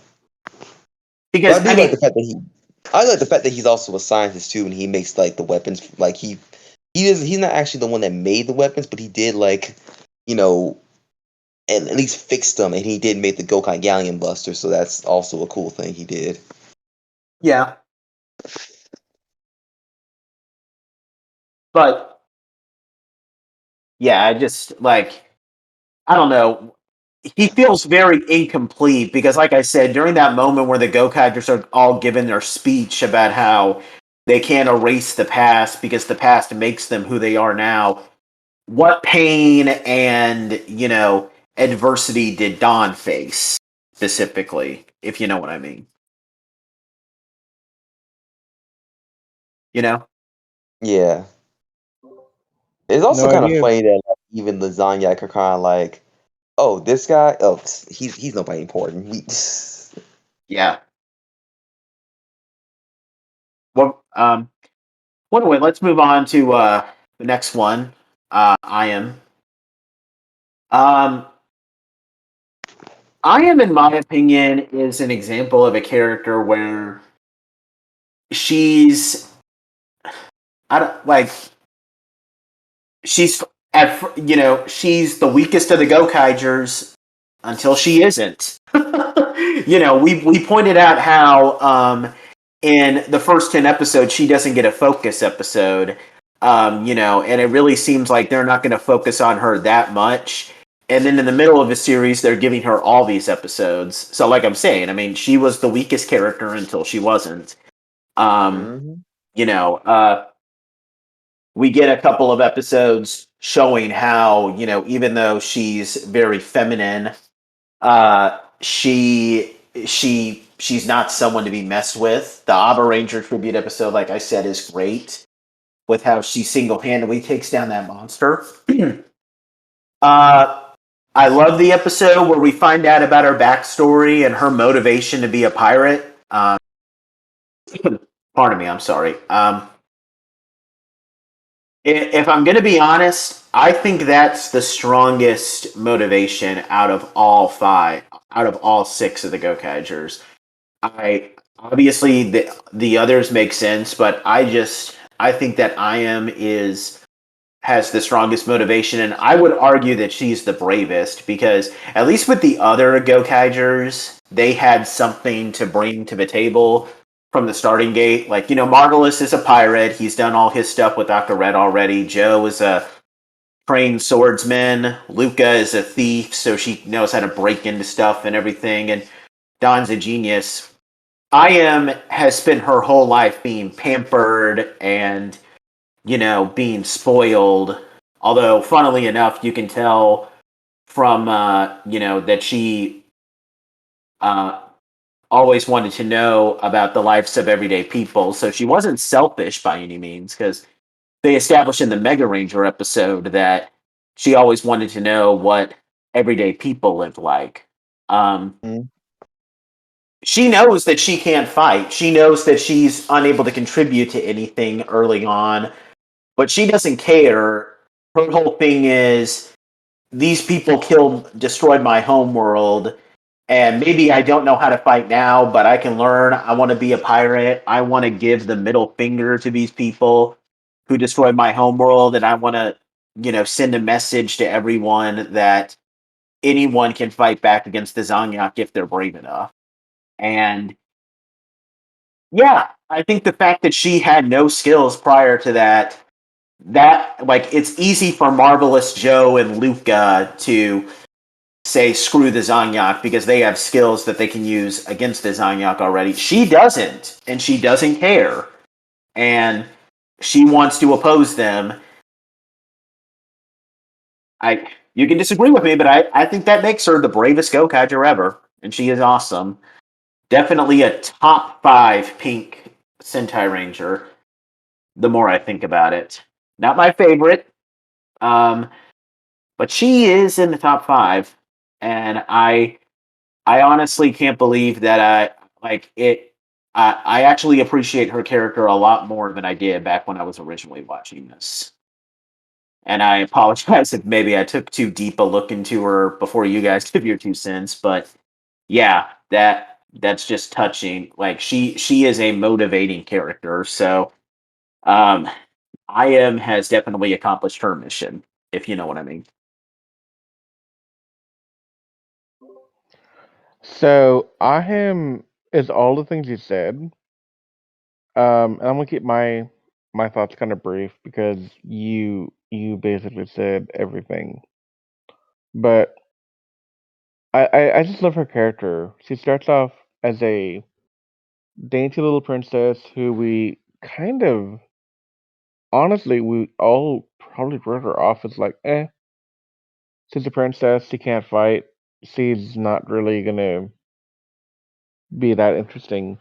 Because but I mean, I like the fact that he's also a scientist too, and he makes like the weapons. Like he's not actually the one that made the weapons, but he did like you know at least fix them, and he did make the Gokai Galleon Buster, so that's also a cool thing he did. yeah, but yeah, I just like I don't know. He feels very incomplete because, like I said, during that moment where the Go-Kaigers are all given their speech about how they can't erase the past because the past makes them who they are now, what pain and, adversity did Don face specifically, if you know what I mean? You know? Yeah. It's also No kind of idea. funny that like, even the Zanyak are kind of like, oh, this guy, oh, he's nobody important. Yeah. Well, anyway, let's move on to the next one. I am. Um, I am, in my opinion, is an example of a character where she's, I don't like, she's she's the weakest of the Gokaigers until she isn't. We pointed out how in the first 10 episodes she doesn't get a focus episode. And it really seems like they're not going to focus on her that much. And then in the middle of the series, they're giving her all these episodes. So, like I'm saying, I mean, she was the weakest character until she wasn't. Um, Hmm. you know, uh, we get a couple of episodes showing how, even though she's very feminine, she's not someone to be messed with. The Abba Ranger tribute episode, like I said, is great with how she single-handedly takes down that monster. uh, I love the episode where we find out about her backstory and her motivation to be a pirate. Pardon me, I'm sorry. If I'm going to be honest, I think that's the strongest motivation out of all five, out of all six of the Gokaigers. I obviously the others make sense, but I think that I am is has the strongest motivation, and I would argue that she's the bravest because at least with the other Gokaigers, they had something to bring to the table from the starting gate. Like, Margulis is a pirate. He's done all his stuff with Dr. Red already. Joe is a trained swordsman. Luca is a thief, so she knows how to break into stuff and everything. And Don's a genius. I has spent her whole life being pampered and being spoiled. Although, funnily enough, you can tell from that she uh, always wanted to know about the lives of everyday people. So she wasn't selfish by any means, because they established in the Mega Ranger episode that she always wanted to know what everyday people lived like. Um, Hmm. she knows that she can't fight. She knows that she's unable to contribute to anything early on, but she doesn't care. Her whole thing is these people destroyed my home world, and maybe I don't know how to fight now, but I can learn. I want to be a pirate. I want to give the middle finger to these people who destroyed my home world, and I want to, send a message to everyone that anyone can fight back against the Zangyak if they're brave enough. And yeah, I think the fact that she had no skills prior to that like it's easy for Marvelous Joe and Luca to say screw the Zanyak because they have skills that they can use against the Zanyak already. She doesn't, and she doesn't care, and she wants to oppose them. You can disagree with me, but I think that makes her the bravest Gokaiger ever, and she is awesome. Definitely a top 5 pink Sentai Ranger. The more I think about it, not my favorite, um, but she is in the top 5, and I honestly can't believe that I like it. I actually appreciate her character a lot more than I did back when I was originally watching this. And I apologize if maybe I took too deep a look into her before you guys give your 2 cents, but yeah, that's just touching. Like she is a motivating character. So um I am has definitely accomplished her mission, if you know what I mean. So Ahim is all the things you said. And I'm gonna keep my thoughts kind of brief because you basically said everything. But I just love her character. She starts off as a dainty little princess who we kind of honestly we all probably wrote her off as like, she's a princess, she can't fight, she's not really gonna be that interesting.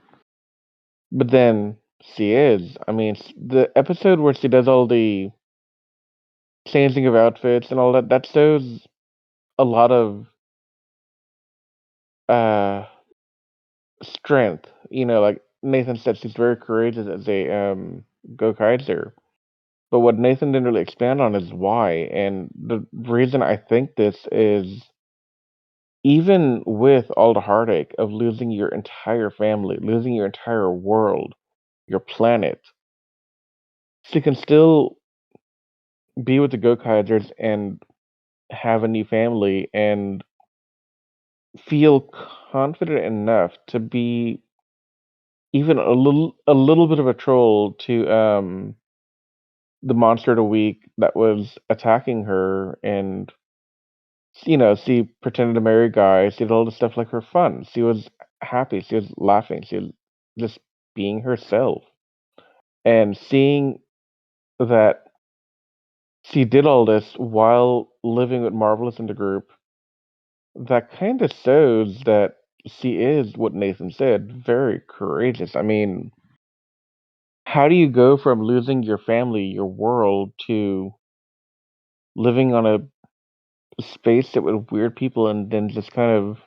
But then She is. I mean, the episode where she does all the changing of outfits and all that, that shows a lot of uh strength. Like Nathan said, she's very courageous as a Gokaiger. But what Nathan didn't really expand on is why. And the reason I think this is even with all the heartache of losing your entire family, losing your entire world, your planet, she can still be with the Gokaigers and have a new family and feel confident enough to be even a little bit of a troll to the monster of the week that was attacking her, and she pretended to marry a guy. She did all this stuff like for fun. She was happy. She was laughing. She was just being herself. And seeing that she did all this while living with Marvelous in the group, that kind of shows that she is what Nathan said, very courageous. I mean, how do you go from losing your family, your world, to living on a spaceship with weird people and then just kind of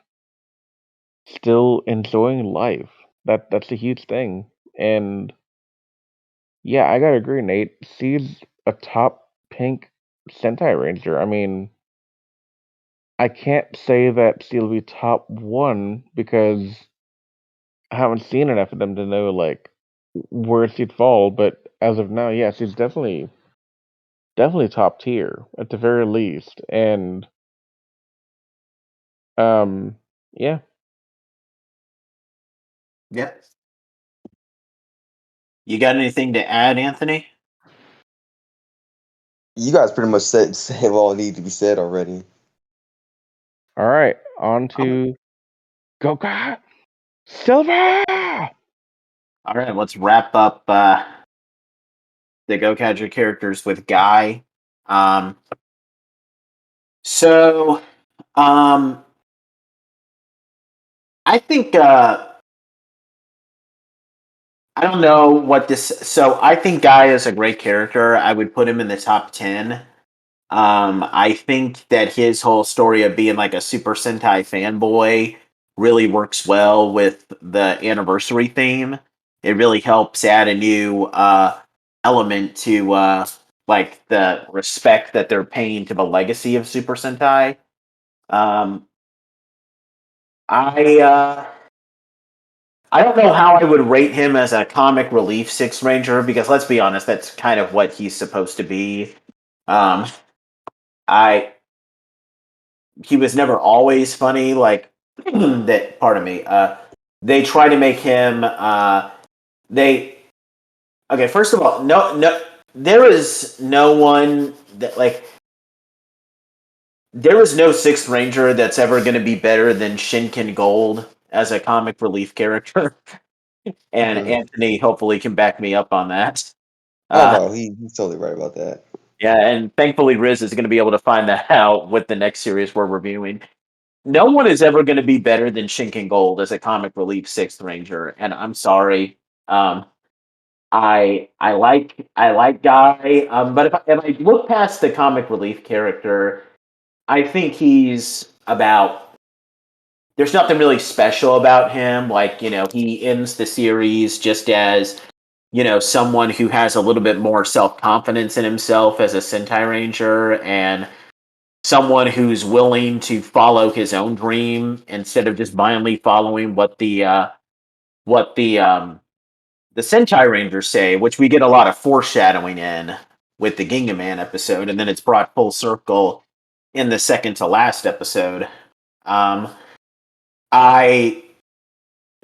still enjoying life? That's a huge thing. And yeah, I gotta agree, Nate. She's a top pink Sentai Ranger. I mean, I can't say that she'll be top one because I haven't seen enough of them to know like where she'd fall. But as of now, yeah, she's definitely top tier at the very least. And um, yeah, Yep. You got anything to add, Anthony? You guys pretty much said all need to be said already. all right, on to Goka Silver. All right, let's wrap up the Gokaiger characters with Guy. Um, so, I think I don't know what this. So, I think Guy is a great character. I would put him in the top 10. I think that his whole story of being like a Super Sentai fanboy really works well with the anniversary theme. It really helps add a new element to like the respect that they're paying to the legacy of Super Sentai. Um, I I don't know how I would rate him as a comic relief Six Ranger because let's be honest, that's kind of what he's supposed to be. Um, I he was never always funny. Like that. Pardon me. They try to make him. They okay. First of all, no. There is no one that like. There is no Sixth Ranger that's ever going to be better than Shinken Gold as a comic relief character, and Mhm. Anthony hopefully can back me up on that. Oh Uh, no, he's totally right about that. yeah, and thankfully Riz is going to be able to find that out with the next series we're reviewing. No one is ever going to be better than Shinken Gold as a comic relief Sixth Ranger, and I'm sorry. Um, I like Guy, but if I look past the comic relief character, I think he's about. There's nothing really special about him. Like he ends the series just as someone who has a little bit more self confidence in himself as a Sentai Ranger and someone who's willing to follow his own dream instead of just blindly following what the Sentai Rangers say, which we get a lot of foreshadowing in with the Ginga Man episode, and then it's brought full circle in the second to last episode. Um, I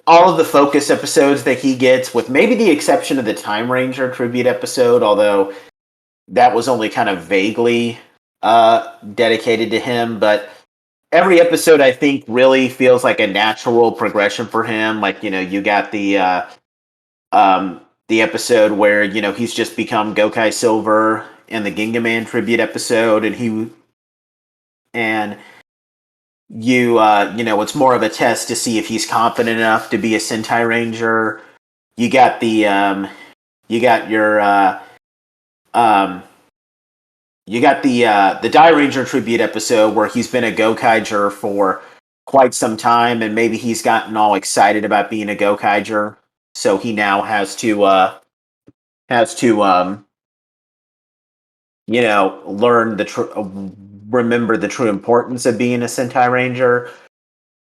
all of the focus episodes that he gets, with maybe the exception of the Time Ranger tribute episode, although that was only kind of vaguely dedicated to him, but every episode I think really feels like a natural progression for him. Like you got the episode where he's just become Gokai Silver in the Ginga Man tribute episode, and it's more of a test to see if he's confident enough to be a Sentai Ranger. You got you got your you got the Die Ranger tribute episode where he's been a Gokaiger for quite some time, and maybe he's gotten all excited about being a Gokaiger, so he now has to learn remember the true importance of being a Sentai Ranger.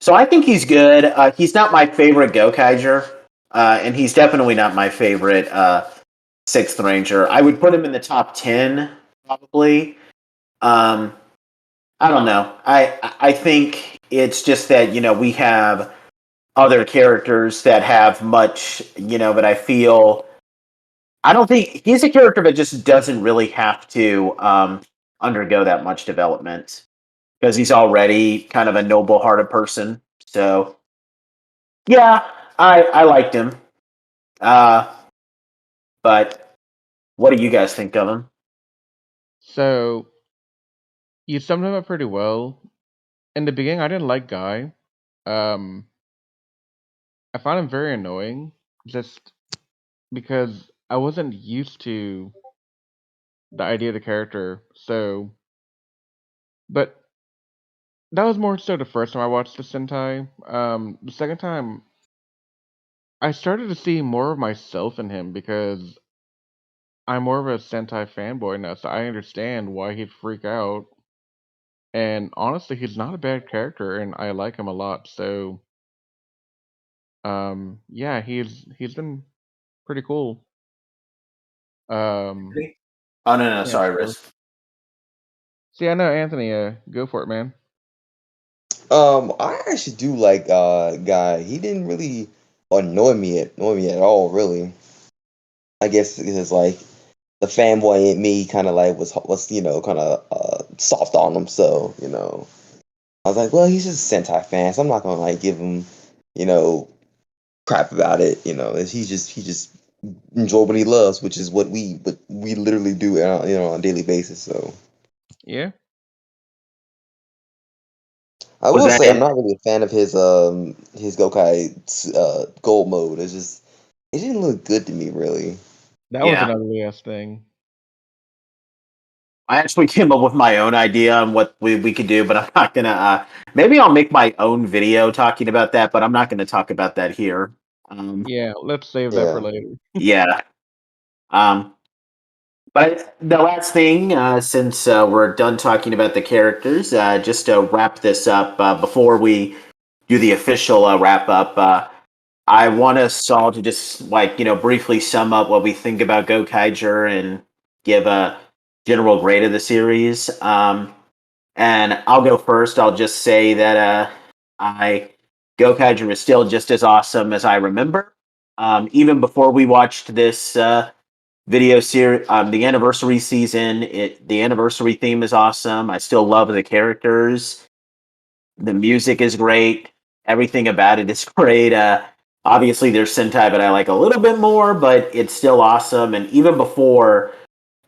So I think he's good. He's not my favorite Gokaiger, and he's definitely not my favorite Sixth Ranger. I would put him in the top 10 probably. Um, I don't know. I think it's just that we have other characters that have much but I don't think he's a character that just doesn't really have to undergo that much development because he's already kind of a noble-hearted person. So yeah, I liked him. Uh, but what do you guys think of him? So you summed him up pretty well. In the beginning, I didn't like Guy. Um, I found him very annoying, just because I wasn't used to the idea of the character. So, but that was more so the first time I watched the Sentai. The second time, I started to see more of myself in him because I'm more of a Sentai fanboy now, so I understand why he'd freak out. And honestly, he's not a bad character, and I like him a lot. So, yeah, he's been pretty cool. Um, Oh no, yeah. sorry, So, Riz. see, I know Anthony. Go for it, man. I actually do like Guy. He didn't really annoy me at all, really. I guess because like the fanboy in me kind of like was kind of soft on him. So I was like, well, he's just a Sentai fan, so I'm not gonna like give him you know crap about it. He just enjoy what he loves, which is what we literally do on a daily basis. So Yeah. I Was will that say I'm it? not really a fan of his Gokai gold mode. It didn't look good to me really. That was Yeah. an ugly ass thing. I actually came up with my own idea on what we could do, but I'm not gonna. Maybe I'll make my own video talking about that, but I'm not gonna talk about that here. Yeah, let's save that for Yeah. later. Yeah. Um, but the last thing, since we're done talking about the characters, just to wrap this up before we do the official wrap up, I want us all to just briefly sum up what we think about Gokaiger and give a general grade of the series. And I'll go first. I'll just say that I Gokaiger is still just as awesome as I remember. Even before we watched this video series, the anniversary season, the anniversary theme is awesome. I still love the characters. The music is great. Everything about it is great. Obviously, there's Sentai, but I like a little bit more, but it's still awesome. And even before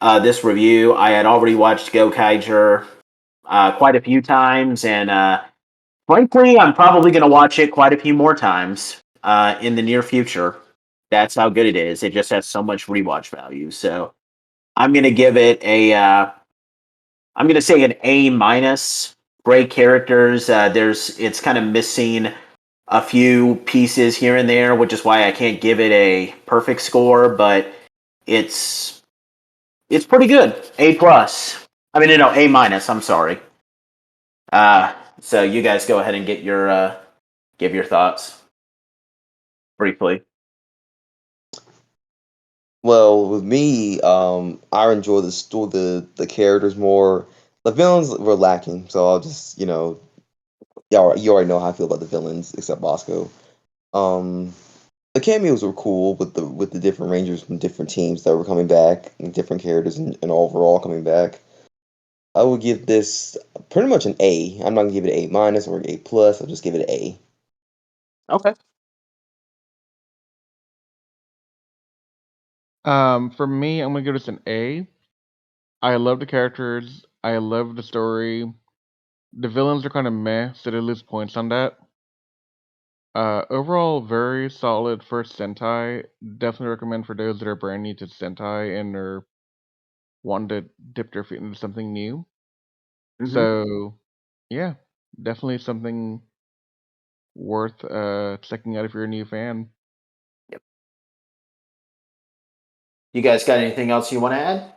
this review, I had already watched Gokaiger quite a few times, and frankly, I'm probably going to watch it quite a few more times in the near future. That's how good it is. It just has so much rewatch value. So I'm going to give it a. I'm going to say an A minus. Great characters. It's kind of missing a few pieces here and there, which is why I can't give it a perfect score. But it's it's pretty good. A plus. I mean, no, A minus. I'm sorry. So you guys go ahead and get your give your thoughts briefly. Well, with me, I enjoy the characters more. The villains were lacking, so I'll just you already know how I feel about the villains, except Bosco. Um, the cameos were cool with the different Rangers from different teams that were coming back, and different characters and overall coming back. I would give this pretty much an A. I'm not gonna give it an A minus or an A plus. I'll just give it an A. Okay. For me, I'm gonna give this an A. I love the characters. I love the story. The villains are kind of meh, so they lose points on that. Overall, very solid first Sentai. Definitely recommend for those that are brand new to Sentai and are wanting to dip their feet into something new. Mhm. So, yeah, definitely something worth checking out if you're a new fan. You guys got anything else you want to add?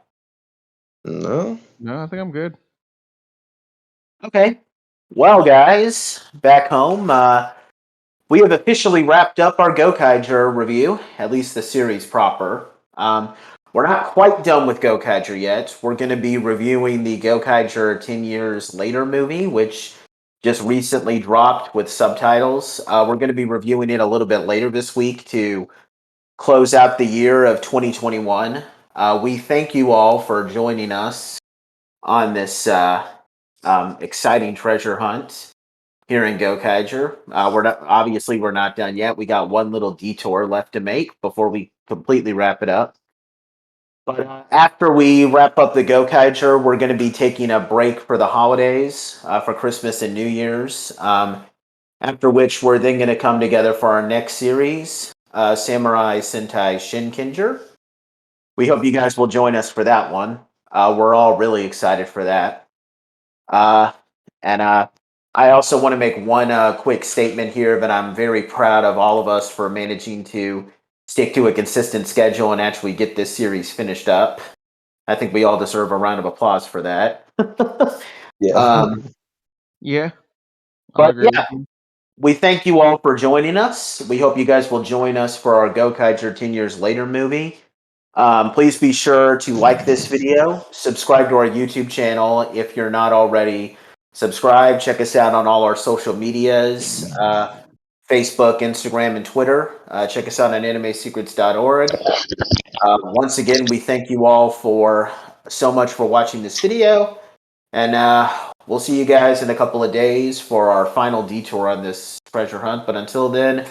No. No, I think I'm good. Okay. Well, guys, back home, we have officially wrapped up our Gokaiger review, at least the series proper. We're not quite done with Gokaiger yet. We're going to be reviewing the Gokaiger 10 Years Later movie, which just recently dropped with subtitles. We're going to be reviewing it a little bit later this week to close out the year of 2021. We thank you all for joining us on this exciting treasure hunt here in Gokaiger. We're not done yet. We got one little detour left to make before we completely wrap it up. But after we wrap up the Gokaiger, we're going to be taking a break for the holidays, for Christmas and New Year's. After which, we're then going to come together for our next series, Samurai Sentai Shinkenger. We hope you guys will join us for that one. We're all really excited for that. And I also want to make one quick statement here that I'm very proud of all of us for managing to stick to a consistent schedule and actually get this series finished up. I think we all deserve a round of applause for that. Yeah. Yeah, I'll But agree with yeah, you. we thank you all for joining us. We hope you guys will join us for our Gokaiger 10 Years Later movie. Please be sure to like this video, subscribe to our YouTube channel if you're not already subscribed. Check us out on all our social medias, Facebook, Instagram, and Twitter. Check us out on animesecrets.org. Once again, we thank you all for so much for watching this video, and we'll see you guys in a couple of days for our final detour on this treasure hunt. But until then,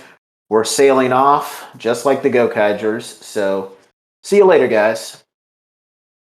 we're sailing off just like the Gokaigers. So see you later, guys.